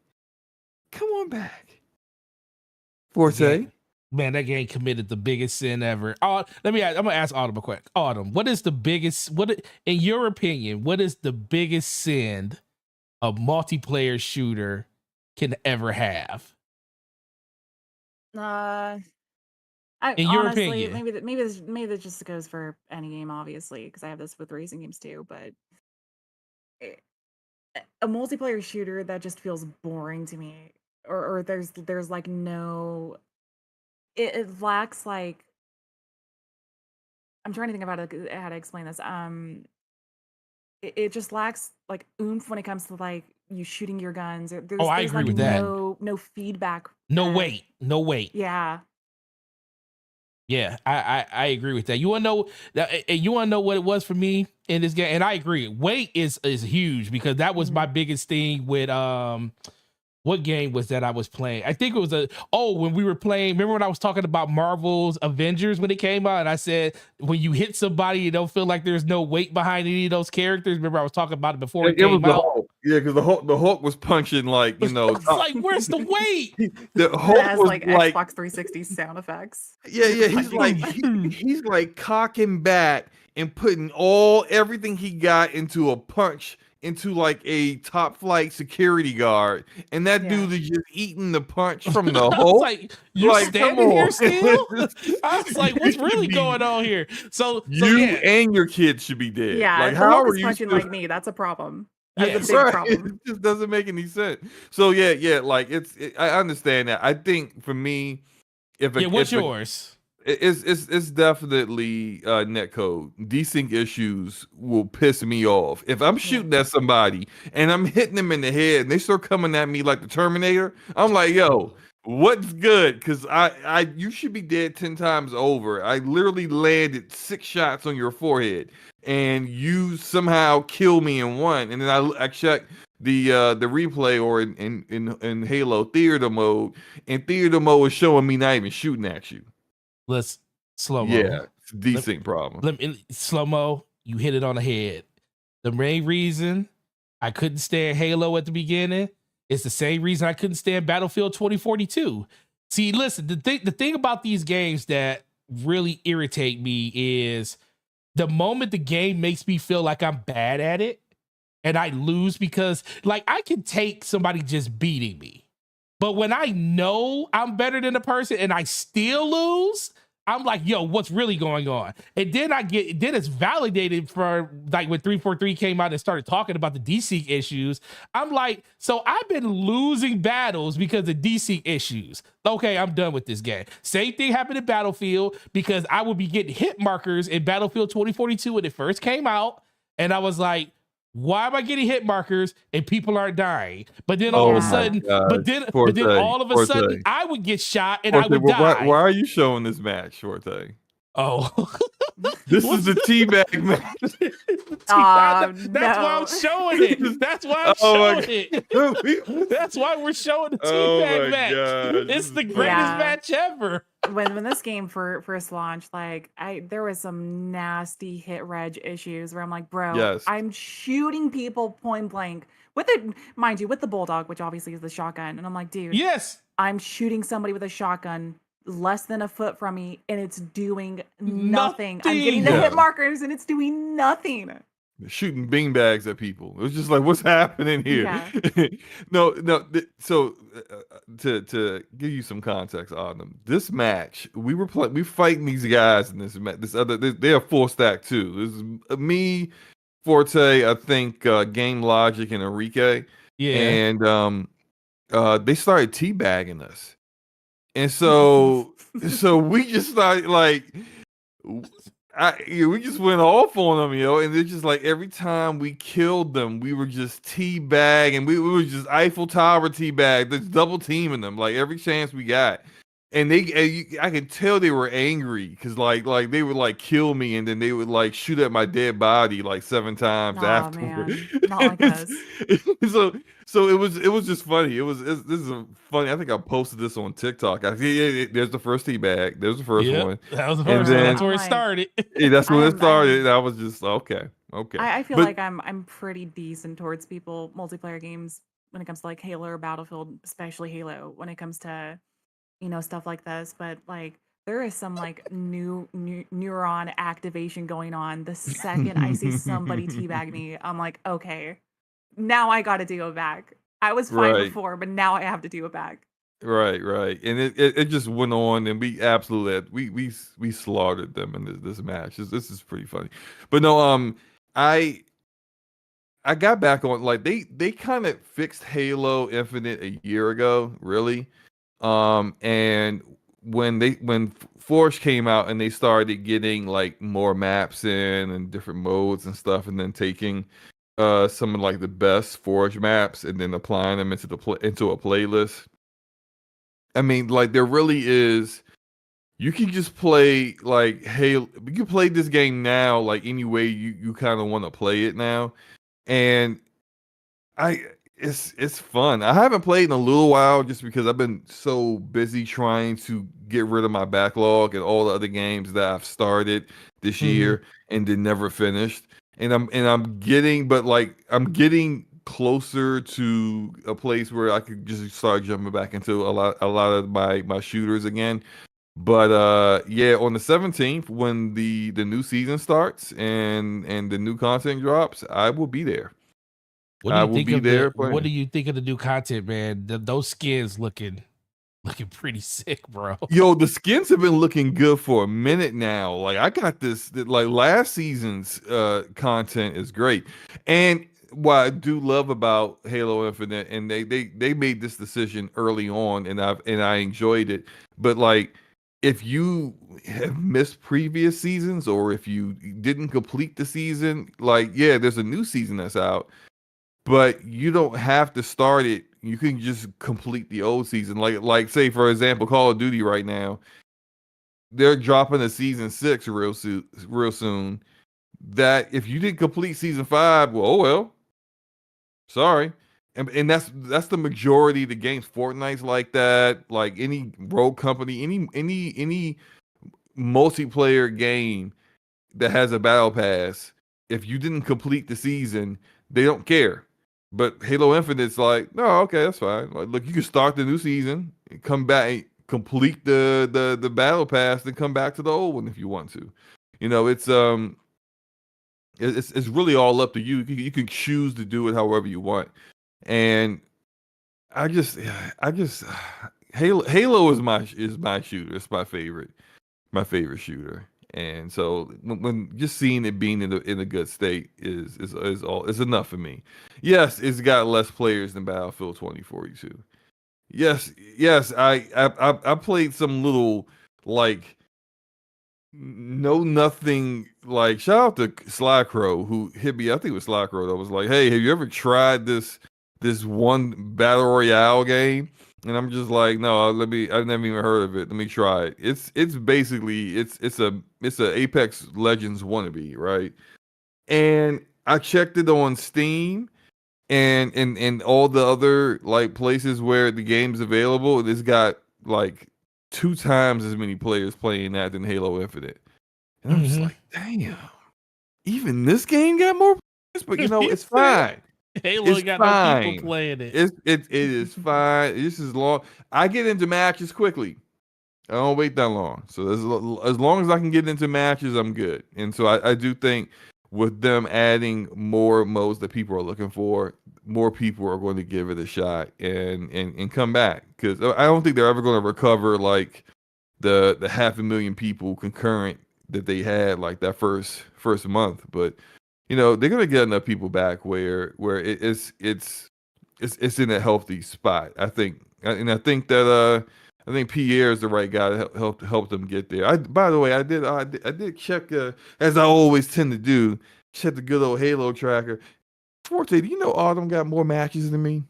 Come on back. Forte. Man, that game committed the biggest sin ever. I'm gonna ask Autumn a quick. Autumn, what is the biggest in your opinion, what is the biggest sin a multiplayer shooter can ever have? In your honestly, opinion. maybe this just goes for any game, obviously, because I have this with racing games too, but a multiplayer shooter that just feels boring to me, or there's like no, it lacks like, I'm trying to think about how to explain this. It just lacks like oomph when it comes to like you shooting your guns. I agree with that. No feedback. No weight. Yeah. Yeah, I agree with that. You want to know that? You want to know what it was for me in this game? And I agree. Weight is huge because that was my biggest thing with what game was that I was playing? I think it was when we were playing. Remember when I was talking about Marvel's Avengers when it came out, and I said when you hit somebody, you don't feel like there's no weight behind any of those characters. Remember I was talking about it before it came was the out. Hulk. Yeah, because the Hulk was punching like It's like where's the weight? The Hulk has was like Xbox 360 sound effects. Yeah. He's like cocking back and putting everything he got into a punch. Into like a top flight security guard, and that dude is just eating the punch from the Hulk. Like you standing here still? I was like, what's really going on here? So you and your kids should be dead. Yeah, like how are you punching like me? That's a problem. That's a big problem. It just doesn't make any sense. So yeah, like I understand that. I think for me, what's yours? It's definitely netcode. Desync issues will piss me off. If I'm shooting at somebody and I'm hitting them in the head and they start coming at me like the Terminator, I'm like, yo, what's good? Because you should be dead 10 times over. I literally landed 6 shots on your forehead and you somehow kill me in one. And then I check the replay or in Halo theater mode, and theater mode is showing me not even shooting at you. Let's SloMo. Yeah, it's a decent problem. SloMo, you hit it on the head. The main reason I couldn't stand Halo at the beginning is the same reason I couldn't stand Battlefield 2042. See, listen, the thing about these games that really irritate me is the moment the game makes me feel like I'm bad at it and I lose because like I can take somebody just beating me. But when I know I'm better than the person and I still lose, I'm like, yo, what's really going on? And then it's validated for like when 343 came out and started talking about the desync issues. I'm like, so I've been losing battles because of desync issues. Okay, I'm done with this game. Same thing happened in Battlefield because I would be getting hit markers in Battlefield 2042 when it first came out. And I was like, why am I getting hit markers and people aren't dying? But then all of a sudden, all of a sudden, I would get shot and I would die. Why are you showing this match, Forte? Oh, this is a teabag match. That's why I'm showing it. That's why I'm showing it. That's why we're showing the teabag match. God. It's the greatest match ever. When this game first launched, like there was some nasty hit reg issues where I'm like, bro, I'm shooting people point blank with the Bulldog, which obviously is the shotgun, and I'm like, dude, I'm shooting somebody with a shotgun less than a foot from me, and it's doing nothing. I'm getting the hit markers, and it's doing nothing. shooting beanbags at people. It was just like, what's happening here? Yeah. No. So to give you some context on them, this match we fighting these guys in this match. They're full stack too. This is me, Forte, I think Game Logic and Enrique, Yeah. and they started teabagging us, and so we just started like. We just went off on them, and it's just like every time we killed them, we were just teabag, and we were just Eiffel Tower teabag, just double teaming them like every chance we got. And I could tell they were angry because like they would like kill me, and then they would like shoot at my dead body like 7 times Nah, afterward. man. Not like us. So it was just funny. This is a funny. I think I posted this on TikTok. There's the first teabag. There's the first Yep. one. That was the And first one. then- That's where it I'm like- started. Yeah, that's when it I'm- started. And I was just okay. I feel But- like I'm pretty decent towards people multiplayer games when it comes to like Halo or Battlefield, especially Halo when it comes to stuff like this. But like there is some like new neuron activation going on the second I see somebody teabag me. I'm like, okay, now I got to do it back. I was fine Right. before, but now I have to do it back. Right, and it just went on, and we absolutely we slaughtered them in this match. This is pretty funny, but no, I got back on like they kind of fixed Halo Infinite a year ago, really, and when Forge came out and they started getting like more maps in and different modes and stuff, and then taking some of like the best Forge maps and then applying them into a playlist. I mean, like there really is. You can just play like Halo. You can play this game now, like any way you kind of want to play it now, and it's fun. I haven't played in a little while just because I've been so busy trying to get rid of my backlog and all the other games that I've started this year and then never finished. And I'm getting closer to a place where I could just start jumping back into a lot of my shooters again. But yeah, on the 17th when the new season starts and the new content drops, I will be there. What do I you will think be of there what playing. do you think of the new content, man? Those skins looking pretty sick, bro. Yo, the skins have been looking good for a minute now. Like I got this like last season's content is great. And what I do love about Halo Infinite, and they made this decision early on, and I enjoyed it. But like if you have missed previous seasons or if you didn't complete the season, like yeah, there's a new season that's out, but you don't have to start it. You can just complete the old season. Like say for example, Call of Duty right now, they're dropping a season 6 real soon. That if you didn't complete season 5, well, oh well. Sorry. And that's the majority of the games. Fortnite's like that. Like any rogue company, any multiplayer game that has a battle pass, if you didn't complete the season, they don't care. But Halo Infinite's like, no, okay, that's fine. Like, look, you can start the new season, and come back, complete the battle pass, then come back to the old one if you want to. It's really all up to you. You can choose to do it however you want. And I just Halo is my shooter. It's my favorite shooter. And so when just seeing it being in a good state is enough for me. Yes, it's got less players than Battlefield 2042. Yes, I played some little like nothing like shout out to Slycrow who hit me. I think it was Slycrow that was like, "Hey, have you ever tried this one battle royale game?" And I'm just like, "No, I've never even heard of it. Let me try it." It's basically it's a Apex Legends wannabe, right? And I checked it on Steam and all the other like places where the game's available. It's got like 2 times as many players playing that than Halo Infinite. And I'm just like, damn, even this game got more players, but it's fine. Halo It's got fine. no people playing it. It is fine. This is long. I get into matches quickly. I don't wait that long. So as long as I can get into matches, I'm good. And so I do think with them adding more modes that people are looking for, more people are going to give it a shot and come back, because I don't think they're ever going to recover like the 500,000 people concurrent that they had like that first month. But they're going to get enough people back where it's in a healthy spot, I think. And I think that I think Pierre is the right guy to help them get there. By the way, I did check, as I always tend to do, check the good old Halo tracker. Forte, do you know Autumn got more matches than me?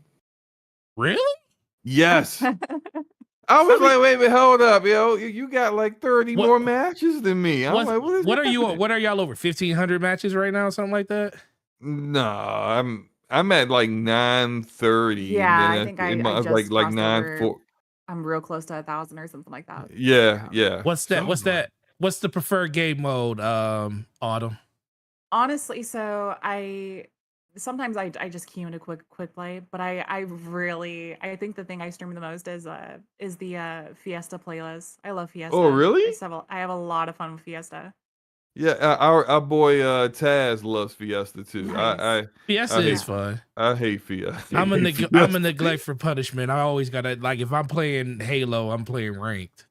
Really? Yes. I was like, wait a minute, hold up, yo. You got like 30 more matches than me. I'm like, what are you on? What are y'all over 1,500 matches right now? Something like that? No, I'm at like 930. Yeah, and I then think I was just like crossed 940. over. I'm real close to 1,000 or something like that. Yeah. What's that? What's the preferred game mode, Autumn? Honestly, so sometimes I just key into quick play, but I think the thing I stream the most is the Fiesta playlist. I love Fiesta. Oh, really? I have a lot of fun with Fiesta. Yeah, our boy Taz loves Fiesta too. Nice. Fiesta is fun. I hate Fiesta. I'm a neglect for punishment. I always gotta, like, if I'm playing Halo, I'm playing ranked.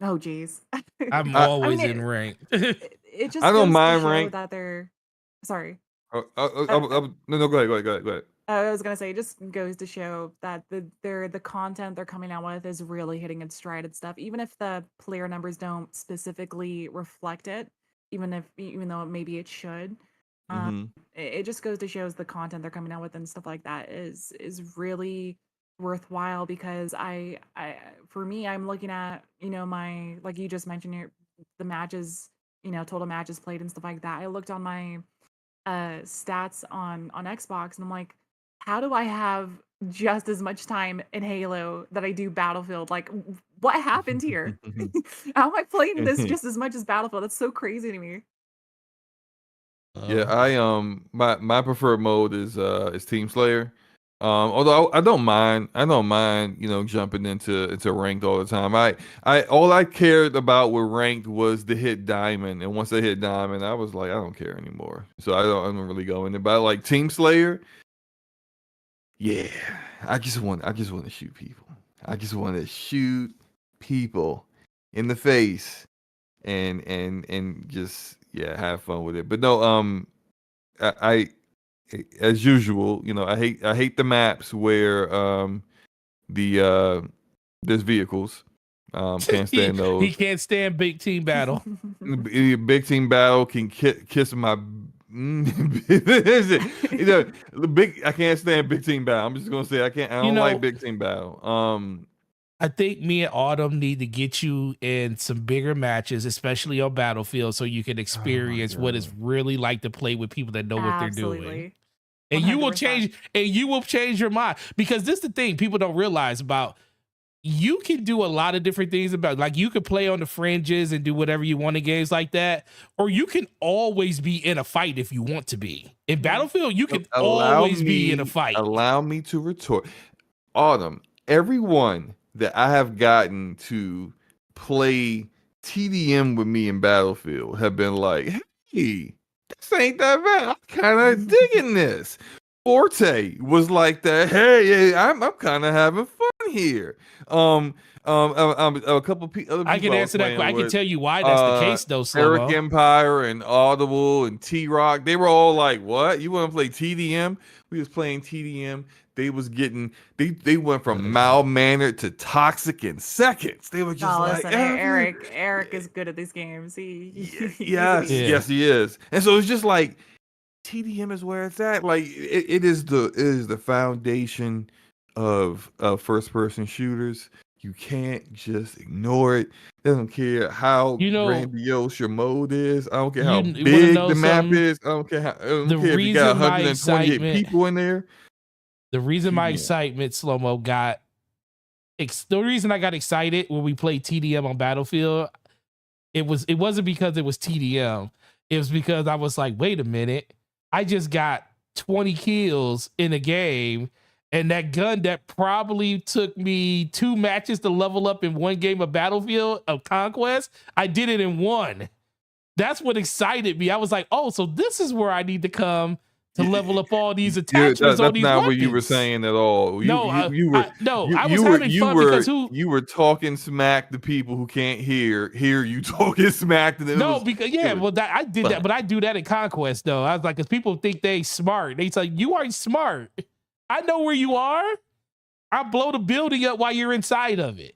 Oh geez. I'm always in ranked. It just I don't goes mind to show ranked. that they're sorry. No, go ahead. I was gonna say, it just goes to show that the content they're coming out with is really hitting its stride and stuff. Even if the player numbers don't specifically reflect it, even though maybe it should, it just goes to show the content they're coming out with and stuff like that is really worthwhile. Because for me, I'm looking at my, like you just mentioned, the matches, total matches played and stuff like that. I looked on my stats on Xbox, and I'm like, how do I have just as much time in Halo that I do Battlefield? Like, what happened here? How am I playing this just as much as Battlefield? That's so crazy to me. Yeah, my preferred mode is Team Slayer. Although I don't mind, jumping into ranked all the time. All I cared about with ranked was to hit diamond, and once I hit diamond, I was like, I don't care anymore. So I don't really go into. But like Team Slayer, yeah, I just want to shoot people. I just want to shoot people in the face and just have fun with it. But no, I as usual, I hate the maps where there's vehicles. Can't stand those. He can't stand big team battle. Big team battle can kiss my. I can't stand big team battle. I'm just gonna say I don't like big team battle. I think me and Autumn need to get you in some bigger matches, especially on Battlefield, so you can experience what it's really like to play with people that know what they're doing. And 100%. you will change your mind, because this is the thing people don't realize about. You can do a lot of different things about, like, you could play on the fringes and do whatever you want in games like that, or you can always be in a fight if you want to be. In Battlefield, you can always be in a fight. Allow me to retort. Autumn, everyone that I have gotten to play TDM with me in Battlefield have been like, hey, this ain't that bad. I'm kind of digging this. Forte was like that. Hey, I'm kind of having fun here. A couple other people I can answer that. I can tell you why that's the case, though. Eric Empire and Audible and T-Rock, they were all like, "What? You want to play TDM?" We was playing TDM. They was getting. They went from mild-mannered to toxic in seconds. They were just like, listen, Eric is good at these games. Yes, he is. And so it's just like, TDM is where it's at. Like it is the foundation of first person shooters. You can't just ignore it. I don't care how grandiose your mode is. I don't care how big the map is. I don't care if you got 128 people in there. The reason my excitement, SloMo, the reason I got excited when we played TDM on Battlefield, it wasn't because it was TDM. It was because I was like, wait a minute. I just got 20 kills in a game, and that gun that probably took me 2 matches to level up in one game of Battlefield of Conquest, I did it in one. That's what excited me. I was like, oh, so this is where I need to come to level up all these attachments on That's these not weapons. what you were saying at all. No, I was having fun because you were talking smack to people who can't hear you talking smack to them. No, because I did fun. that, but I do that in Conquest though. I was like, because people think they smart. They say you aren't smart. I know where you are. I blow the building up while you're inside of it.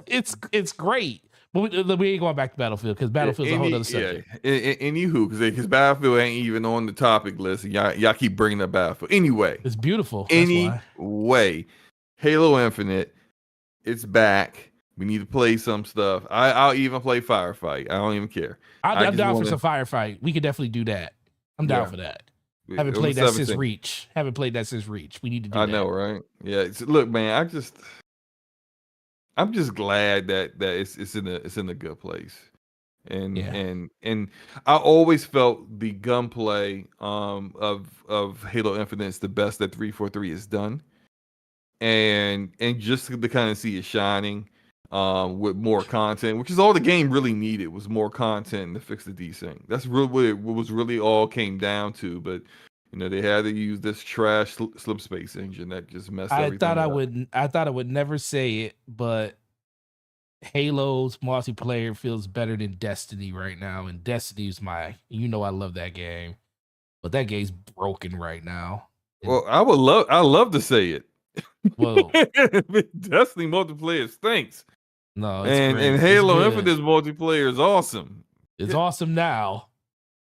it's great. But we ain't going back to Battlefield because Battlefield's a whole other subject. Anywho, because Battlefield ain't even on the topic list. And y'all keep bringing up Battlefield. Anyway, it's beautiful. That's why. Anyway, Halo Infinite, it's back. We need to play some stuff. I'll even play Firefight. I don't even care. I'm down for some Firefight. We could definitely do that. I'm down for that. Haven't played that since Reach. We need to do that. I know, right? Yeah. Look, man, I'm just glad that it's in a good place. And I always felt the gunplay of Halo Infinite is the best that 343 has done. And just to kind of see it shining with more content, which is all the game really needed, was more content to fix the desync. That's really what it was really all came down to. But they had to use this trash slip space engine that just messed everything up. I thought I would never say it, but Halo's multiplayer feels better than Destiny right now, and Destiny's I love that game, but that game's broken right now. Well, I love to say it. Well, Destiny multiplayer stinks. No, and Halo Infinite's multiplayer is awesome. It's awesome now.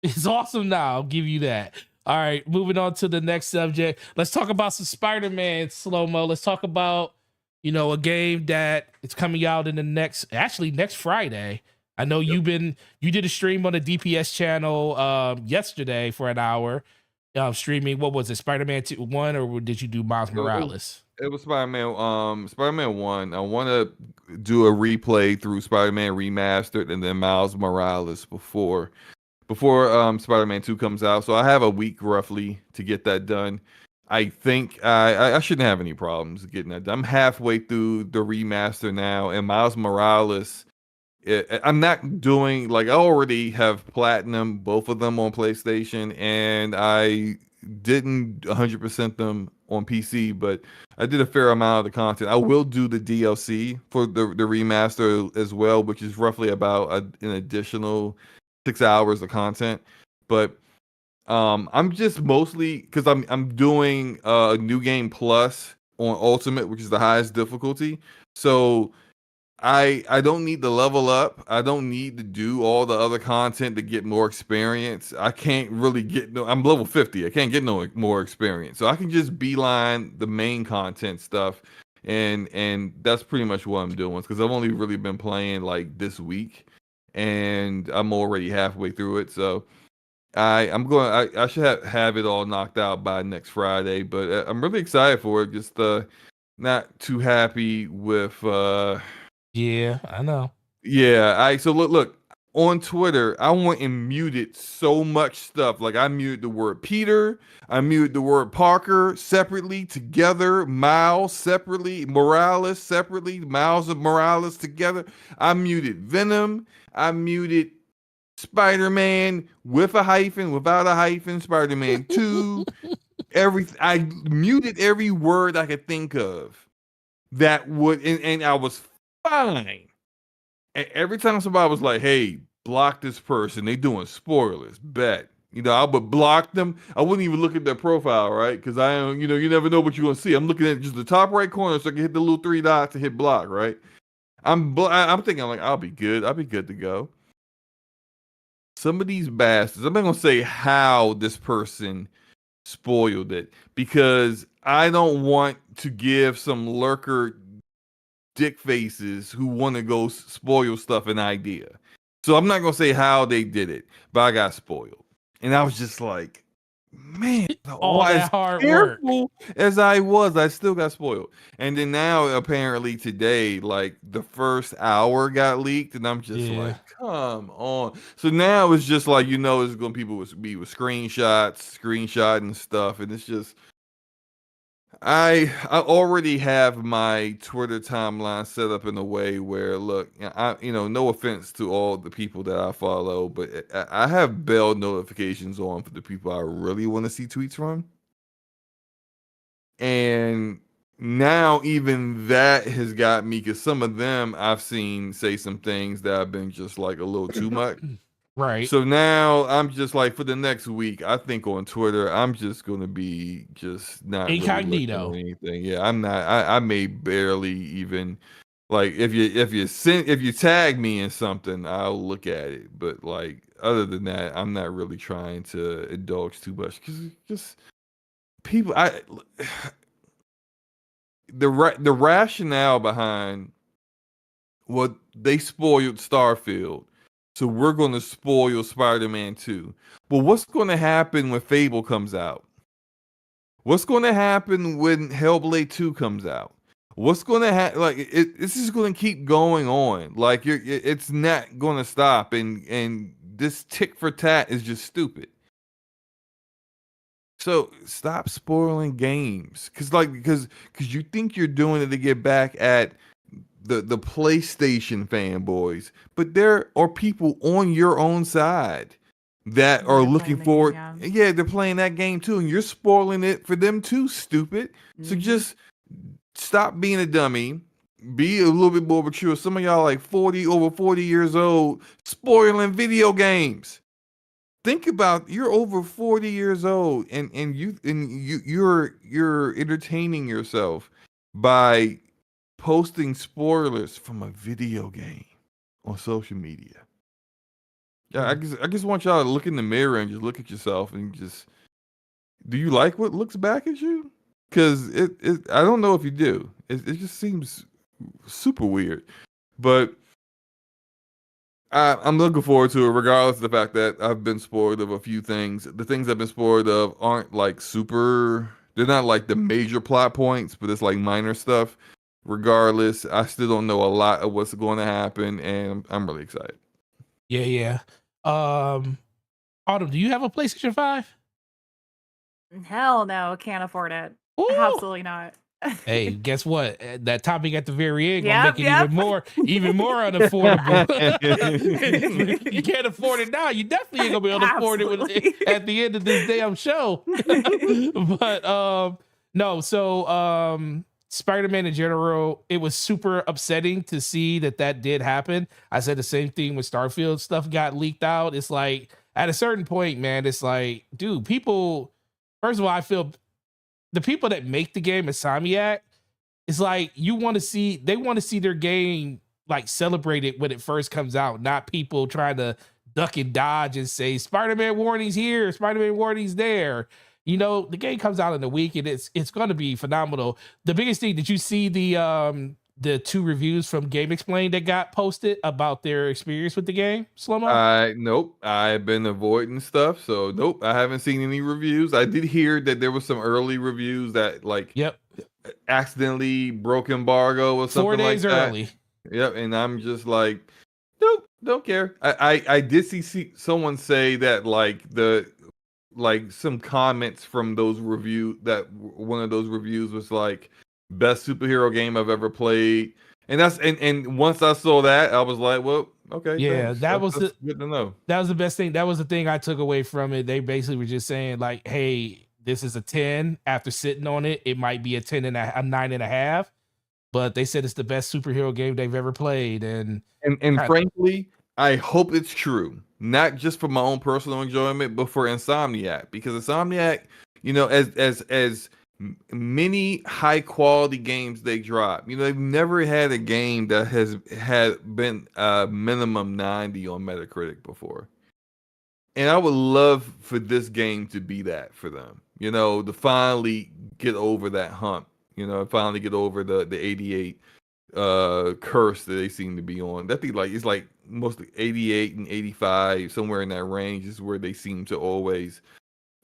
It's awesome now. I'll give you that. All right, moving on to the next subject. Let's talk about some Spider-Man slow-mo. Let's talk about, a game that is coming out in the next Friday. I know you did a stream on the DPS channel yesterday for an hour, streaming. What was it, Spider-Man 1, or did you do Miles Morales? It was Spider-Man. Spider-Man 1. I want to do a replay through Spider-Man Remastered and then Miles Morales before Spider-Man 2 comes out. So I have a week roughly to get that done. I think I shouldn't have any problems getting that done. I'm halfway through the remaster now, and Miles Morales, I'm not doing, I already have platinum both of them on PlayStation, and I didn't 100% them on PC, but I did a fair amount of the content. I will do the DLC for the remaster as well, which is roughly about an additional 6 hours of content. But I'm just mostly because I'm doing a new game plus on Ultimate, which is the highest difficulty. So I don't need to level up. I don't need to do all the other content to get more experience. I can't really I'm level 50. I can't get no more experience. So I can just beeline the main content stuff. And that's pretty much what I'm doing, because I've only really been playing this week, and I'm already halfway through it. So I should have it all knocked out by next Friday, but I'm really excited for it. Just not too happy with yeah, I know. Yeah, so look on Twitter, I went and muted so much stuff. I muted the word Peter, I muted the word Parker separately, together, Miles separately, Morales separately, Miles and Morales together. I muted Venom, I muted Spider-Man with a hyphen, without a hyphen, Spider-Man 2, everything. I muted every word I could think of that would, and I was fine. And every time somebody was like, hey, block this person, they doing spoilers, bet. I would block them. I wouldn't even look at their profile, right? Because I don't, you never know what you're going to see. I'm looking at just the top right corner so I can hit the little 3 dots to hit block, right? I'm thinking, I'll be good. I'll be good to go. Some of these bastards, I'm not going to say how this person spoiled it, because I don't want to give some lurker dick faces who want to go spoil stuff an idea. So I'm not going to say how they did it, but I got spoiled. And I was just like, man, all that hard work. As I still got spoiled. And then now apparently today, the first hour got leaked, and I'm just like, come on. So now it's just it's going to be with screenshotting stuff, and it's just I already have my Twitter timeline set up in a way where, look, no offense to all the people that I follow, but I have bell notifications on for the people I really want to see tweets from. And now even that has got me, because some of them I've seen say some things that have been just like a little too much. Right. So now I'm just like, for the next week, I think on Twitter, I'm just gonna be just not really looking Incognito. at anything. Yeah, I'm not. I may barely even, like, if you tag me in something, I'll look at it. But like, other than that, I'm not really trying to indulge too much, because just people. The rationale behind what they spoiled Starfield, so we're going to spoil Spider-Man 2. But what's going to happen when Fable comes out? What's going to happen when Hellblade 2 comes out? What's going to happen? Like, this is going to keep going on. Like, it's not going to stop. And this tick for tat is just stupid. So stop spoiling games, because you think you're doing it to get back at the PlayStation fanboys, but there are people on your own side that are looking forward. Yeah, they're playing that game too, and you're spoiling it for them too, stupid. So just stop being a dummy. Be a little bit more mature. Some of y'all like over 40 years old, spoiling video games. Think about, you're over 40 years old, and you're entertaining yourself by posting spoilers from a video game on social media. Yeah, I just want y'all to look in the mirror and just look at yourself and just, do you like what looks back at you? Because I don't know if you do. It just seems super weird. But I'm looking forward to it, regardless of the fact that I've been spoiled of a few things. The things I've been spoiled of aren't like super, they're not like the major plot points, but it's like minor stuff. Regardless, I still don't know a lot of what's going to happen, and I'm really excited. Yeah. Autumn, do you have a PlayStation 5? Hell no, can't afford it. Ooh. Absolutely not. Hey, guess what? That topic at the very end gonna make it even more unaffordable. You can't afford it now. You definitely ain't gonna be able to afford it at the end of this damn show. But no, so Spider-Man in general, it was super upsetting to see that did happen. I said the same thing when Starfield stuff got leaked out. It's like, at a certain point, man, it's like, dude, people, first of all, I feel the people that make the game, Insomniac, it's like, they want to see their game like celebrated when it first comes out, not people trying to duck and dodge and say Spider-Man warnings here, Spider-Man warnings there. You know, the game comes out in a week, and it's going to be phenomenal. The biggest thing, did you see the 2 reviews from Game Explain that got posted about their experience with the game, SloMo? Nope. I've been avoiding stuff, so nope. I haven't seen any reviews. I did hear that there was some early reviews that accidentally broke embargo or something 4 days like that. early. Yep, and I'm just like, nope, don't care. I did see someone say that some comments from those that one of those reviews was like, best superhero game I've ever played. And and once I saw that, I was like, well, okay. Yeah, that's good to know. That was the best thing. That was the thing I took away from it. They basically were just saying like, hey, this is a 10. After sitting on it, it might be a 9.5. But they said it's the best superhero game they've ever played. And frankly, I hope it's true. Not just for my own personal enjoyment, but for Insomniac. Because Insomniac, as many high quality games they drop, they've never had a game that has been minimum 90 on Metacritic before. And I would love for this game to be that for them, to finally get over that hump, finally get over the 88 curse that they seem to be on. That thing, it's like mostly 88 and 85, somewhere in that range is where they seem to always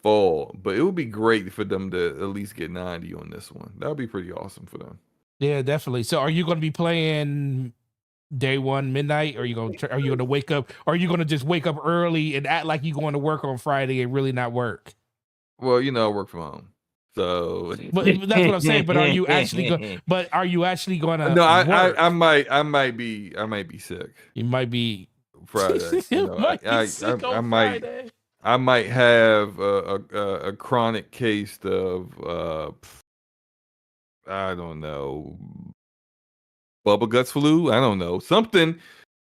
fall. But it would be great for them to at least get 90 on this one. That would be pretty awesome for them. Yeah, definitely. So are you going to be playing day one midnight, or are you going to wake up, or are you going to just wake up early and act like you're going to work on Friday and really not work? Well, I work from home. So, But that's what I'm saying. But are you actually going? But are you actually going to no, work? I might be sick You might be. Friday. You You know, might be sick I on might Friday. I might have a chronic case of I don't know, bubble guts flu. I don't know, something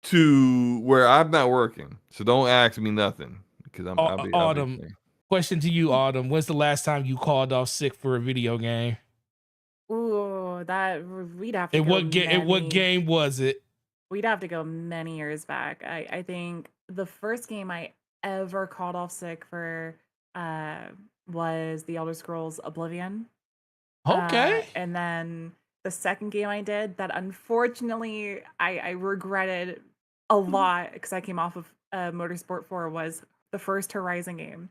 to where I'm not working. So don't ask me nothing because I'll be Autumn. there. Question to you, Autumn. When's the last time you called off sick for a video game? Ooh, that we'd have to And go what many. game was it? We'd have to go many years back. I think the first game I ever called off sick for uh was The Elder Scrolls Oblivion. Okay. And then the second game I did that unfortunately I regretted a lot because I came off of Motorsport 4 was the first Horizon game.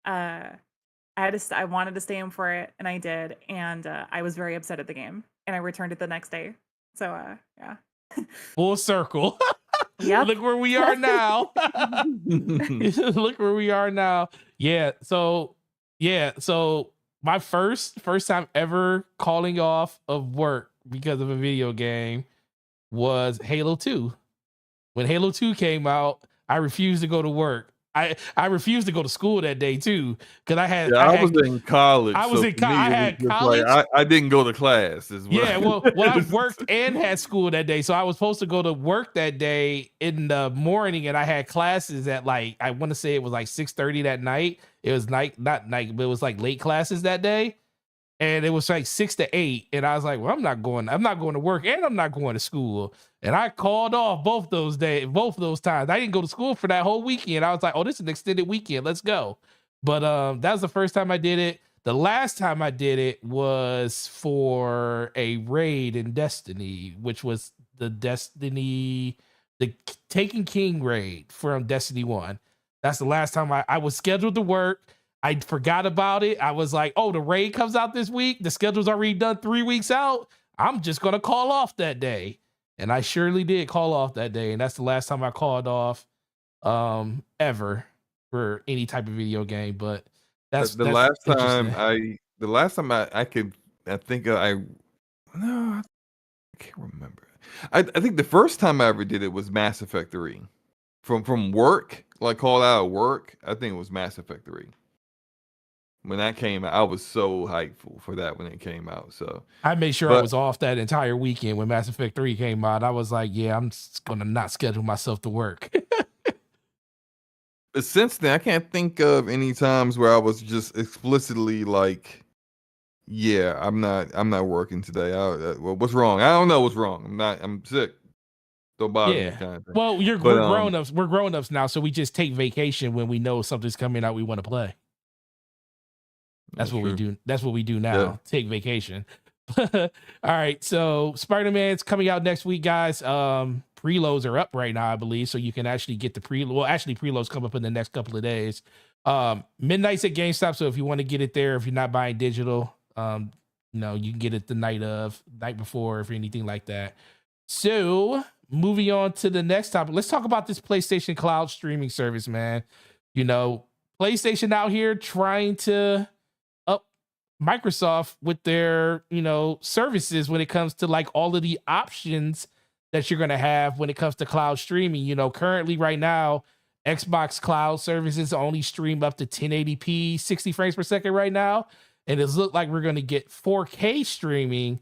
Uh I wanted to stay in for it and I did, and I was very upset at the game and I returned it the next day. So yeah. Full circle. Yep. Look where we are now. Look where we are now. Yeah. So my first time ever calling off of work because of a video game was Halo 2. When Halo 2 came out, I refused to go to work. I refused to go to school that day too because I was in college. I was So in for me, I it was had just college. like I didn't go to class. Yeah, well, I worked and had school that day, so I was supposed to go to work that day in the morning, and I had classes at like I want to say it was like 6:30 that night. It was not night, but it was like late classes that day, and it was like 6 to 8, and I was like, well, I'm not going to work, and I'm not going to school, and I called off both those times. I didn't go to school for that whole weekend. I was like, oh, this is an extended weekend, let's go. But that was the first time I did it. The last time I did it was for a raid in Destiny, which was the Taken King raid from Destiny 1. That's the last time I was scheduled to work. I forgot about it. I was like, oh, the raid comes out this week. The schedule's already done 3 weeks out. I'm just going to call off that day. And I surely did call off that day. And that's the last time I called off ever for any type of video game. But that's the last time interesting. I could think of, I can't remember. I think the first time I ever did it was Mass Effect 3. From work, like called out of work. I think it was Mass Effect 3. When that came out, I was so hyped for that when it came out. So I made sure I was off that entire weekend when Mass Effect 3 came out. I was like, yeah, I'm just gonna not schedule myself to work. But since then, I can't think of any times where I was just explicitly like, yeah, I'm not working today. Well, what's wrong? I don't know what's wrong. I'm sick. Don't bother me, kind of thing. Well, we're grown ups. We're grown ups now, so we just take vacation when we know something's coming out we want to play. That's what we do. That's what we do now. Yeah. Take vacation. All right. So Spider-Man's coming out next week, guys. Preloads are up right now, I believe. So you can actually get the preload. Well, actually, preloads come up in the next couple of days. Midnight's at GameStop. So if you want to get it there, if you're not buying digital, you can get it the night before, if anything like that. So moving on to the next topic. Let's talk about this PlayStation Cloud streaming service, man. PlayStation out here trying to Microsoft with their, services when it comes to like all of the options that you're going to have when it comes to cloud streaming. Currently right now, Xbox cloud services only stream up to 1080p, 60 frames per second right now. And it's looked like we're going to get 4K streaming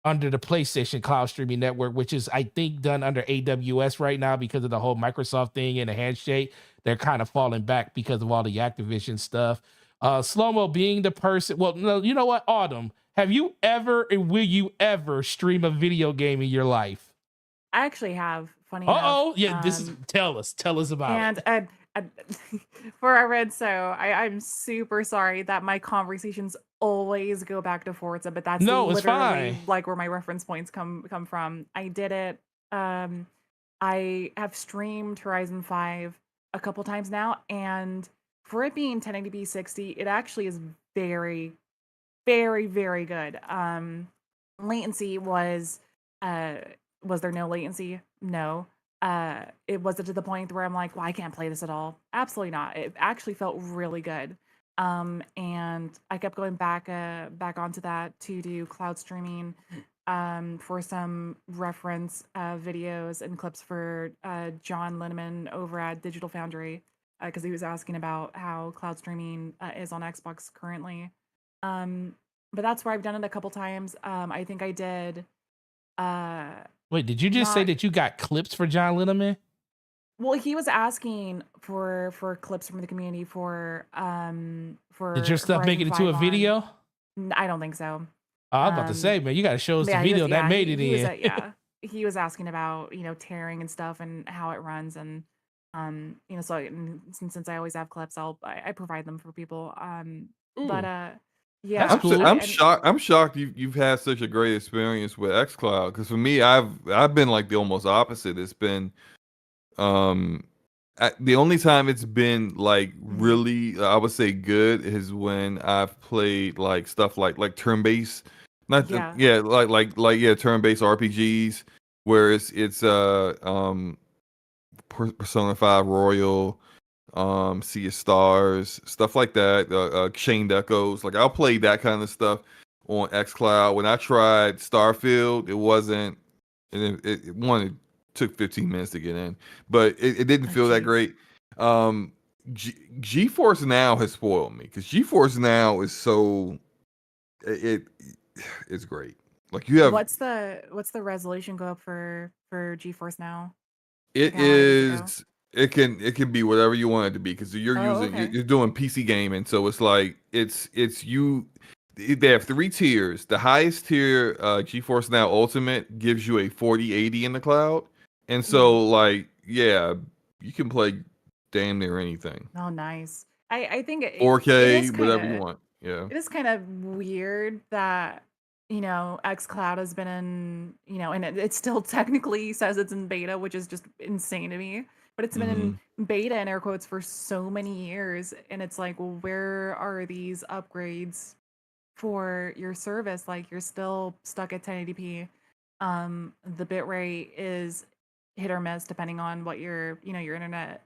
under the PlayStation cloud streaming network, which is, I think, done under AWS right now because of the whole Microsoft thing and the handshake. They're kind of falling back because of all the Activision stuff. SloMo being the person, well, no, you know what, Autumn, have you ever and will you ever stream a video game in your life? I actually have. Funny enough. Yeah, tell us about it. And for our Red, so I'm super sorry that my conversations always go back to Forza, but that's literally fine. Like where my reference points come from. I did it. I have streamed Horizon 5 a couple times now, and for it being 1080p 60, it actually is very, very, very good. Latency was there no latency? No. It wasn't to the point where I'm like, well, I can't play this at all. Absolutely not. It actually felt really good. And I kept going back onto that to do cloud streaming for some reference videos and clips for John Linneman over at Digital Foundry because he was asking about how cloud streaming is on Xbox currently. Um, but that's where I've done it a couple times. I think I did uh, Wait, did you just say not that you got clips for John Linneman? well, he was asking for clips from the community Did your for stuff make Horizon it into a 5 on. video? I don't think so. Oh, I was about to Um, say, man, you got to show us but the yeah, video that made it he was in. he was asking about tearing and stuff and how it runs and so since I always have clips, I provide them for people. But Ooh, yeah, that's cool. I'm and shocked. I'm shocked you've had such a great experience with XCloud. Because for me, I've been like the almost opposite. It's been um the only time it's been like mhm, really, I would say, good is when I've played like stuff like turn-based, not yeah, yeah, like yeah, turn-based RPGs where it's Persona 5 Royal, Sea of Stars, stuff like that, Chained Echoes. Like I'll play that kind of stuff on XCloud. When I tried Starfield, it wasn't. It took 15 minutes to get in, but it didn't oh feel that jeez. great. Um, GeForce Now has spoiled me because GeForce Now is so it's great. Like you have What's the resolution go up for GeForce Now? it Like how high does it go? is it can be whatever you want it to be because Oh, okay. you're doing PC gaming, so it's like it's you. They have three tiers. The highest tier, GeForce Now Ultimate, gives you a 4080 in the cloud, and Mm. so like yeah, you can play damn near anything. Oh, nice. I think it is 4K, kind whatever you of want. Yeah. it is kind of weird that xCloud has been in and it still technically says it's in beta, which is just insane to me. But it's been Hmm. in beta in air quotes for so many years, and it's like, well, where are these upgrades for your service? Like you're still stuck at 1080p. The bitrate is hit or miss depending on what your internet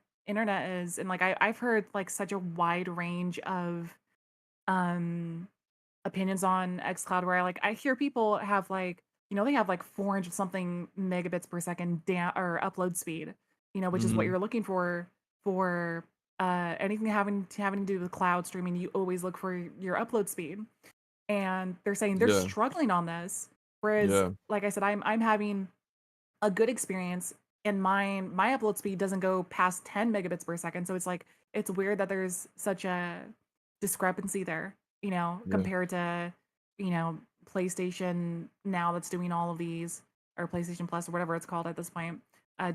is, and like I've heard like such a wide range of um opinions on xCloud where I hear people have like they have like 400 something megabits per second down or upload speed, which is what Hmm. you're looking for anything having to do with cloud streaming. You always look for your upload speed, and they're saying they're Yeah. struggling on this. Whereas, Yeah. like I said, I'm having a good experience, and my upload speed doesn't go past 10 megabits per second. So it's like it's weird that there's such a discrepancy there, Yeah. compared to you know PlayStation now that's doing all of these, or PlayStation Plus or whatever it's called at this point,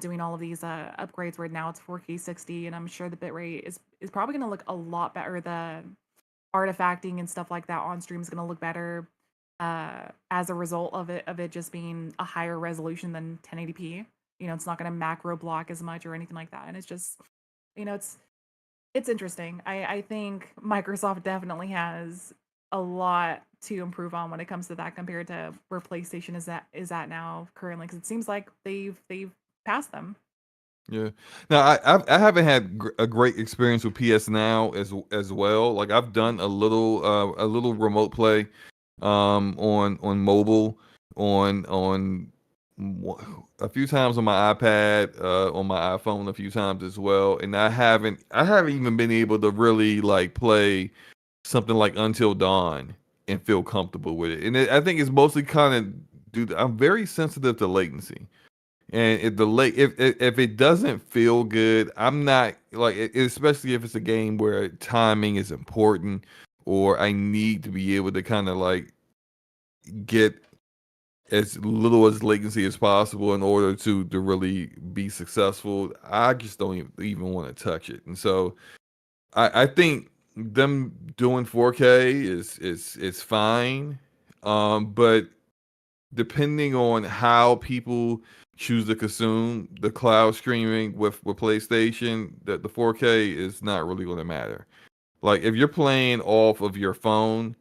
doing all of these upgrades where now it's 4K 60, and I'm sure the bitrate is probably going to look a lot better. The artifacting and stuff like that on stream is going to look better as a result of it just being a higher resolution than 1080p. It's not going to macro block as much or anything like that, and it's just it's interesting. I think Microsoft definitely has a lot to improve on when it comes to that compared to where PlayStation is at now currently, because it seems like they've passed them. Yeah. Now I haven't had a great experience with PS Now as well. Like I've done a little remote play on mobile on a few times on my iPad, on my iPhone a few times as well, and I haven't even been able to really like play something like Until Dawn and feel comfortable with it. And I think it's mostly kind of I'm very sensitive to latency. And if it doesn't feel good, I'm not like especially if it's a game where timing is important or I need to be able to kind of like get as little as latency as possible in order to really be successful. I just don't even want to touch it. And so I think them doing 4K is fine. But depending on how people choose to consume the cloud streaming with PlayStation, that the 4K is not really going to matter. Like if you're playing off of your phone,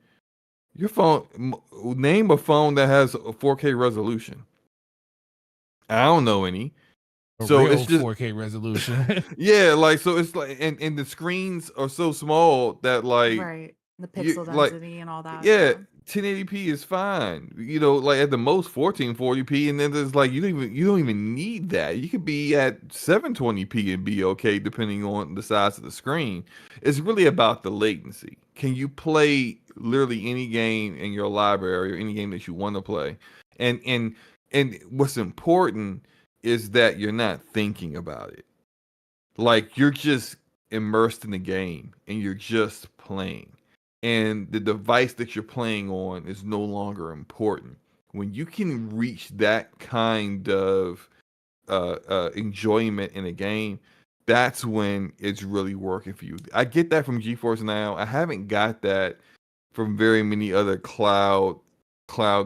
name a phone that has a 4K resolution. I don't know any. A So real it's just 4K resolution. yeah, like so it's like and the screens are so small that like Right. The you pixel like density and all that. yeah, Yeah. 1080p is fine. You know, like at the most 1440p, and then there's like you don't even need that. You could be at 720p and be okay, depending on the size of the screen. It's really about the latency. Can you play literally any game in your library or any game that you want to play? And and and what's important is that you're not thinking about it. Like you're just immersed in the game and you're just playing. And the device that you're playing on is no longer important. When you can reach that kind of enjoyment in a game, that's when it's really working for you. I get that from GeForce Now. I haven't got that from very many other cloud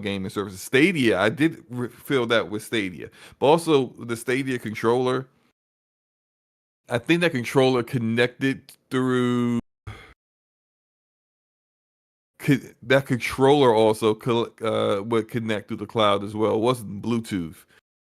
gaming services. Stadia, I did feel that with Stadia, but also the Stadia controller. I think that controller connected through that controller also would connect through the cloud as well. It wasn't Bluetooth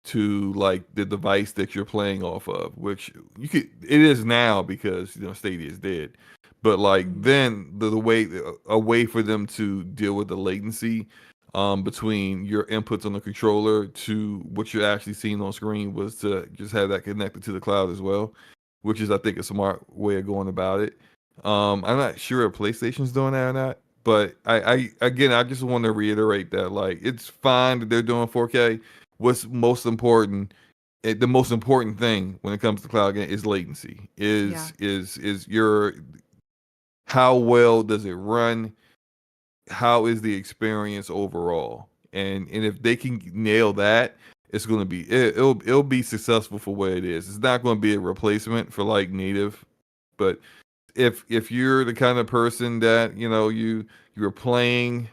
to like the device that you're playing off of, which you could. It is now because Stadia is dead. But like then the way a way for them to deal with the latency between your inputs on the controller to what you're actually seeing on screen was to just have that connected to the cloud as well, which is I think a smart way of going about it. I'm not sure if PlayStation's doing that or not, but I again I just want to reiterate that like it's fine that they're doing 4K. What's most important, the most important thing when it comes to cloud game is latency. Yeah. Is your how well does it run? How is the experience overall? And if they can nail that, it's going to be it'll be successful for what it is. It's not going to be a replacement for like native, but if you're the kind of person that you were playing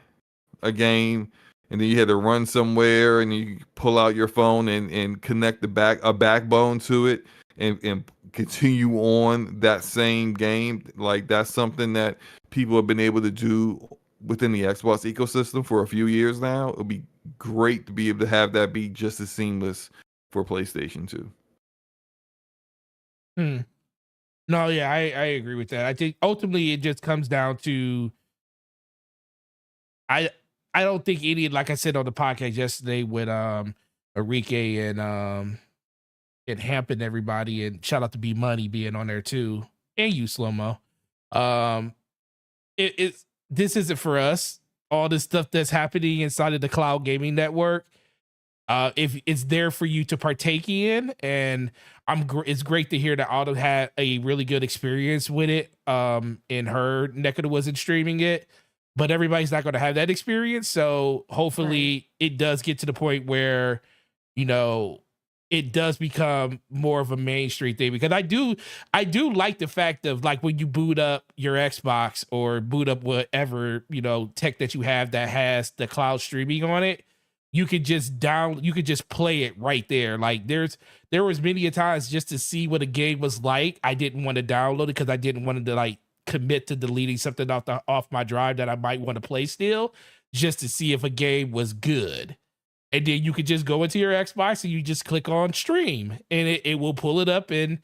a game and then you had to run somewhere and you pull out your phone and connect a backbone to it and continue on that same game, like that's something that people have been able to do within the Xbox ecosystem for a few years now. It'll be great to be able to have that be just as seamless for PlayStation 2. Hmm. No, yeah, I agree with that. I think ultimately it just comes down to I I don't think any, like I said on the podcast yesterday with Enrique and Hamp and everybody, and shout out to B Money being on there too, and you SloMo. Um it's this isn't for us. All this stuff that's happening inside of the cloud gaming network. If it's there for you to partake in, and it's great to hear that Autumn had a really good experience with it in her neck of the woods and streaming it, but everybody's not going to have that experience. So hopefully it does get to the point where you know it does become more of a mainstream thing, because I do like the fact of like when you boot up your Xbox or boot up whatever tech that you have that has the cloud streaming on it, you could just play it right there. Like there was many a times just to see what a game was like, I didn't want to download it because I didn't want to like commit to deleting something off my drive that I might want to play still, just to see if a game was good. And then you could just go into your Xbox and you just click on stream and it will pull it up, and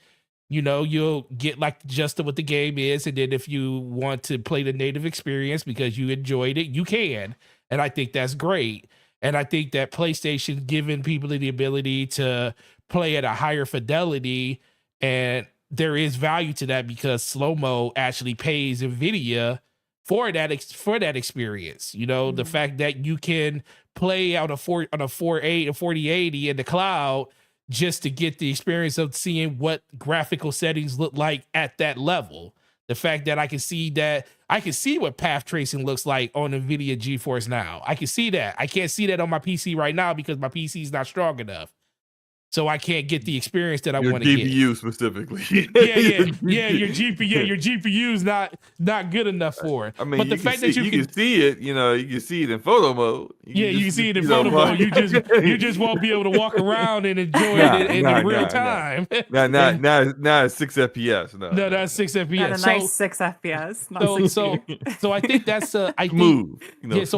you'll get like the gist of what the game is. And then if you want to play the native experience because you enjoyed it, you can. And I think that's great. And I think that PlayStation giving people the ability to play at a higher fidelity, and there is value to that because SloMo actually pays NVIDIA for that experience. The fact that you can play out on a 4080 in the cloud just to get the experience of seeing what graphical settings look like at that level. The fact that I can see what path tracing looks like on NVIDIA GeForce Now. I can see that. I can't see that on my PC right now because my PC is not strong enough. So I can't get the experience that I want to get. Your GPU specifically. Your GPU's not good enough for it. I mean, but the fact that you can see it, you can see it in photo mode. You can see it in photo mode. You just won't be able to walk around and enjoy it in real time. Not 6 FPS. No, not 6 FPS. Not a nice 6 FPS. Not so I think that's smooth.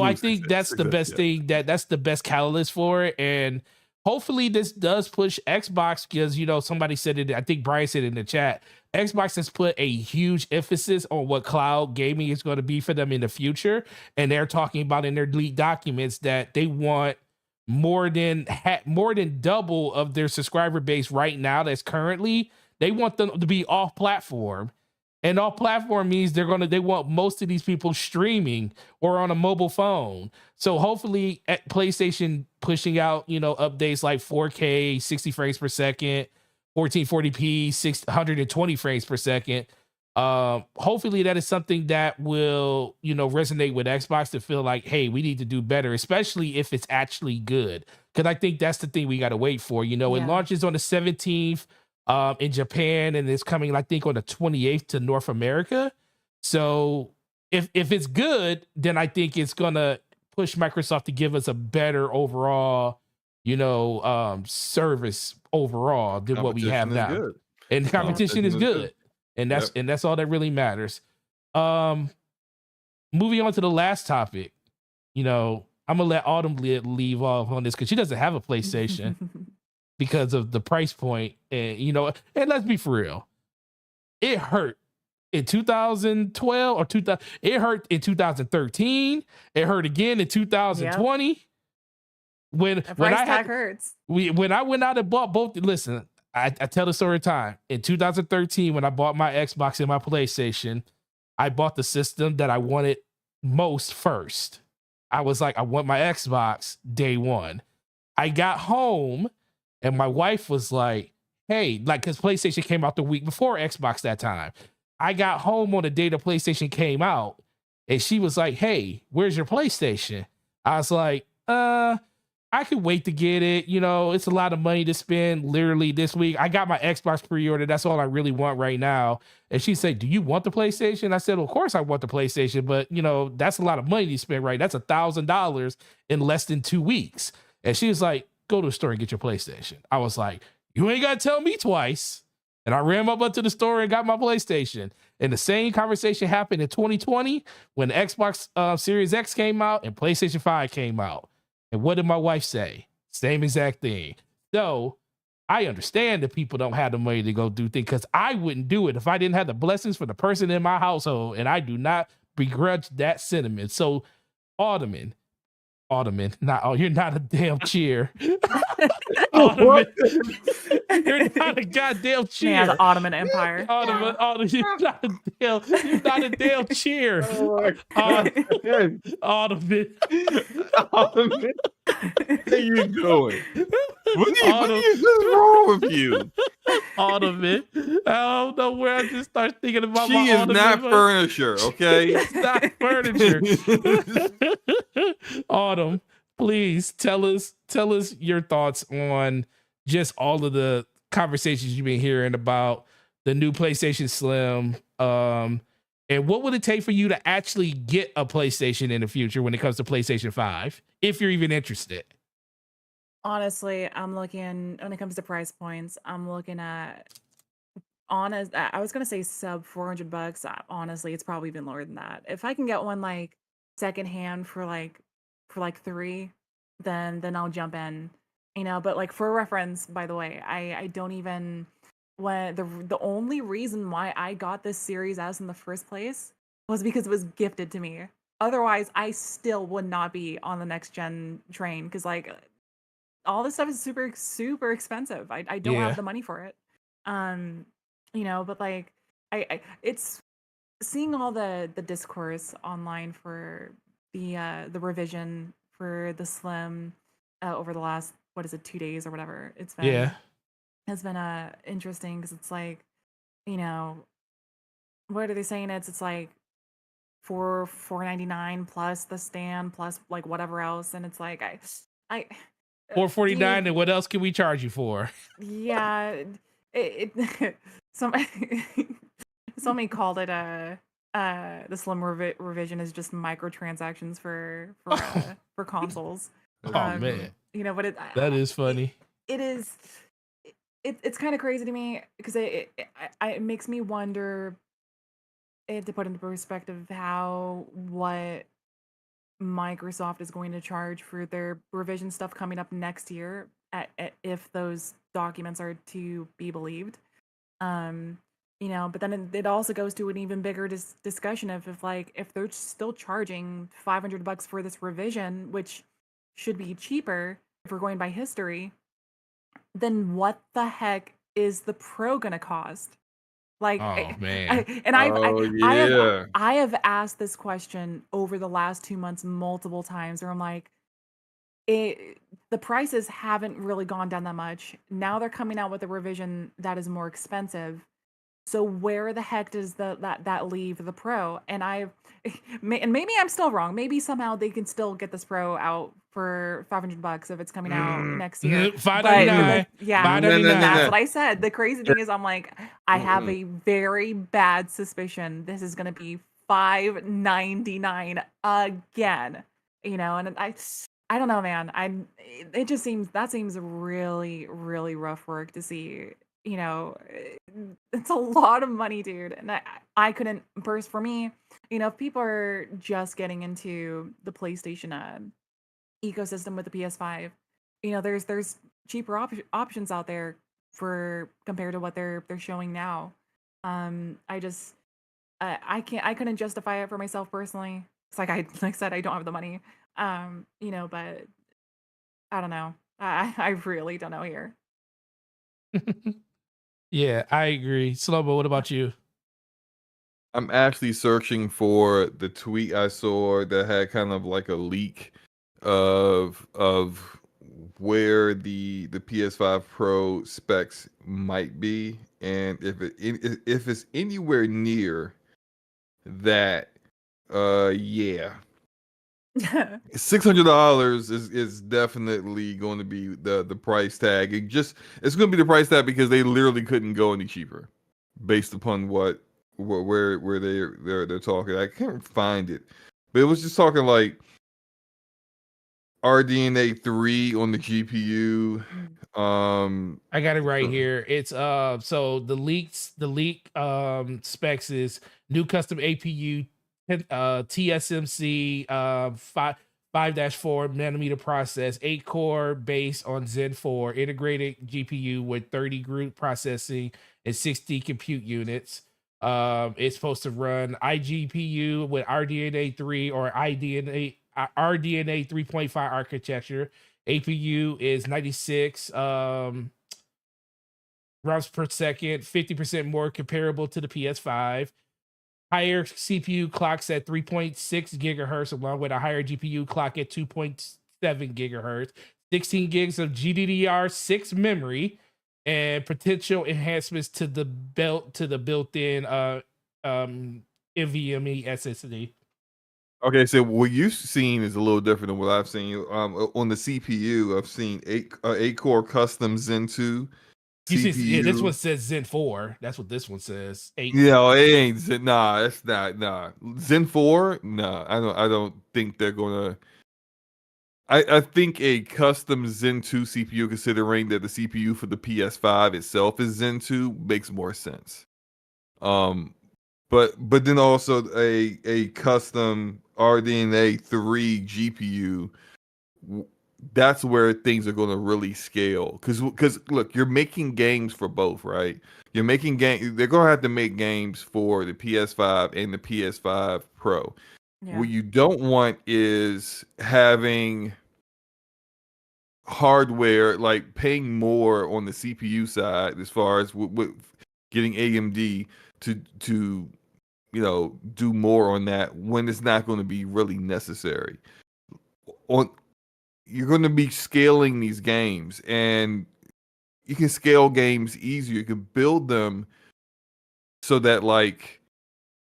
I think that's the best thing. That's the best catalyst for it. And hopefully this does push Xbox, because somebody said it. I think Brian said it in the chat. Xbox has put a huge emphasis on what cloud gaming is going to be for them in the future, and they're talking about in their leaked documents that they want more than double of their subscriber base right now. That's currently, they want them to be off platform. And off platform means they want most of these people streaming or on a mobile phone. So hopefully at PlayStation pushing out, updates like 4K, 60 frames per second, 1440p, 620 frames per second. Hopefully that is something that will, resonate with Xbox to feel like, hey, we need to do better, especially if it's actually good. Because I think that's the thing we got to wait for. It launches on the 17th. In Japan, and it's coming, I think, on the 28th to North America. So if it's good, then I think it's gonna push Microsoft to give us a better overall, service overall than what we have now. Good. And the competition is good. And that's all that really matters. Moving on to the last topic, I'm gonna let Autumn leave off on this because she doesn't have a PlayStation. Because of the price point, and and let's be for real, it hurt in 2012 or 2000. It hurt in 2013. It hurt again in 2020. When I had hurts. When I went out and bought both. Listen, I tell the story of time. In 2013, when I bought my Xbox and my PlayStation, I bought the system that I wanted most first. I was like, I want my Xbox day one. I got home. And my wife was like, hey, because PlayStation came out the week before Xbox that time. I got home on the day the PlayStation came out, and she was like, hey, where's your PlayStation? I was like, I could wait to get it. It's a lot of money to spend literally this week. I got my Xbox pre-order. That's all I really want right now. And she said, do you want the PlayStation? I said, well, of course I want the PlayStation, but that's a lot of money to spend, right? That's $1,000 in less than 2 weeks. And she was like, go to the store and get your PlayStation. I was like, you ain't got to tell me twice. And I ran up to the store and got my PlayStation. And the same conversation happened in 2020 when the Xbox Series X came out and PlayStation 5 came out. And what did my wife say? Same exact thing. So I understand that people don't have the money to go do things, because I wouldn't do it if I didn't have the blessings for the person in my household. And I do not begrudge that sentiment. So Ottoman, you're not a damn cheer. Ottoman, you're not a goddamn cheer. Yeah, the Ottoman Empire. Ottoman, you're not a damn cheer. Oh my God. Ottoman. Ottoman. What are you doing? What's wrong with you? Ottoman. I don't know where I just start thinking about she my is Ottoman, not furniture, okay? It's not furniture. Autumn, please tell us your thoughts on just all of the conversations you've been hearing about the new PlayStation Slim. And what would it take for you to actually get a PlayStation in the future when it comes to PlayStation 5, if you're even interested? Honestly, I'm looking, when it comes to price points, I'm looking at, I was gonna say sub $400. Honestly, it's probably even lower than that. If I can get one like secondhand for like three, then I'll jump in. But like for reference, by the way, I don't even, when the only reason why I got this Series S in the first place was because it was gifted to me. Otherwise, I still would not be on the next gen train, because like all this stuff is super, super expensive. I don't have the money for it. But like I it's seeing all the discourse online for the revision for the Slim over the last, what is it, 2 days or whatever. It's been has been interesting, because it's like, what are they saying? It's like for $499 plus the stand plus like whatever else, and it's like I $449, and what else can we charge you for? Yeah, somebody called it the Slim revision is just microtransactions for consoles. Oh man, But that is funny. It is. It's kind of crazy to me, because it makes me wonder, to put into perspective, what Microsoft is going to charge for their revision stuff coming up next year. if those documents are to be believed. But then it also goes to an even bigger discussion of if they're still charging $500 for this revision, which should be cheaper if we're going by history, then what the heck is the Pro gonna cost? Like, Oh man. Oh yeah. I have asked this question over the last 2 months multiple times, where I'm like, the prices haven't really gone down that much. Now they're coming out with a revision that is more expensive. So where the heck does that leave the Pro? And maybe I'm still wrong. Maybe somehow they can still get this Pro out for $500 if it's coming out Mm, next year. mm, But yeah, no, no, no, that's no. what I said. The crazy thing is, I'm like, I have Mm-mm. a very bad suspicion this is gonna be $599 again. And I don't know, man. It just seems really, really rough work to see. You know, it's a lot of money, dude. And I couldn't burst for me. If people are just getting into the PlayStation ecosystem with the PS5, there's cheaper options out there for compared to what they're showing now. I just I couldn't justify it for myself personally. It's like I said, I don't have the money. But I don't know. I really don't know here. Yeah, I agree. Slobo, what about you? I'm actually searching for the tweet I saw that had kind of like a leak of where the PS5 Pro specs might be, and if it's anywhere near that, yeah, $600 is definitely going to be the price tag. It's going to be the price tag because they literally couldn't go any cheaper, based upon where they're talking. I can't find it, but it was just talking like RDNA 3 on the GPU. I got it right here. It's so the leak specs is new custom APU TSMC 5-4 nanometer process, 8 core based on Zen 4, integrated GPU with 30 group processing and 60 compute units. It's supposed to run iGPU with RDNA 3 or RDNA 3.5 architecture. APU is 96 rounds per second, 50% more comparable to the PS5. Higher CPU clocks at 3.6 gigahertz, along with a higher GPU clock at 2.7 gigahertz. 16 gigs of GDDR6 memory, and potential enhancements to the built-in NVMe SSD. Okay, so what you've seen is a little different than what I've seen. On the CPU, I've seen eight core custom Zen 2 You see, yeah, this one CPU. says Zen 4. That's what this one says. 8. Yeah, it ain't Zen. Nah, that's not. Nah, Zen 4. Nah, I don't think they're gonna. I think a custom Zen 2 CPU, considering that the CPU for the PS5 itself is Zen 2, makes more sense. Um, but then also a custom RDNA 3 GPU, that's where things are going to really scale. Because look, you're making games for both, right? You're making game. They're going to have to make games for the PS5 and the PS5 Pro. Yeah. What you don't want is having hardware, like paying more on the CPU side as far as with getting AMD to do more on that when it's not going to be really necessary. On You're going to be scaling these games, and you can scale games easier. You can build them so that like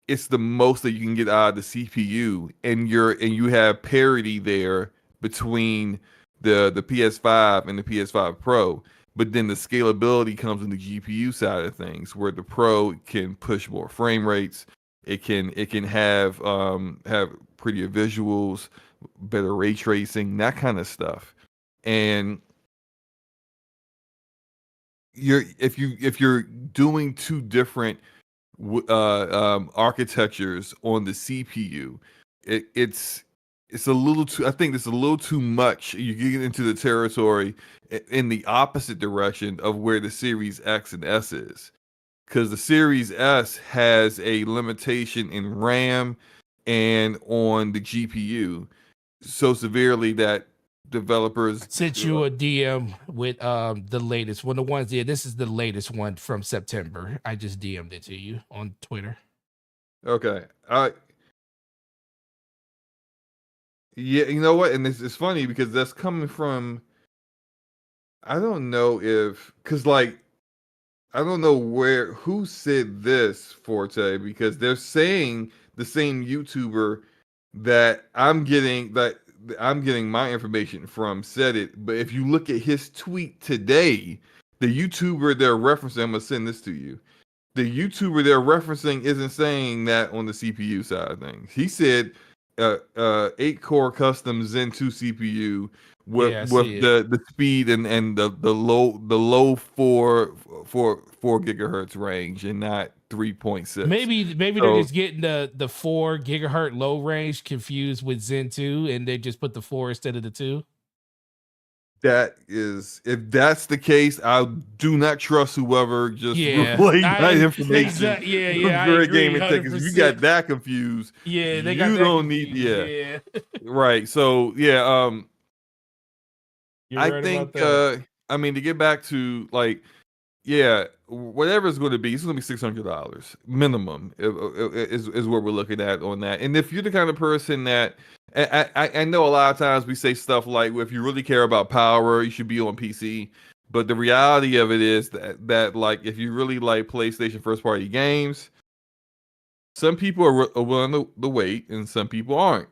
it's the most that you can get out of the CPU, and you have parity there between the PS5 and the PS5 Pro. But then the scalability comes in the GPU side of things, where the Pro can push more frame rates. It can have prettier visuals, better ray tracing, that kind of stuff. And if you're doing two different architectures on the CPU, it's it's a little too. I think it's a little too much. You get into the territory in the opposite direction of where the Series X and S is, because the Series S has a limitation in RAM and on the GPU so severely that developers Sent you a DM with the latest one. The ones there. This is the latest one from September. I just DM'd it to you on Twitter. Okay. Yeah, you know what? And it's funny because that's coming from, I don't know if, because like, I don't know who said this, Forte, because they're saying the same YouTuber that I'm getting my information from said it. But if you look at his tweet today, the YouTuber they're referencing, I'm gonna send this to you. The YouTuber they're referencing isn't saying that on the CPU side of things. He said 8-core custom Zen 2 CPU with Yeah, I see it. the speed and the low 4 gigahertz range and not 3.6. Maybe they're So just getting the 4 gigahertz low range confused with Zen 2, and they just put the 4 instead of the 2. that is, if that's the case, I do not trust whoever just Yeah, relayed that information. Yeah, I Very agree, gaming tech. 'Cause if you got that confused, Yeah, they you got that don't need. confused. Yeah, Yeah, right. So yeah, you're I right think about that. I mean, to get back to like, yeah, whatever it's going to be, it's going to be $600 minimum is what we're looking at on that. And if you're the kind of person that I know a lot of times we say stuff like, well, if you really care about power, you should be on PC. But the reality of it is that like if you really like PlayStation first party games, some people are willing to wait and some people aren't.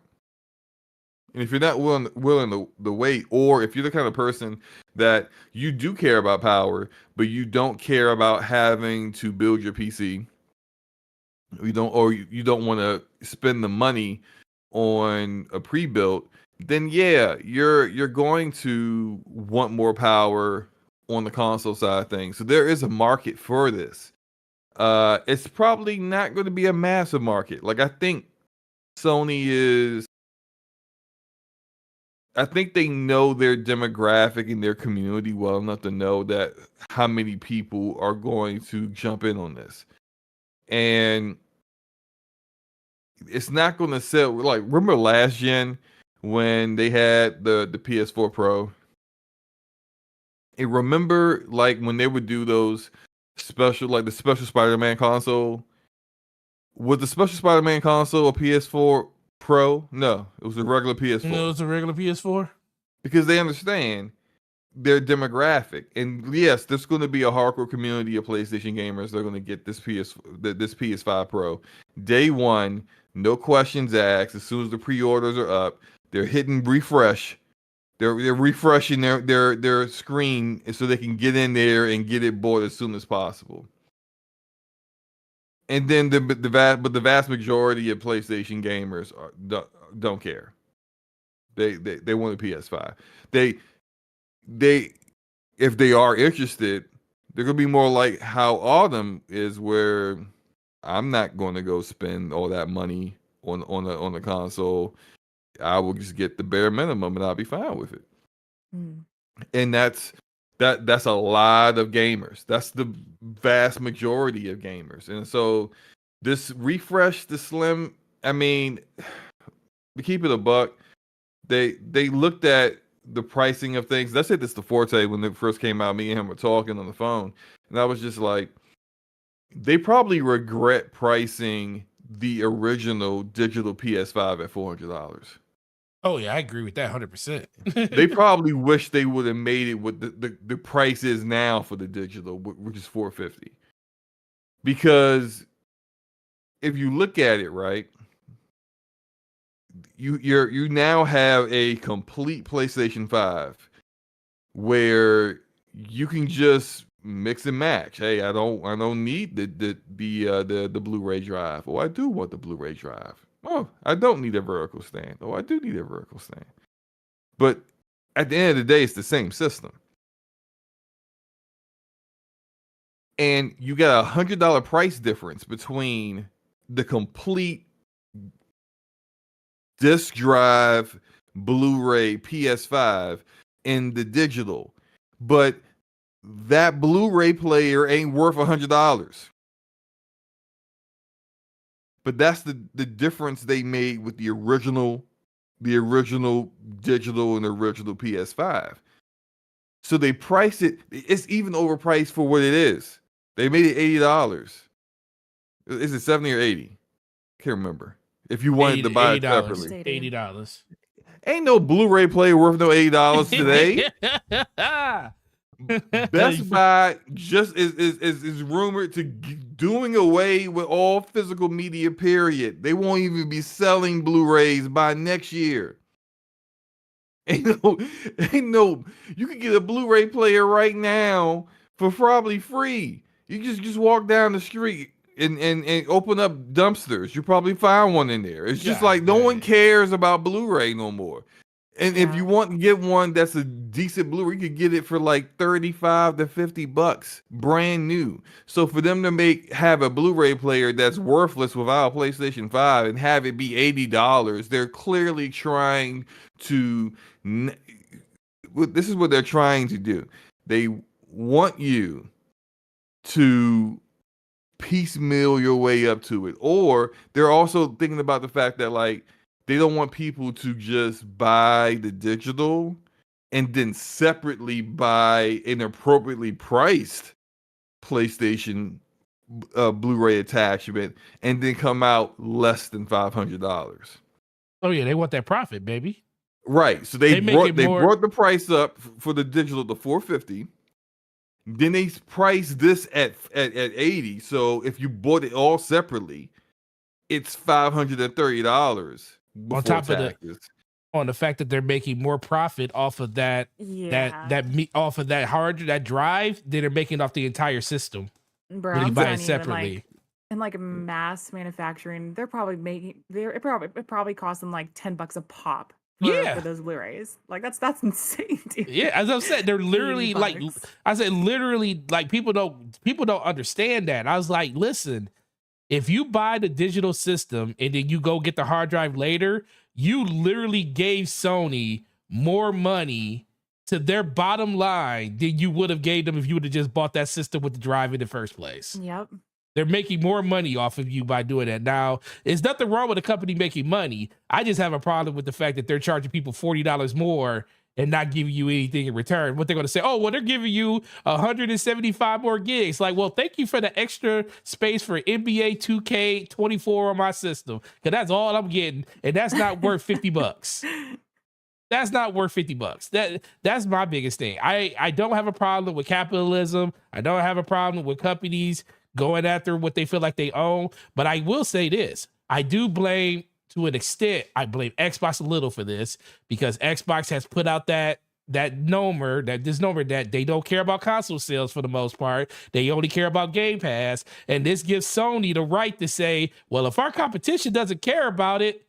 And if you're not willing to wait, or if you're the kind of person that you do care about power, but you don't care about having to build your PC, you don't want to spend the money on a pre-built, then yeah, you're going to want more power on the console side of things. So there is a market for this. It's probably not going to be a massive market. Like Sony is I think they know their demographic and their community well enough to know that how many people are going to jump in on this. And it's not going to sell. Like, remember last gen when they had the PS4 Pro? And remember, like, when they would do those special, like the special Spider-Man console? Was the special Spider-Man console a PS4 Pro? No, it was a regular PS4. It's a regular PS4. Because they understand their demographic. And yes, there's going to be a hardcore community of PlayStation gamers. They're going to get this PS5 Pro day one, no questions asked. As soon as the pre-orders are up, they're hitting refresh. They're refreshing their screen so they can get in there and get it bought as soon as possible. And then the vast majority of PlayStation gamers don't care. They want a PS5. They if they are interested, they're gonna be more like how Autumn is, where I'm not going to go spend all that money on the console. I will just get the bare minimum and I'll be fine with it. And that's a lot of gamers. That's the vast majority of gamers. And so this refresh, the Slim, I mean, to keep it a buck, they looked at the pricing of things. I said this to Forte when it first came out. Me and him were talking on the phone, and I was just like, they probably regret pricing the original digital PS5 at $400. Oh yeah, I agree with that 100%. They probably wish they would have made it what the price is now for the digital, which is $450. Because if you look at it, right, you now have a complete PlayStation 5 where you can just mix and match. Hey, I don't need the Blu-ray drive. Oh, I do want the Blu-ray drive. Oh, I don't need a vertical stand. Oh, I do need a vertical stand. But at the end of the day, it's the same system. And you got $100 price difference between the complete disc drive, Blu-ray, PS5 in the digital, but that Blu-ray player ain't worth $100. But that's the difference they made with the original digital and the original PS5. So they priced it. It's even overpriced for what it is. They made it $80. Is it 70 or 80? Can't remember. If you wanted to buy it separately, $80. ain't no Blu-ray player worth no $80 today. Best Buy just is rumored to doing away with all physical media. Period. They won't even be selling Blu-rays by next year. Ain't no. You can get a Blu-ray player right now for probably free. You just walk down the street and open up dumpsters. You probably find one in there. It's just like no one cares about Blu-ray no more. And if you want to get one that's a decent Blu-ray, you could get it for like $35 to $50, brand new. So for them to have a Blu-ray player that's worthless without a PlayStation 5 and have it be $80, they're clearly trying to. This is what they're trying to do. They want you to piecemeal your way up to it, or they're also thinking about the fact that like. They don't want people to just buy the digital and then separately buy an appropriately priced PlayStation Blu-ray attachment and then come out less than $500. Oh yeah, they want that profit, baby. Right. So they brought the price up for the digital to $450. Then they priced this at $80. So if you bought it all separately, it's $530. On top of the fact that they're making more profit off of that off of that drive than they're making off the entire system. Bro, when you buy it separately. In like mass manufacturing, they're probably making it probably costs them like $10 a pop for those Blu-rays. Like that's insane, dude. Yeah, as I said, they're literally like people don't understand that. I was like, listen. If you buy the digital system and then you go get the hard drive later, you literally gave Sony more money to their bottom line than you would have gave them if you would have just bought that system with the drive in the first place. Yep. They're making more money off of you by doing that. Now, there's nothing wrong with a company making money. I just have a problem with the fact that they're charging people $40 more and not giving you anything in return. What they're going to say, oh, well, they're giving you 175 more gigs. Like, well, thank you for the extra space for NBA 2K24 on my system. Because that's all I'm getting. And that's not worth $50. That's not worth $50. That's my biggest thing. I don't have a problem with capitalism. I don't have a problem with companies going after what they feel like they own. But I will say this. I do blame... To an extent, I blame Xbox a little for this because Xbox has put out that disnomer that they don't care about console sales for the most part. They only care about Game Pass. And this gives Sony the right to say, well, if our competition doesn't care about it,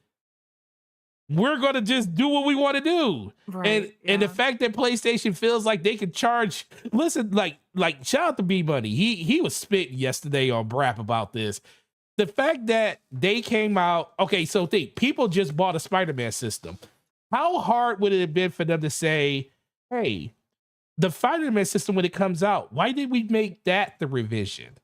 we're going to just do what we want to do. Right, and the fact that PlayStation feels like they can charge, listen, like shout out to B-Money. He was spitting yesterday on Brap about this. The fact that they came out, okay, so people just bought a Spider-Man system. How hard would it have been for them to say, hey, the Spider-Man system, when it comes out, why did we make that the revision?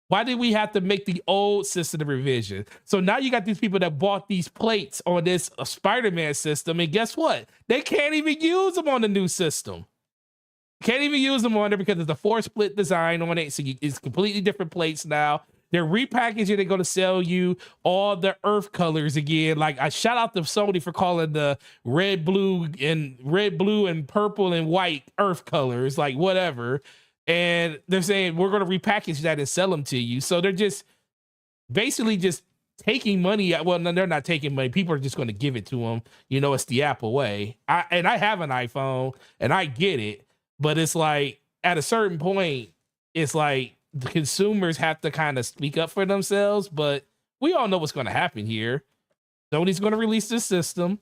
Why did we have to make the old system the revision? So now you got these people that bought these plates on this Spider-Man system, and guess what? They can't even use them on the new system. Can't even use them on there because it's a 4-split design on it, so it's completely different plates now. They're repackaging. They're going to sell you all the Earth colors again. Like I shout out to Sony for calling the red, blue, and purple and white Earth colors, like whatever. And they're saying we're going to repackage that and sell them to you. So they're just basically just taking money. Well, no, they're not taking money. People are just going to give it to them. You know, it's the Apple way. I have an iPhone and I get it, but it's like at a certain point, it's like. The consumers have to kind of speak up for themselves, but we all know what's going to happen here. Sony's going to release this system.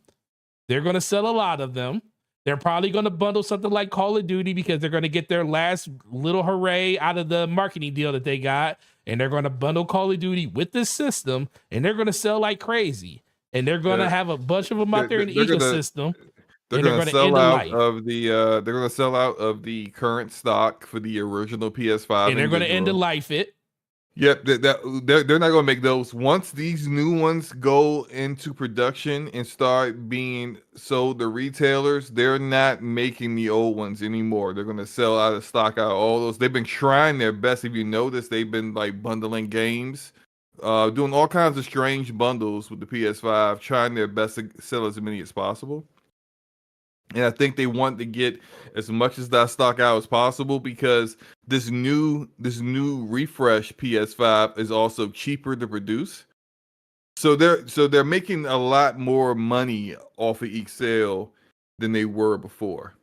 They're going to sell a lot of them. They're probably going to bundle something like Call of Duty because they're going to get their last little hooray out of the marketing deal that they got. And they're going to bundle Call of Duty with this system and they're going to sell like crazy. and they're going to have a bunch of them out there in the They're ecosystem. They're And they're gonna going to sell end of out life. of the they're gonna sell out of the current stock for the original PS5, And they're going to end of life it. Yep, they're not gonna make those. Once these new ones go into production and start being sold to retailers, they're not making the old ones anymore. They're gonna sell out of stock out all those. They've been trying their best. If you notice, they've been like bundling games, doing all kinds of strange bundles with the PS5, trying their best to sell as many as possible. And I think they want to get as much as that stock out as possible because this new refresh PS5 is also cheaper to produce. So they're making a lot more money off of each sale than they were before.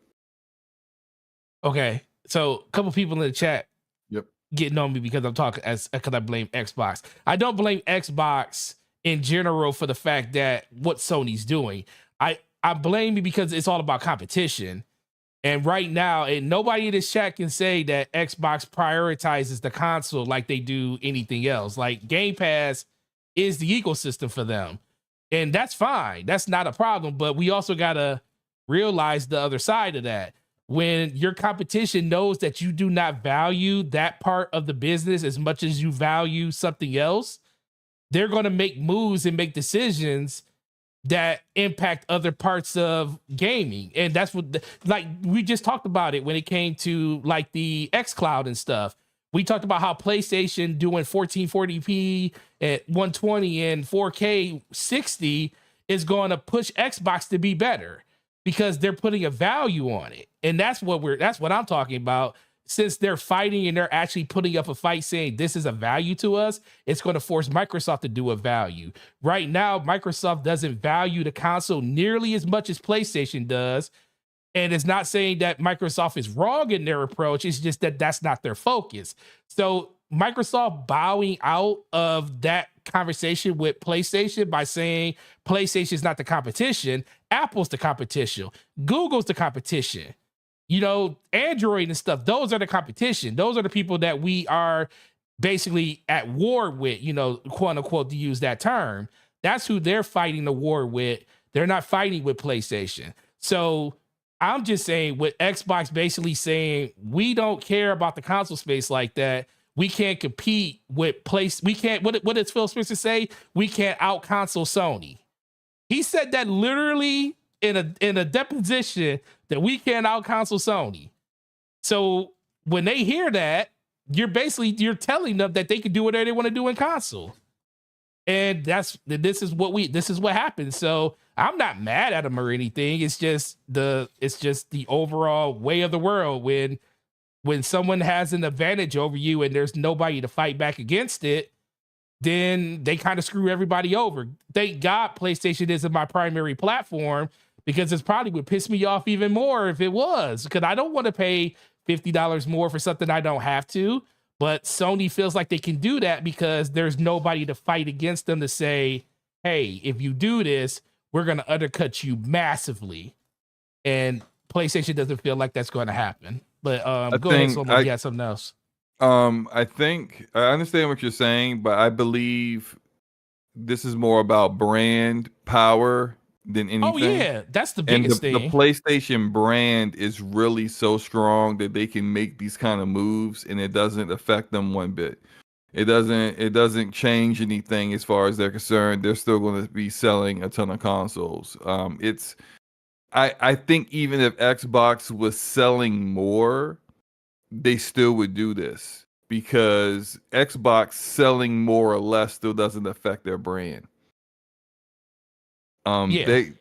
Okay. So a couple people in the chat Yep. getting on me because I'm talking because I blame Xbox. I don't blame Xbox in general for the fact that what Sony's doing. I blame you because it's all about competition. And right now, and nobody in this chat can say that Xbox prioritizes the console like they do anything else. Like Game Pass is the ecosystem for them. And that's fine. That's not a problem. But we also got to realize the other side of that. When your competition knows that you do not value that part of the business as much as you value something else, they're going to make moves and make decisions that impact other parts of gaming. And that's what, like we just talked about it when it came to like the xCloud and stuff. We talked about how PlayStation doing 1440p at 120 and 4K 60 is going to push Xbox to be better because they're putting a value on it. And that's what I'm talking about. Since they're fighting and they're actually putting up a fight saying this is a value to us, it's going to force Microsoft to do a value. Right now, Microsoft doesn't value the console nearly as much as PlayStation does. And it's not saying that Microsoft is wrong in their approach. It's just that that's not their focus. So Microsoft bowing out of that conversation with PlayStation by saying PlayStation is not the competition, Apple's the competition, Google's the competition. You know, Android and stuff, those are the competition. Those are the people that we are basically at war with, you know, quote unquote, to use that term. That's who they're fighting the war with. They're not fighting with PlayStation. So I'm just saying with Xbox basically saying, we don't care about the console space like that. We can't compete with we can't, what did Phil Spencer say? We can't out console Sony. He said that literally in a deposition that we can't out console Sony. So when they hear that, you're telling them that they can do whatever they want to do in console. And this is what happens. So I'm not mad at them or anything. It's just the overall way of the world. When someone has an advantage over you and there's nobody to fight back against it, then they kind of screw everybody over. Thank God PlayStation isn't my primary platform, because it's probably would piss me off even more if it was, because I don't want to pay $50 more for something I don't have to. But Sony feels like they can do that because there's nobody to fight against them to say, hey, if you do this, we're going to undercut you massively. And PlayStation doesn't feel like that's going to happen. But go ahead, Slomo, you got something else. I think I understand what you're saying, but I believe this is more about brand power than anything. Oh yeah, that's the biggest thing. The PlayStation brand is really so strong that they can make these kind of moves and it doesn't affect them one bit. It doesn't change anything as far as they're concerned. They're still going to be selling a ton of consoles. I think even if Xbox was selling more, they still would do this because Xbox selling more or less still doesn't affect their brand. They're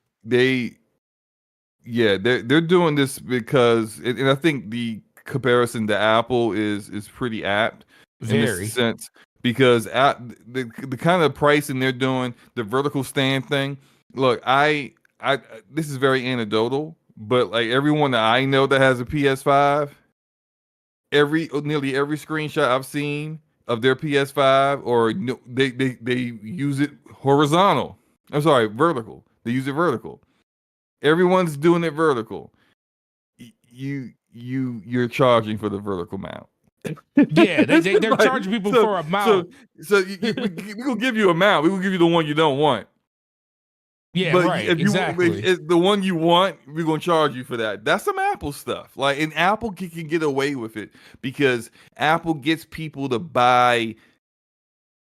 doing this because, and I think the comparison to Apple is pretty apt in this sense, because the kind of pricing they're doing, the vertical stand thing. Look, this is very anecdotal, but like everyone that I know that has a PS5, nearly every screenshot I've seen of their PS5, or they use it horizontal. I'm sorry, vertical. They use it vertical. Everyone's doing it vertical. You're charging for the vertical mount. Yeah, they're like, charging people for a mount. So we will give you a mount. We will give you the one you don't want. Yeah, But right. if Exactly. if the one you want, we're gonna charge you for that. That's some Apple stuff. Like, and Apple can get away with it because Apple gets people to buy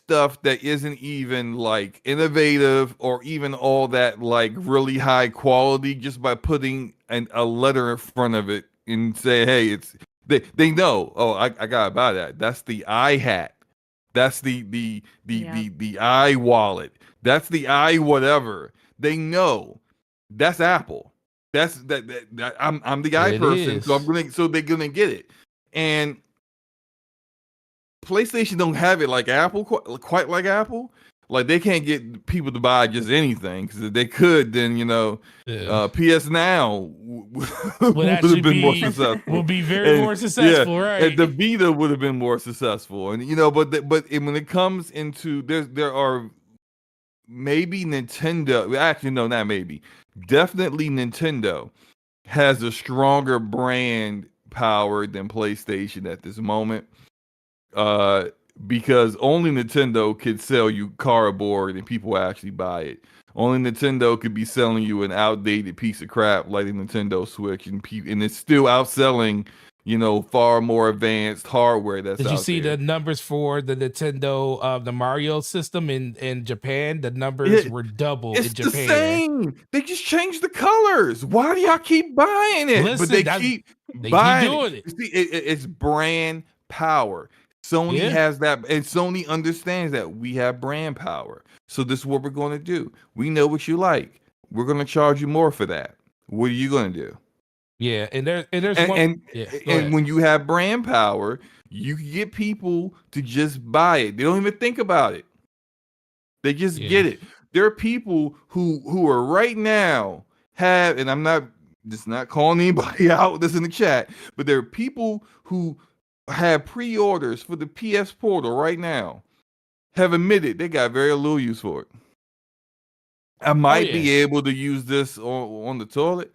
stuff that isn't even like innovative or even all that like really high quality just by putting a letter in front of it and say, hey, it's they know, oh, I gotta buy that. That's the iHat. That's the i wallet. That's the i whatever. They know that's Apple. That's that I'm the i It person, so is. they're gonna get it. And PlayStation don't have it like Apple, quite like Apple. Like they can't get people to buy just anything because if they could, then Yeah. PS Now Would would actually have been more be successful, will be very and more yeah, successful, and right? the Vita would have been more successful. And when it comes into there are maybe Nintendo. Actually, no, not maybe. Definitely Nintendo has a stronger brand power than PlayStation at this moment. Uh, because only Nintendo could sell you cardboard and people actually buy it. Only Nintendo could be selling you an outdated piece of crap like the Nintendo Switch, and it's still outselling, far more advanced hardware that's Did you out see there. the numbers for the Nintendo the Mario system in Japan? The numbers It, were double it's in the Japan. same. They just changed the colors. Why do y'all keep buying it? But Listen, they keep they keep buying it. doing it. You see, it's brand power. Sony Yeah. has that, and Sony understands that we have brand power. So this is what we're going to do. We know what you like. We're going to charge you more for that. What are you going to do? Yeah. And there's And one. and, Yeah. Go and ahead. when you have brand power, you can get people to just buy it. They don't even think about it. They just Yeah. get it. There are people who are right now and I'm not just not calling anybody out that's in the chat, but there are people who have pre-orders for the PS Portal right now, have admitted they got very little use for it. I Oh might yeah. be able to use this on the toilet.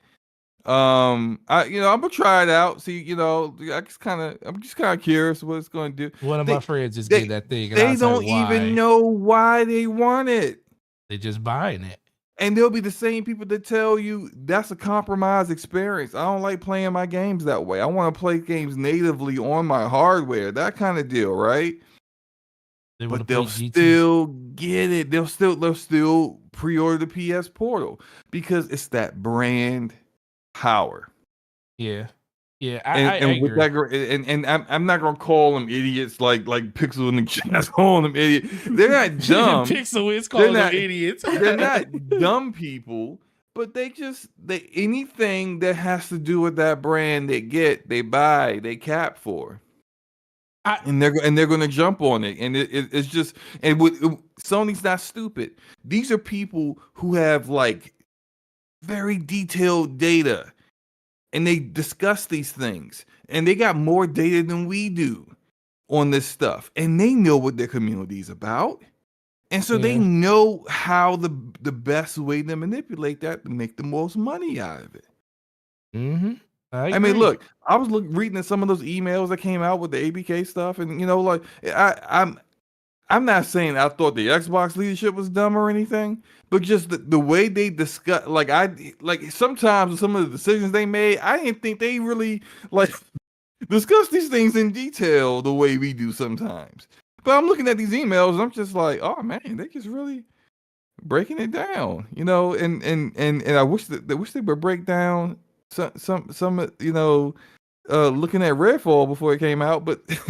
I'm gonna try it out. See, I'm just kind of curious what it's going to do. One of my They friends just they get that thing, and I they was like, don't even why? know why they want it. They just buying it. And there'll be the same people that tell you that's a compromised experience. I don't like playing my games that way. I want to play games natively on my hardware, that kind of deal, right? They want to But play they'll GT. still get it. They'll still pre-order the PS Portal because it's that brand power. Yeah. Yeah. And I and with agree. that, and I'm not gonna call them idiots like Pixel and the chat's calling them idiots. They're not dumb. Pixel is They're calling them not. idiots. They're not dumb people, but they anything that has to do with that brand they buy, they cap for. I, And they're going to jump on it, and it's just Sony's not stupid. These are people who have like very detailed data, and they discuss these things, and they got more data than we do on this stuff, and they know what their community is about. And so they yeah. know how the best way to manipulate that to make the most money out of it. Mm-hmm. I I mean, agree. look, I was reading some of those emails that came out with the ABK stuff, and like I'm not saying I thought the Xbox leadership was dumb or anything, but just the way they discuss, like sometimes some of the decisions they made, I didn't think they really like discuss these things in detail the way we do sometimes. But I'm looking at these emails and I'm just like, oh man, they just really breaking it down, and I wish they would break down some looking at Redfall before it came out, but but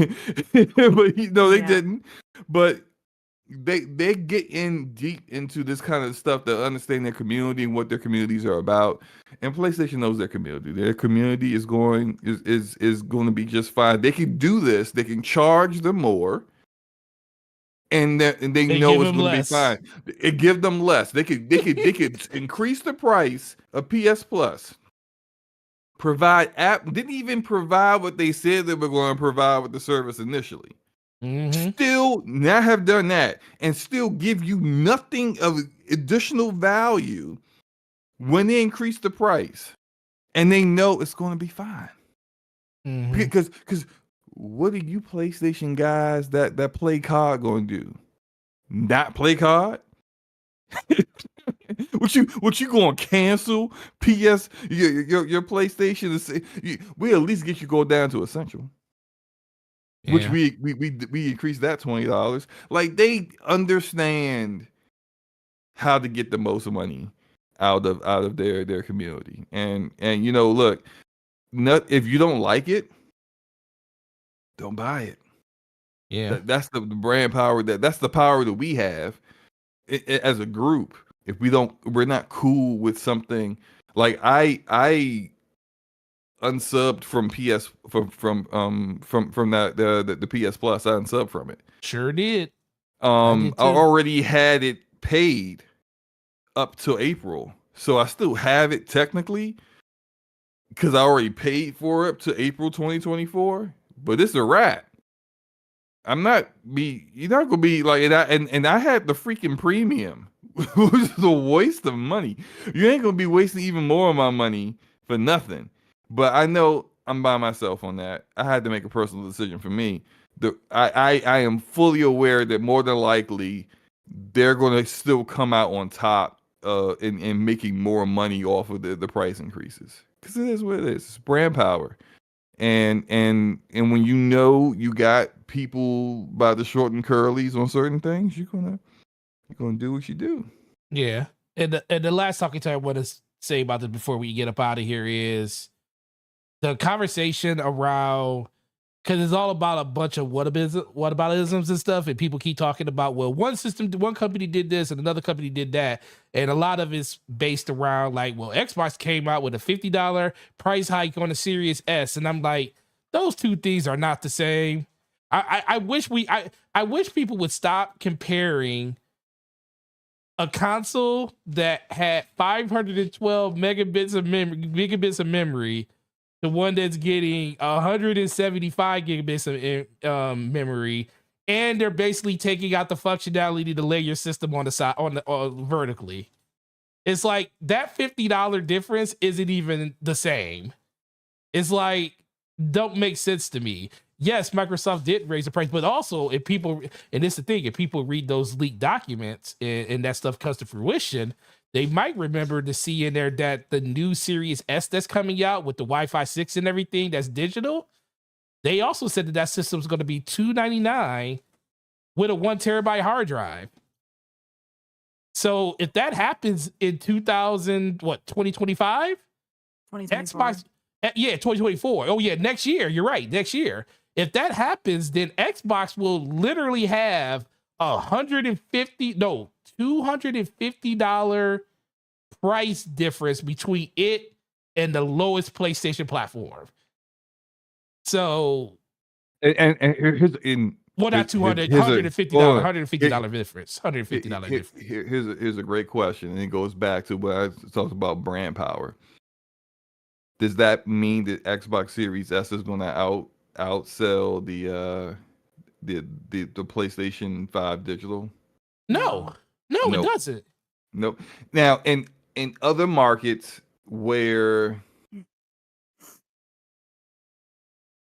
they Yeah. didn't. But they get in deep into this kind of stuff to understand their community and what their communities are about. And PlayStation knows their community. Their community is going to be just fine. They can do this. They can charge them more, and they They give know it's him going to be less. fine. It give them less. They could increase the price of PS Plus. Provide app didn't even provide what they said they were going to provide with the service initially. Mm-hmm. Still now have done that and still give you nothing of additional value when they increase the price, and they know it's going to be fine. Mm-hmm. Because what are you PlayStation guys that play COD going to do? Not play COD? What you going to cancel PS your PlayStation? We at least get you go down to essential. Which Yeah. we increased that $20. Like they understand how to get the most money out of their community. And look, if you don't like it, don't buy it. Yeah. That's the brand power that's the power that we have as a group. If we're not cool with something, like I unsubbed from PS from that the PS Plus. I unsubbed from it. Sure did. I did too. already had it paid up to April, so I still have it technically because I already paid for it up to April 2024. But it's a wrap. You're not gonna be like, and I had the freaking premium, which is a waste of money. You ain't gonna be wasting even more of my money for nothing. But I know I'm by myself on that. I had to make a personal decision for me. I am fully aware that more than likely they're gonna still come out on top in making more money off of the price increases. Because it is what it is. It's brand power. And when you got people by the short and curlies on certain things, you're gonna do what you do. Yeah. And the last talking time I want to say about this before we get up out of here is the conversation around, because it's all about a bunch of whataboutisms and stuff, and people keep talking about, well, one company did this and another company did that, and a lot of it's based around like, well, Xbox came out with a $50 price hike on the Series S, and I'm like, those two things are not the same. I wish people would stop comparing a console that had 512 gigabits of memory, the one that's getting 175 gigabits of memory, and they're basically taking out the functionality to lay your system on the side vertically. It's like that $50 difference isn't even the same. It's like, don't make sense to me. Yes, Microsoft did raise the price, but also if people read those leaked documents and that stuff comes to fruition, they might remember to see in there that the new Series S that's coming out with the Wi-Fi 6 and everything that's digital, they also said that system's going to be $299 with a 1 terabyte hard drive. So if that happens in 2025? 2024. 2024. Oh yeah, next year. You're right, next year. If that happens, then Xbox will literally have $250 price difference between it and the lowest PlayStation platform. So, and here's not 200, $150 difference. $150 difference. Here's a great question, and it goes back to what I talked about, brand power. Does that mean that Xbox Series S is going to outsell the PlayStation 5 digital? No, it doesn't. Nope. Now, in other markets where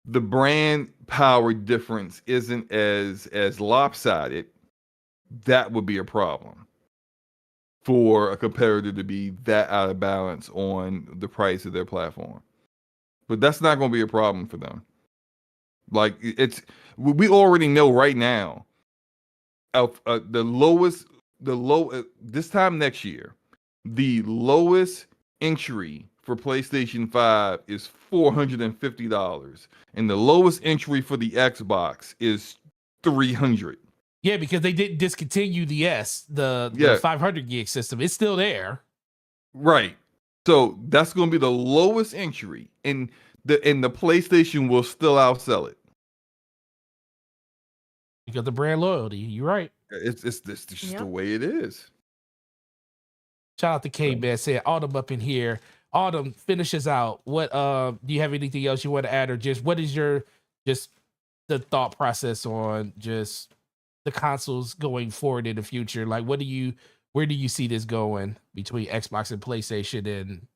the brand power difference isn't as lopsided, that would be a problem for a competitor to be that out of balance on the price of their platform. But that's not going to be a problem for them. Like, we already know right now this time next year, the lowest entry for PlayStation 5 is $450, and the lowest entry for the Xbox is $300. Yeah, because they didn't discontinue the 500 gig system. It's still there. Right. So that's going to be the lowest entry, and the PlayStation will still outsell it. Because the brand loyalty. You're right. It's just the way it is. Shout out to K-Man saying Autumn up in here. Autumn finishes out. What do you have anything else you want to add, or just what is your the thought process on just the consoles going forward in the future? Like, where do you see this going between Xbox and PlayStation and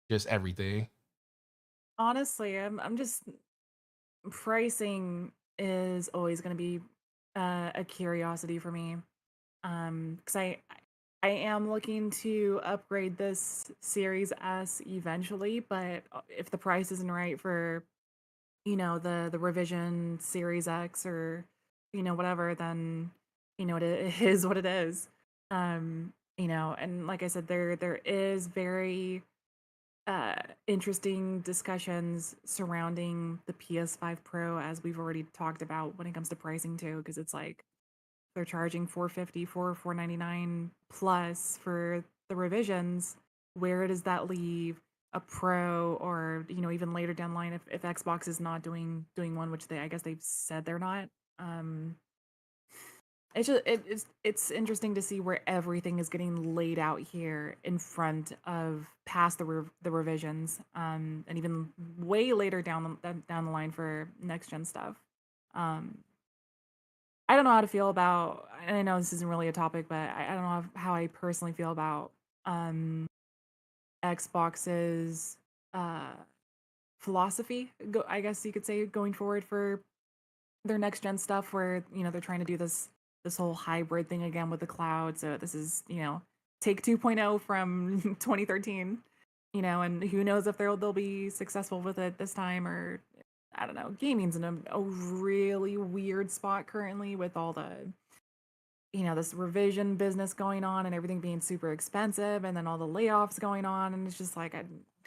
just everything? Honestly, I'm just, pricing is always going to be a curiosity for me, because I am looking to upgrade this Series S eventually, but if the price isn't right for, the revision Series X or, whatever, then, it is what it is. And like I said, there is very interesting discussions surrounding the PS5 Pro, as we've already talked about when it comes to pricing too, because it's like they're charging 450 for 499 plus for the revisions. Where does that leave a pro, or even later down the line if Xbox is not doing one, which I guess they've said they're not. um it's interesting to see where everything is getting laid out here in front of past the revisions, and even way later down the line for next gen stuff. um I don't know how to feel about, and I know this isn't really a topic, but I don't know how I personally feel about um Xbox's uh philosophy, I guess you could say, going forward for their next gen stuff, where they're trying to do this whole hybrid thing again with the cloud. So this is, take 2.0 from 2013, and who knows if they'll be successful with it this time, or I don't know. Gaming's in a really weird spot currently with all the, this revision business going on and everything being super expensive, and then all the layoffs going on, and it's just like,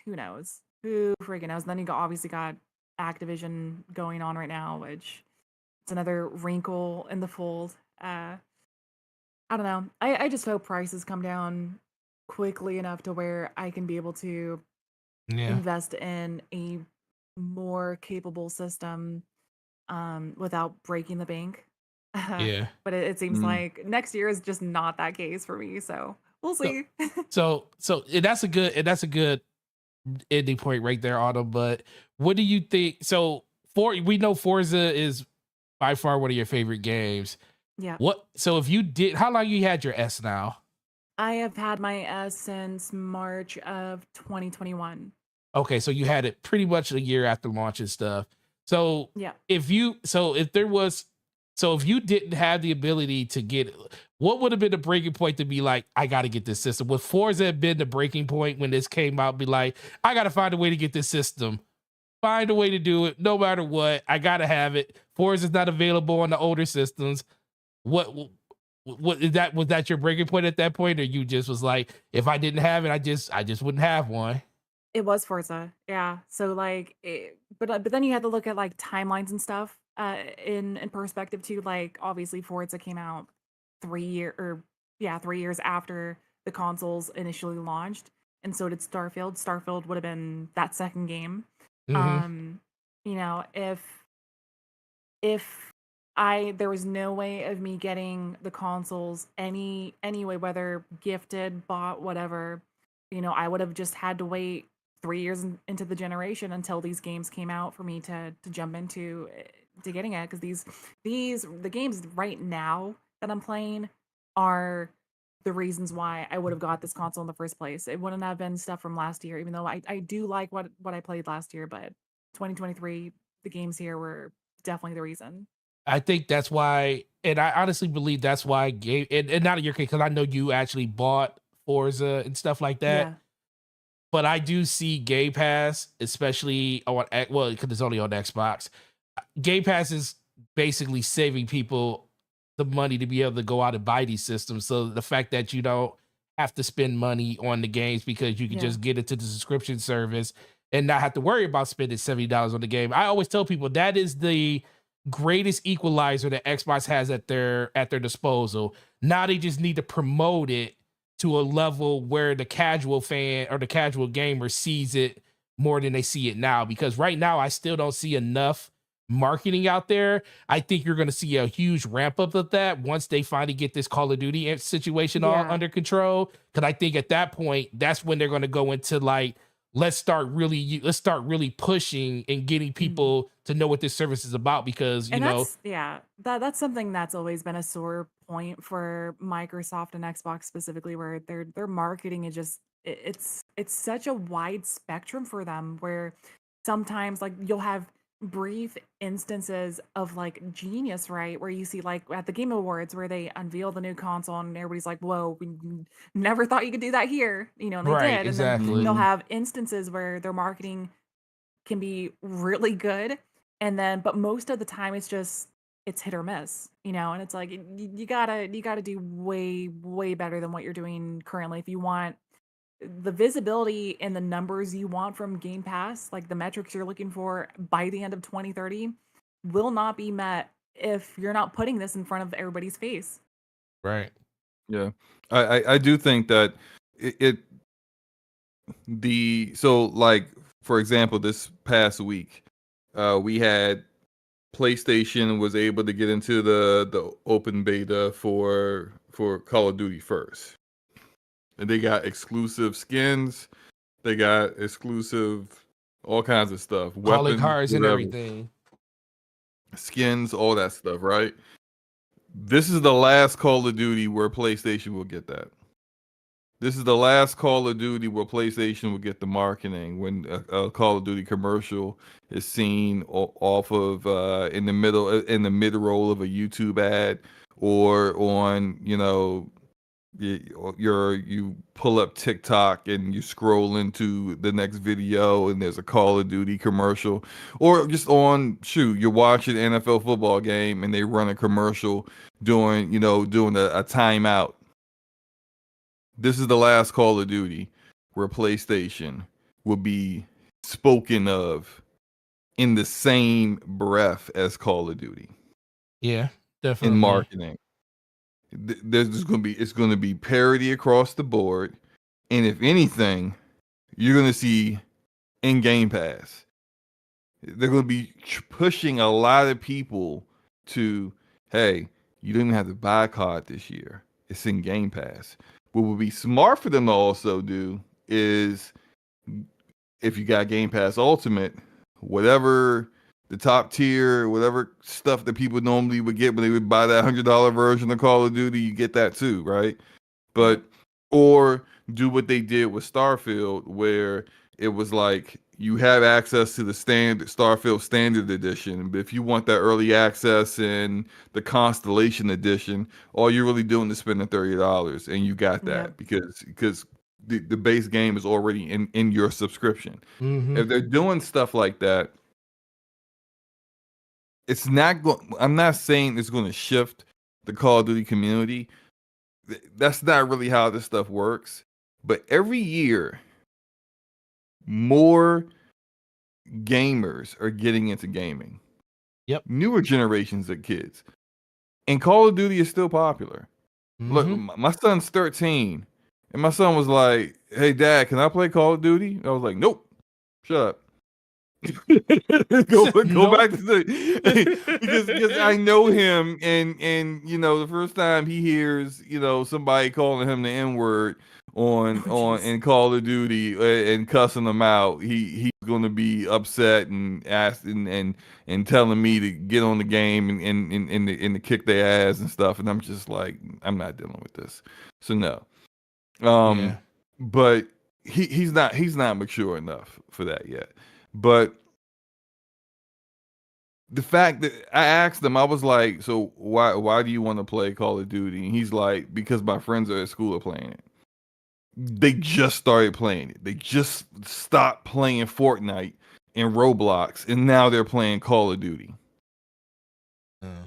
who knows? Who freaking knows? And then obviously got Activision going on right now, which it's another wrinkle in the fold. I don't know. I just hope prices come down quickly enough to where I can be able to Yeah. invest in a more capable system, without breaking the bank. Yeah. But it seems Mm. like next year is just not that case for me. So we'll see. So that's a good ending point right there, Autumn. But what do you think? So we know Forza is by far one of your favorite games. Yeah. So if you did, how long you had your S now? I have had my S since March of 2021. Okay, so you had it pretty much a year after launch and stuff. So Yeah. if you didn't have the ability to get, what would have been the breaking point to be like, I got to get this system? Would Forza have been the breaking point when this came out? Be like, I got to find a way to get this system. Find a way to do it, no matter what. I got to have it. Forza's not available on the older systems. What is that? Was that your breaking point at that point, or you just was like, if I didn't have it, I just wouldn't have one? It was Forza, yeah. So like, but then you had to look at like timelines and stuff, in perspective too. Like obviously, Forza came out 3 years after the consoles initially launched, and so did Starfield. Starfield would have been that second game. Mm-hmm. Um, if I there was no way of me getting the consoles anyway, whether gifted, bought, whatever, I would have just had to wait 3 years into the generation until these games came out for me to jump into, to getting it, because the games right now that I'm playing are the reasons why I would have got this console in the first place. It wouldn't have been stuff from last year, even though I do like what I played last year, but 2023, the games here were definitely the reason. I think that's why, and I honestly believe that's why game, and not in your case, because I know you actually bought Forza and stuff like that. Yeah. But I do see Game Pass, especially on, well, because it's only on Xbox. Game Pass is basically saving people the money to be able to go out and buy these systems. So the fact that you don't have to spend money on the games because you can Yeah. just get into the subscription service and not have to worry about spending $70 on the game. I always tell people that is the greatest equalizer that Xbox has at their disposal. Now they just need to promote it to a level where the casual fan or the casual gamer sees it more than they see it now. Because right now, I still don't see enough marketing out there. I think you're going to see a huge ramp up of that once they finally get this Call of Duty situation all Yeah. under control. Because I think at that point, that's when they're going to go into like, let's start really pushing and getting people to know what this service is about. Because And that's something that's always been a sore point for Microsoft and Xbox specifically, where their marketing is just, it's such a wide spectrum for them, where sometimes like you'll have brief instances of like genius, right? Where you see like at the Game Awards where they unveil the new console and everybody's like, "Whoa, we never thought you could do that here," and they Right, did. And then exactly. they'll Mhm. have instances where their marketing can be really good, and then but most of the time it's hit or miss, and it's like you gotta do way better than what you're doing currently if you want the visibility and the numbers you want from Game Pass, like the metrics you're looking for by the end of 2030, will not be met if you're not putting this in front of everybody's face. Right. Yeah, I do think that it the so like for example this past week, we had PlayStation was able to get into the open beta for Call of Duty first, and they got exclusive skins, they got exclusive all kinds of stuff, Calling weapons, cards and whatever, everything. skins, all that stuff, right? This is the last Call of Duty where PlayStation will get that. This is the last Call of Duty where PlayStation will get the marketing when a Call of Duty commercial is seen off of in the mid roll of a YouTube ad, or on you pull up TikTok and you scroll into the next video and there's a Call of Duty commercial, or just on shoot you're watching an NFL football game and they run a commercial doing a timeout. This is the last Call of Duty where PlayStation will be spoken of in the same breath as Call of Duty Yeah, in definitely. marketing. There's just it's going to be parity across the board, and if anything, you're going to see in Game Pass. They're going to be pushing a lot of people to, hey, you don't even have to buy a card this year. It's in Game Pass. What would be smart for them to also do is, if you got Game Pass Ultimate, whatever the top tier, whatever stuff that people normally would get when they would buy that $100 version of Call of Duty, you get that too, right? Yep. But or do what they did with Starfield, where it was like you have access to the standard Starfield Standard Edition, but if you want that early access and the Constellation Edition, all you're really doing is spending $30, and you got Yep. that because the base game is already in your subscription. Mm-hmm. If they're doing stuff like that, it's not going. I'm not saying it's going to shift the Call of Duty community. That's not really how this stuff works. But every year, more gamers are getting into gaming. Yep. Newer generations of kids. And Call of Duty is still popular. Look, Mm-hmm. my son's 13, and my son was like, "Hey, Dad, can I play Call of Duty?" I was like, "Nope, shut up." Go Nope. back to the because I know him, and the first time he hears somebody calling him the N word on Oh, on jeez. in Call of Duty, and cussing him out, he's going to be upset and asking and telling me to get on the game and to kick their ass and stuff, and I'm just like, I'm not dealing with this. So no, Yeah. but he's not mature enough for that yet. But the fact that I asked him, I was like, "So why do you want to play Call of Duty?" And he's like, "Because my friends at school are playing it. They just started playing it. They just stopped playing Fortnite and Roblox, and now they're playing Call of Duty." Uh,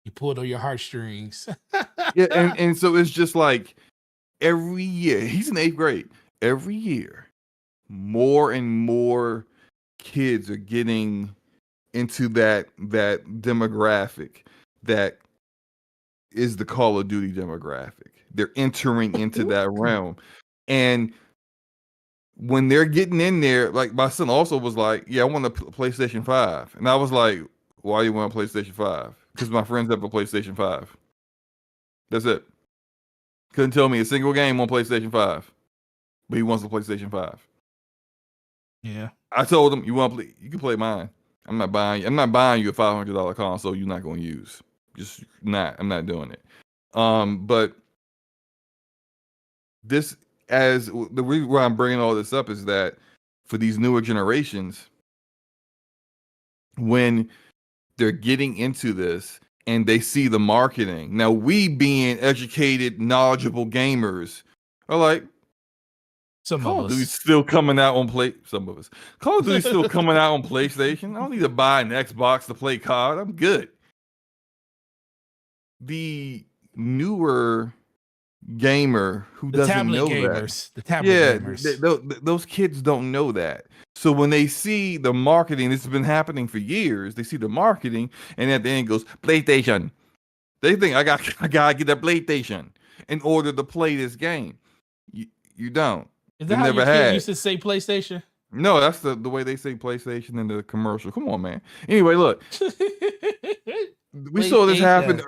you pulled on your heartstrings. Yeah, and so it's just like every year, he's in 8th grade. Every year, more and more kids are getting into that demographic that is the Call of Duty demographic. They're entering into that realm. And when they're getting in there, like my son also was like, "Yeah, I want a PlayStation 5." And I was like, "Why you want a PlayStation 5?" Because my friends have a PlayStation 5. That's it. Couldn't tell me a single game on PlayStation 5, but he wants a PlayStation 5. Yeah. I told him, "You want to play? You can play mine. I'm not buying you a $500 console you're not going to use. Just not. I'm not doing it." But this as the reason why I'm bringing all this up is that for these newer generations, when they're getting into this and they see the marketing. Now, we being educated, knowledgeable gamers are like, Some Call of of Duty's us. still coming out on some of us. Call of Duty's still coming out on PlayStation. I don't need to buy an Xbox to play COD. I'm good. The newer gamer who The doesn't tablet know that. gamers. The tablet Yeah, gamers. those kids don't know that. So when they see the marketing, this has been happening for years. They see the marketing, and at the end goes PlayStation. They think I gotta get a PlayStation in order to play this game. You don't. Is They that how never your kid had. used to say PlayStation? No, that's the way they say PlayStation in the commercial. Come on, man. Anyway, look, we saw this happen.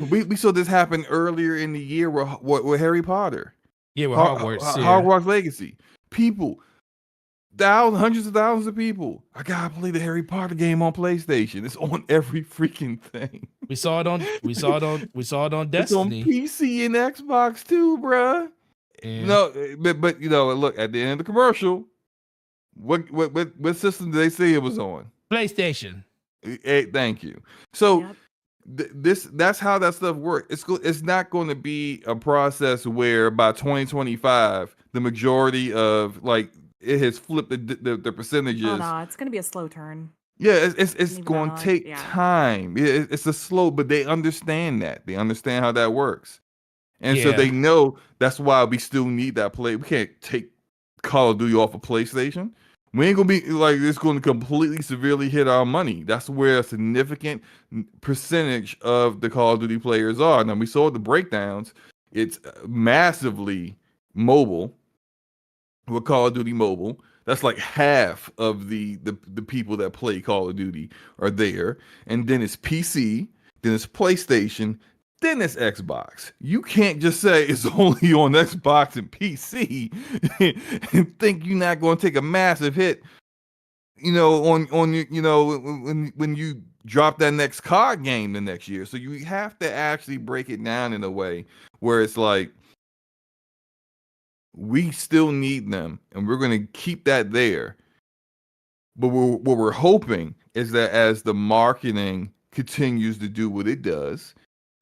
We saw this happen earlier in the year with Harry Potter. Yeah, with Hogwarts. Hogwarts Legacy. People, hundreds of thousands of people. I gotta play the Harry Potter game on PlayStation. It's on every freaking thing. We saw it on Destiny. It's on PC and Xbox too, bruh. Yeah. No, but you know, look at the end of the commercial. What system did they say it was on? PlayStation. Hey, thank you. So. Yep. That's how that stuff works. It's not going to be a process where by 2025 the majority of like it has flipped the percentages. Oh no, it's gonna be a slow turn. Yeah, it's Even going though, to take yeah. time. It's a slow, but they understand that. They understand how that works, and so Yeah. they know that's why we still need that play. We can't take Call of Duty off of PlayStation. We ain't gonna be like it's going to completely severely hit our money. That's where a significant percentage of the Call of Duty players are. Now we saw the breakdowns. It's massively mobile with Call of Duty Mobile. That's like half of the people that play Call of Duty are there. And then it's PC, then it's PlayStation, then it's Xbox. You can't just say it's only on Xbox and PC and think you're not going to take a massive hit, you know, on you know, when you drop that next card game the next year. So you have to actually break it down in a way where it's like we still need them and we're going to keep that there. But what we're hoping is that as the marketing continues to do what it does,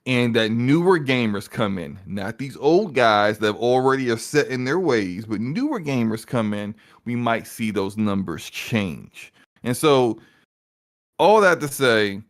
and that newer gamers come in, not these old guys that already are set in their ways, but newer gamers come in, we might see those numbers change. And so, all that to say,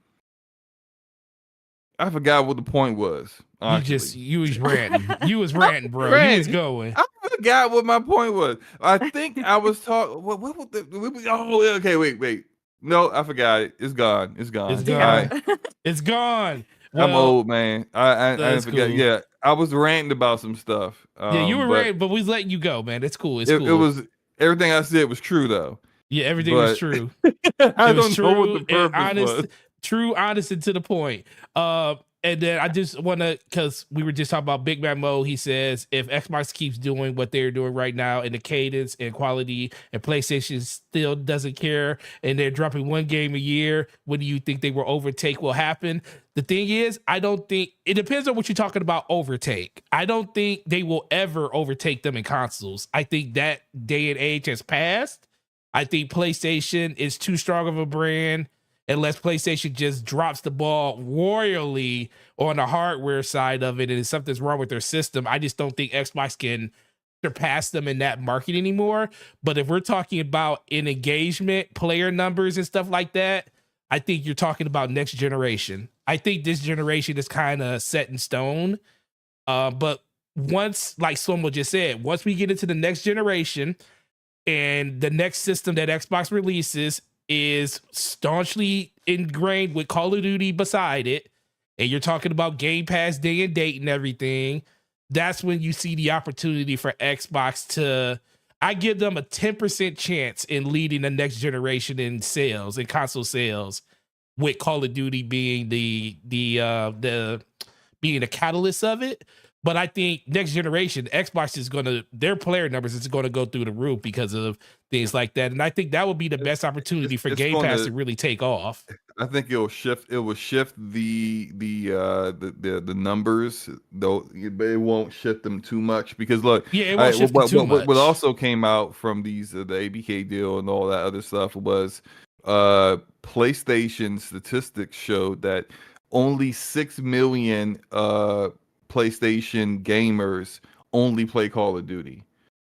I forgot what the point was. You was ranting. You was ranting, bro. Ranting. You was going. I forgot what my point was. I think I was talking. Oh, okay. Wait. No, I forgot it. It's gone. It's gone. Right. It's gone. I'm Well, old, man. I forgot. cool. Yeah, I was ranting about some stuff. Yeah, you were ranting, but we was letting you go, man. It's cool. It's it, cool. it was everything I said was true though. Yeah, everything was true. I It was don't know what true the purpose and honest, was. true, honest, and to the point. And then I just want to, because we were just talking about Big Man Mo. He says if Xbox keeps doing what they're doing right now in the cadence and quality, and PlayStation still doesn't care, and they're dropping one game a year, what do you think they will overtake will happen? The thing is, I don't think it depends on what you're talking about. Overtake. I don't think they will ever overtake them in consoles. I think that day and age has passed. I think PlayStation is too strong of a brand. Unless PlayStation just drops the ball royally on the hardware side of it and something's wrong with their system, I just don't think Xbox can surpass them in that market anymore. But if we're talking about in engagement, player numbers and stuff like that, I think you're talking about next generation. I think this generation is kind of set in stone. But once, like Slomo just said, once we get into the next generation and the next system that Xbox releases is staunchly ingrained with Call of Duty beside it, and you're talking about Game Pass day and date and everything, that's when you see the opportunity for Xbox to, I give them a 10% chance in leading the next generation in sales, in console sales, with Call of Duty being the being the catalyst of it. But I think next generation, Xbox is their player numbers is going to go through the roof because of things like that. And I think that would be the best opportunity for Game Pass to really take off. I think it will shift the numbers though, but it won't shift them too much because look, yeah, it won't shift them too much. What also came out from these the ABK deal and all that other stuff was PlayStation statistics showed that only 6 million PlayStation gamers only play Call of Duty.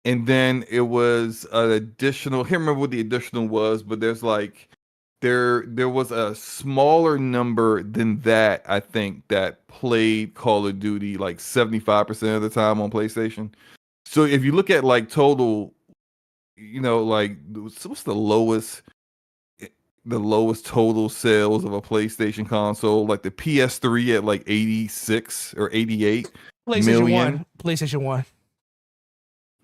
And then it was an additional, I can't remember what the additional was, but there's like there was a smaller number than that, I think, that played Call of Duty like 75% of the time on PlayStation. So if you look at like total, like what's the lowest total sales of a PlayStation console, like the PS3 at like 86 or 88 million. PlayStation 1.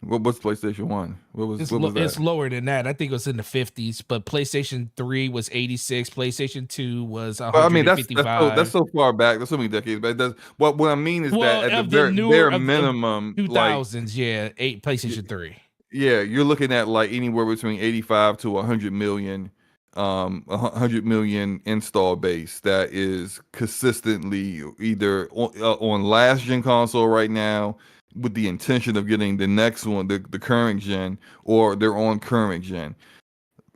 What's PlayStation 1? What was that? It's lower than that. I think it was in the 50s, but PlayStation 3 was 86. PlayStation 2 was 155. I mean, that's so far back. That's so many decades. But what I mean is that at the bare minimum, 2000s, like, PlayStation 3. Yeah, you're looking at like anywhere between 85 to 100 million 100 million install base that is consistently either on last gen console right now with the intention of getting the next one, the current gen, or they're on current gen.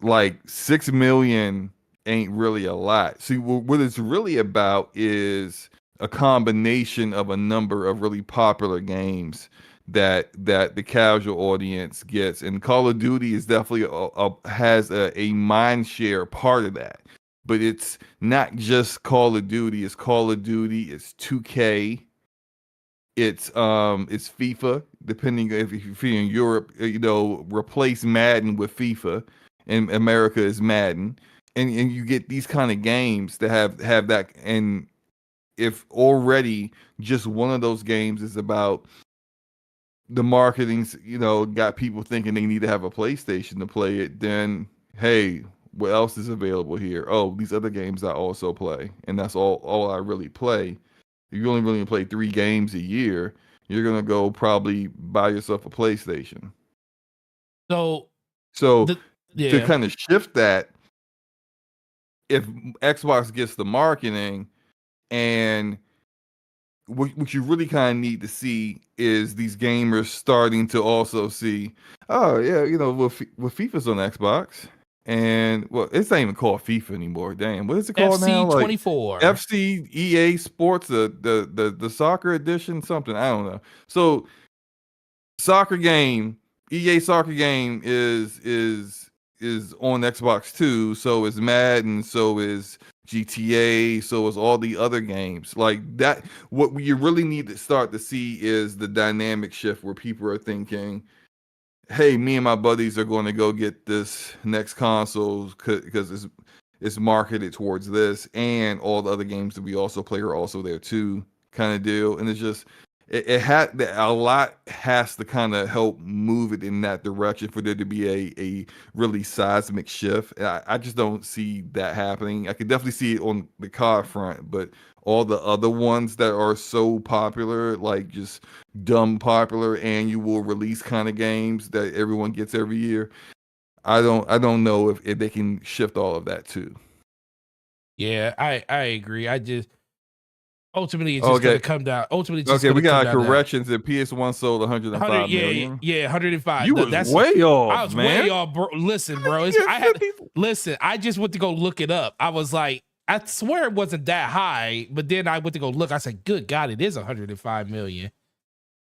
Like 6 million ain't really a lot. See, what it's really about is a combination of a number of really popular games that the casual audience gets, and Call of Duty is definitely has a mind share part of that. But it's not just Call of Duty. It's Call of Duty. It's 2K. It's FIFA. Depending if you're in Europe, replace Madden with FIFA. In America is Madden, and you get these kind of games that have that. And if already just one of those games is about the marketing's, got people thinking they need to have a PlayStation to play it, then hey, what else is available here? Oh, these other games I also play, and that's all I really play. If you only really play 3 games a year, you're gonna go probably buy yourself a PlayStation. So to kind of shift that, if Xbox gets the marketing, and what you really kind of need to see is these gamers starting to also see, oh yeah, FIFA's on Xbox, and it's not even called FIFA anymore. Damn, what is it called now? FC 24, FC EA Sports, the soccer edition, something, I don't know. So soccer game, EA soccer game is on Xbox too. So is Madden. So is GTA, so is all the other games like that. What you really need to start to see is the dynamic shift where people are thinking, hey, me and my buddies are going to go get this next console because it's marketed towards this, and all the other games that we also play are also there too, kind of deal. And it's just it had a lot has to kind of help move it in that direction for there to be a really seismic shift. And I just don't see that happening. I could definitely see it on the COD front, but all the other ones that are so popular, like just dumb popular annual release kind of games that everyone gets every year, I don't know if they can shift all of that too. Yeah, I agree. Ultimately, it's just going to come down. We got corrections that PS1 sold 105 million. Yeah, 105. You was way off, I was man. way off, bro. Listen, bro. I just went to go look it up. I was like, I swear it wasn't that high, but then I went to go look. I said, good God, it is 105 million.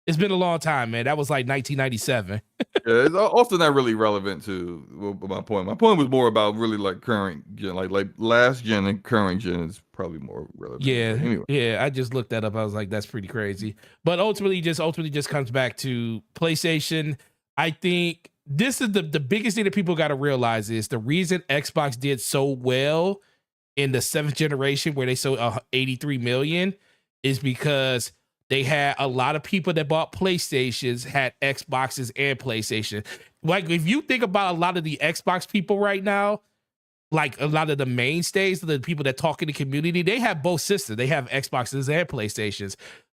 It's been a long time, man. That was like 1997. Yeah, it's also not really relevant to my point. My point was more about really like current gen, like last gen and current gen is probably more relevant. Yeah, anyway. Yeah. I just looked that up. I was like, that's pretty crazy. But ultimately just comes back to PlayStation. I think this is the biggest thing that people got to realize is the reason Xbox did so well in the 7th generation, where they sold 83 million, is because they had a lot of people that bought PlayStations had Xboxes and PlayStation. Like, if you think about a lot of the Xbox people right now, like a lot of the mainstays, the people that talk in the community, they have both systems. They have Xboxes and PlayStations.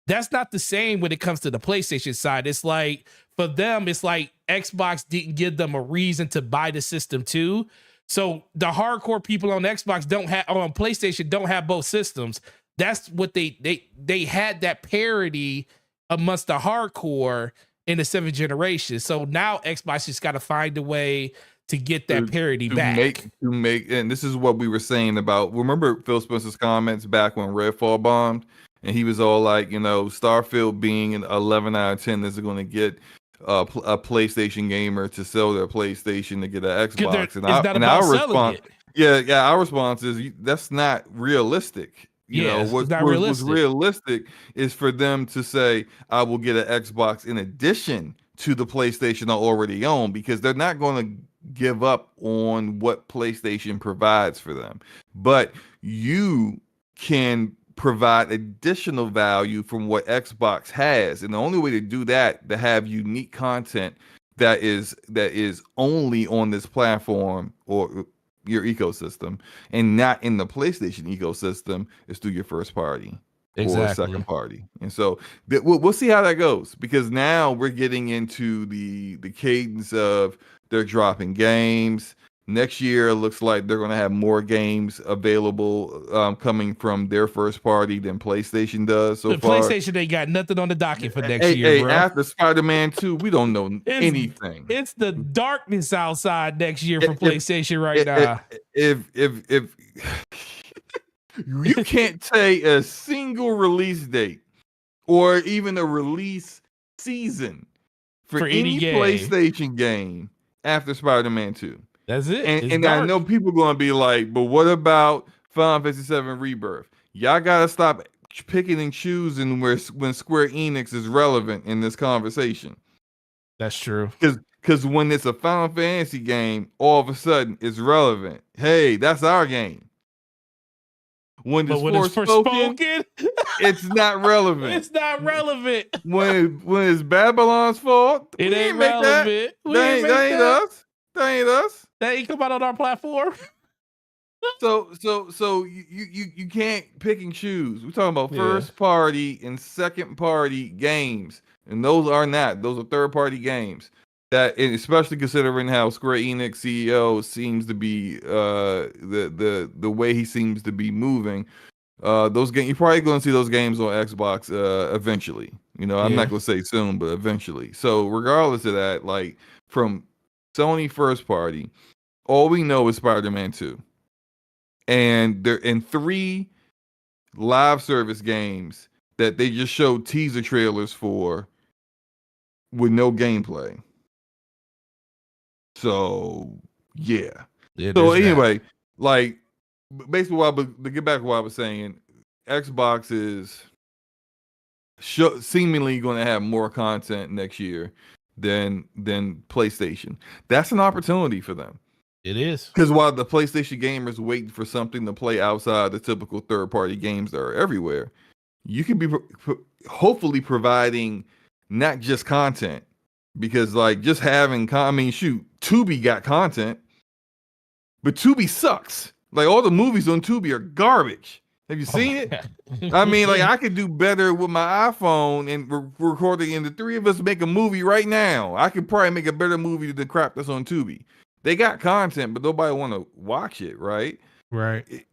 That's not the same when it comes to the PlayStation side. It's like, for them, it's like Xbox didn't give them a reason to buy the system too. So the hardcore people on Xbox on PlayStation don't have both systems. That's what they had, that parity amongst the hardcore in the 7th generation. So now Xbox just got to find a way to get that parity back. And this is what we were saying about. Remember Phil Spencer's comments back when Redfall bombed, and he was all like, Starfield being an 11 out of 10 is going to get a PlayStation gamer to sell their PlayStation to get an Xbox. Our response is that's not realistic. What's realistic is for them to say, I will get an Xbox in addition to the PlayStation I already own, because they're not going to give up on what PlayStation provides for them. But you can provide additional value from what Xbox has. And the only way to do that, to have unique content that is only on this platform or your ecosystem and not in the PlayStation ecosystem, is through your first party or second party. And so we'll see how that goes, because now we're getting into the cadence of they're dropping games. Next year, it looks like they're going to have more games available coming from their first party than PlayStation does so far. PlayStation ain't got nothing on the docket for next year, bro. After Spider-Man 2, we don't know anything. It's the darkness outside next year for PlayStation right now. If you can't say a single release date or even a release season for any PlayStation game after Spider-Man 2. That's it. And I know people are going to be like, but what about Final Fantasy VII Rebirth? Y'all got to stop picking and choosing when Square Enix is relevant in this conversation. That's true. Because when it's a Final Fantasy game, all of a sudden it's relevant. Hey, that's our game. When it's Forspoken, it's not relevant. It's not relevant. When it's Babylon's fault, it ain't relevant. That ain't us. That ain't us. That ain't come out on our platform. So you can't pick and choose. We're talking about first party and second party games, and those are third party games. That, especially considering how Square Enix CEO seems to be the way he seems to be moving. Those games, you're probably going to see those games on Xbox eventually. I'm not going to say soon, but eventually. So regardless of that, like from Sony first party, all we know is Spider-Man 2. And they're in 3 live service games that they just showed teaser trailers for with no gameplay. So, yeah. So anyway, like basically to get back to what I was saying, Xbox is seemingly going to have more content next year than PlayStation. That's an opportunity for them. It is. Because while the PlayStation gamers waiting for something to play outside the typical third-party games that are everywhere, you can be hopefully providing not just content, because like just having Tubi got content, but Tubi sucks. Like all the movies on Tubi are garbage. Have you seen it? I mean, like I could do better with my iPhone and recording, and the 3 of us make a movie right now. I could probably make a better movie than the crap that's on Tubi. They got content, but nobody want to watch it, right? Right.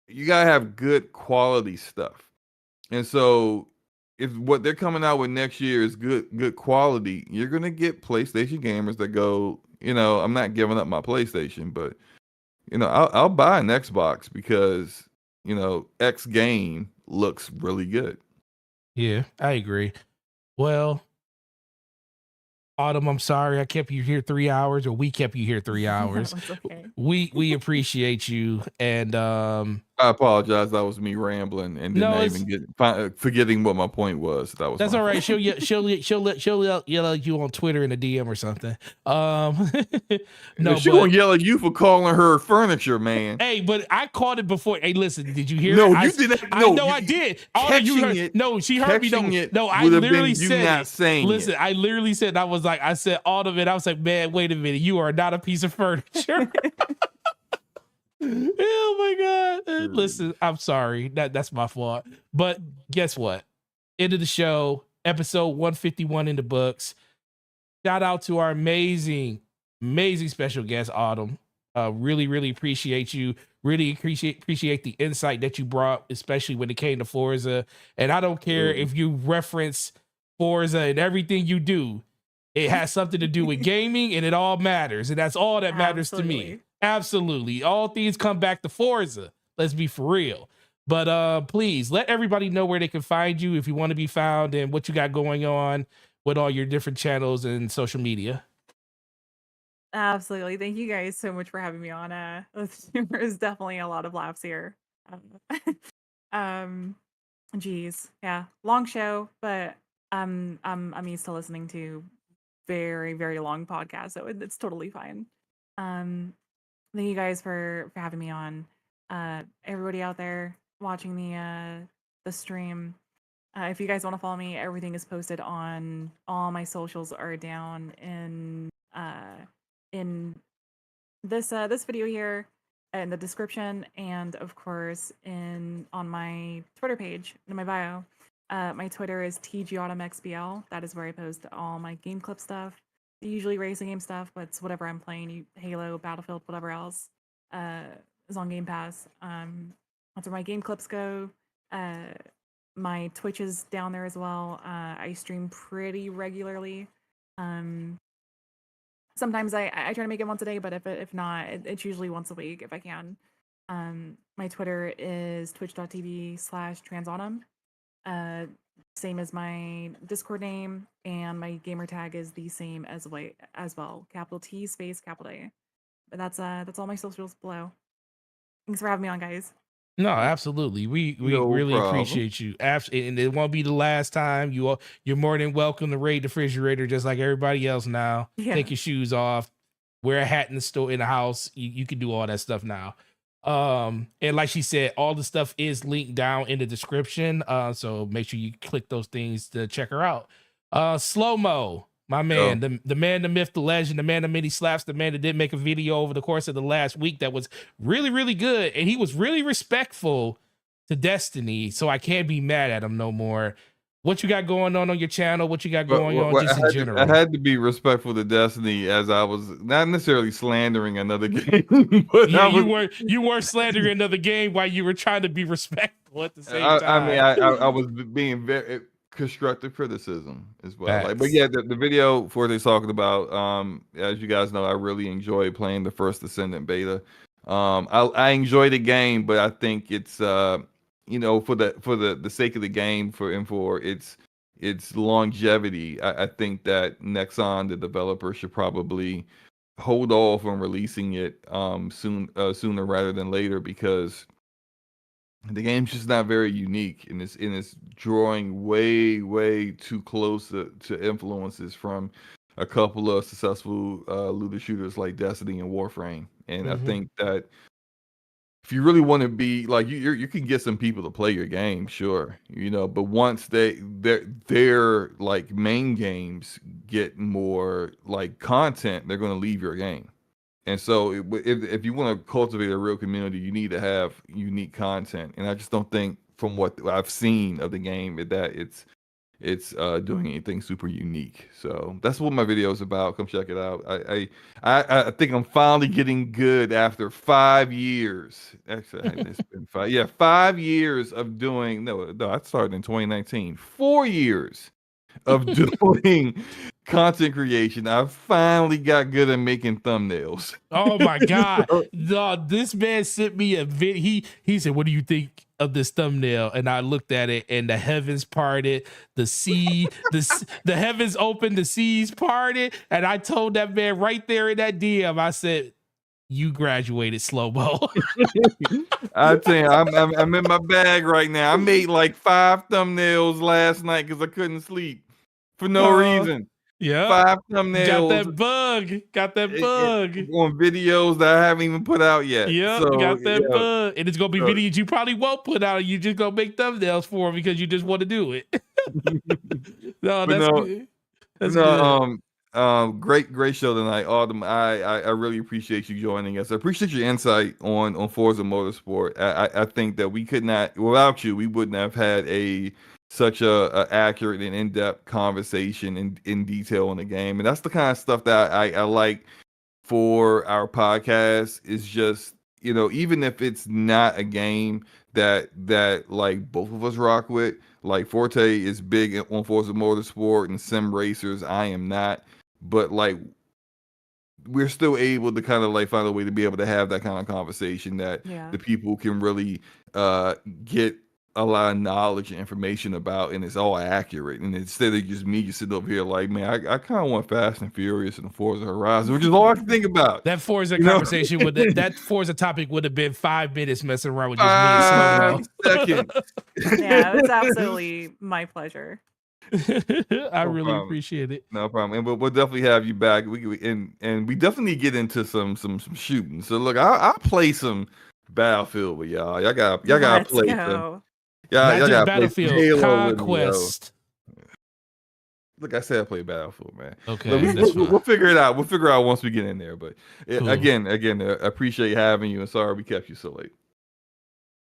You gotta have good quality stuff, and so if what they're coming out with next year is good quality, you're gonna get PlayStation gamers that go, I'm not giving up my PlayStation, but I'll buy an Xbox because X game looks really good. Yeah, I agree. Well, Autumn, I'm sorry I kept you here 3 hours, or we kept you here 3 hours. Okay. We appreciate you, and I apologize. That was me rambling and forgetting what my point was. That's all right. She'll yell at you on Twitter in a DM or something. She won't yell at you for calling her furniture, man. Hey, but I called it before. Hey, listen, did you hear? No, you didn't. No, I did. She heard me. No, I literally said. Not saying listen, I literally said. I said Autumn, and I was like, man, wait a minute, you are not a piece of furniture. Oh my God. Listen, I'm sorry. That's my fault. But guess what? End of the show, episode 151 in the books. Shout out to our amazing special guest, Autumn. Really, really appreciate you. Really appreciate the insight that you brought, especially when it came to Forza. And I don't care if you reference Forza and everything you do. It has something to do with gaming, and it all matters, and that's all that matters to me. Absolutely, all things come back to Forza. Let's be for real. But please let everybody know where they can find you if you want to be found and what you got going on with all your different channels and social media. Absolutely. Thank you guys so much for having me on. There's definitely a lot of laughs here. Um, geez, yeah, long show, but I'm used to listening to very, very long podcasts, so it's totally fine. Um, thank you guys for having me on. Everybody out there watching the stream. If you guys want to follow me, everything is posted on all my socials are down in this video here in the description, and of course on my Twitter page in my bio. My Twitter is tgautomxbl. That is where I post all my game clip stuff, usually racing game stuff, but it's whatever I'm playing, Halo, Battlefield, whatever else is on Game Pass. That's where my game clips go. My Twitch is down there as well. I stream pretty regularly. Sometimes I try to make it once a day, but if not, it's usually once a week if I can. My Twitter is twitch.tv/transautumn. Same as my Discord name, and my gamer tag is the same as well. Capital T space capital A. But that's all my socials below. Thanks for having me on, guys. No, absolutely. We No really problem. appreciate you. Absolutely, and it won't be the last time. You're more than welcome to raid the refrigerator just like everybody else now. Yeah. Take your shoes off, wear a hat in the house. You can do all that stuff now. And like she said, all the stuff is linked down in the description. So make sure you click those things to check her out. SloMo, my man, the man, the myth, the legend, the man, the many slaps, the man that did make a video over the course of the last week that was really, really good. And he was really respectful to Destiny. So I can't be mad at him no more. What you got going on your channel? What you got going on just in general? I had to be respectful to Destiny, as I was not necessarily slandering another game, but yeah, you were slandering another game while you were trying to be respectful at the same time. I mean, I was being very constructive criticism as well. Like, but yeah, the video Forte's talking about, as you guys know, I really enjoy playing the first Ascendant beta. I enjoy the game, but I think it's you know, for the sake of the game, for its longevity, I think that Nexon, the developer, should probably hold off on releasing it sooner rather than later, because the game's just not very unique, and it's drawing way too close to influences from a couple of successful looter shooters like Destiny and Warframe. And I think that if you really want to be like, you can get some people to play your game, sure, you know, but once their like main games get more like content, they're going to leave your game. And so if you want to cultivate a real community, you need to have unique content. And I just don't think, from what I've seen of the game, that it's doing anything super unique. So that's what my video is about. Come check it out. I think I'm finally getting good after 5 years. Actually, it's been 5. Yeah, 5 years of doing. No, I started in 2019. 4 years of doing content creation. I finally got good at making thumbnails. Oh my god. This man sent me a video. He said, "What do you think of this thumbnail?" And I looked at it, and the heavens parted, the sea, the heavens opened, the seas parted, and I told that man right there in that DM, I said, "You graduated, SloMo." I tell you, I'm in my bag right now. I made like 5 thumbnails last night because I couldn't sleep for no reason. Yeah, 5 thumbnails. Got that bug on videos that I haven't even put out yet. Yeah, so, got that bug, and it's gonna be videos you probably won't put out. You just gonna make thumbnails for them because you just want to do it. No, that's good. That's good. Great show tonight, Autumn. I really appreciate you joining us. I appreciate your insight on Forza Motorsport. I think that we could not, without you, we wouldn't have had such a accurate and in-depth conversation in detail on the game. And that's the kind of stuff that I like for our podcast, is just, you know, even if it's not a game that like both of us rock with, like Forte is big on Forza Motorsport and sim racers. I am not. but like we're still able to kind of like find a way to be able to have that kind of conversation that Yeah. the people can really get a lot of knowledge and information about, and it's all accurate. And instead of just me just sitting over here like, man, I kind of want Fast and Furious and Forza Horizon, which is all I can think about. That Forza You know? conversation would that Forza topic would have been 5 minutes messing around with just me and 5 seconds. Yeah, it's absolutely my pleasure. I No really problem. appreciate it. No problem, and we'll definitely have you back. And we definitely get into some shooting. So look, I'll play some Battlefield with y'all. Y'all gotta Let's play some. go. Not Y'all just gotta play some Battlefield, Halo with me, yo. Conquest. Look, I said I play Battlefield, man. Okay, Look, that's fine. we'll figure it out. We'll figure it out once we get in there. But Cool. again, I appreciate having you, and sorry we kept you so late.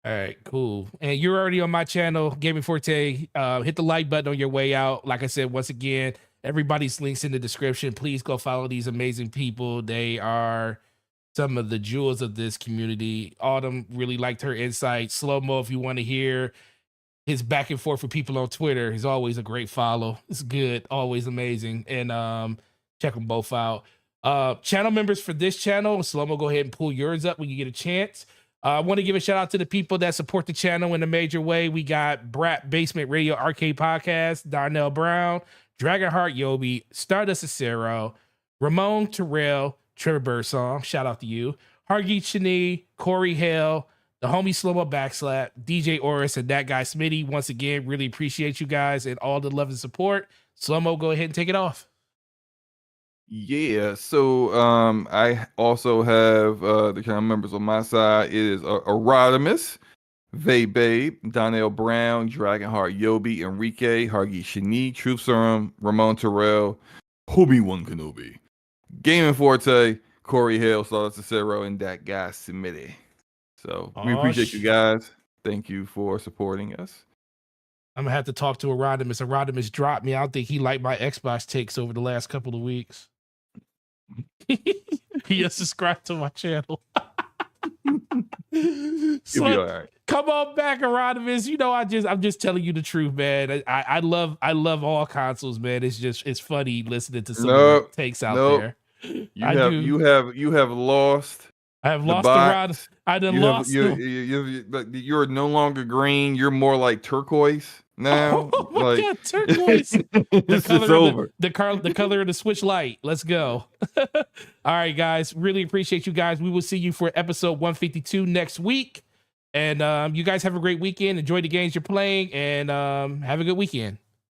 All right, cool. And you're already on my channel, Gaming Forte. Hit the like button on your way out. Like I said, once again, everybody's links in the description. Please go follow these amazing people. They are some of the jewels of this community. Autumn really liked her insight. SloMo, if you want to hear his back and forth with people on Twitter, is always a great follow. It's good, always amazing. And check them both out. Channel members for this channel, SloMo, go ahead and pull yours up when you get a chance. I want to give a shout out to the people that support the channel in a major way. We got Brat Basement Radio Arcade Podcast, Darnell Brown, Dragonheart Yobi, Stardust Acero, Ramon Terrell, Trevor Birdsong, shout out to you, Hargeet Shani, Corey Hale, the homie SloMoBackSlap, DJ Oris, and that guy Smitty. Once again, really appreciate you guys and all the love and support. SloMo, go ahead and take it off. Yeah, so I also have the kind of members on my side. It is Erodimus, Vay Babe, Donnell Brown, Dragonheart Yobi, Enrique, Hargi Shani, Truth Serum, Ramon Terrell, Obi-Wan Kenobi, Gaming Forte, Corey Hale, Stardust Acero, and that guy Smitty. So we appreciate you guys. Thank you for supporting us. I'm gonna have to talk to Erodimus. Erodimus dropped me. I don't think he liked my Xbox takes over the last couple of weeks. He has subscribed to my channel. You'll be all right. Come on back, Erodimus. You know, I'm just telling you the truth, man. I love all consoles, man. It's funny listening to some of the takes out there. You have lost. I have lost the rod. I done lost. You're no longer green. You're more like turquoise now. Oh my like, God, turquoise. It's over. The color of the Switch light. Let's go. All right, guys. Really appreciate you guys. We will see you for episode 152 next week. And you guys have a great weekend. Enjoy the games you're playing, and have a good weekend.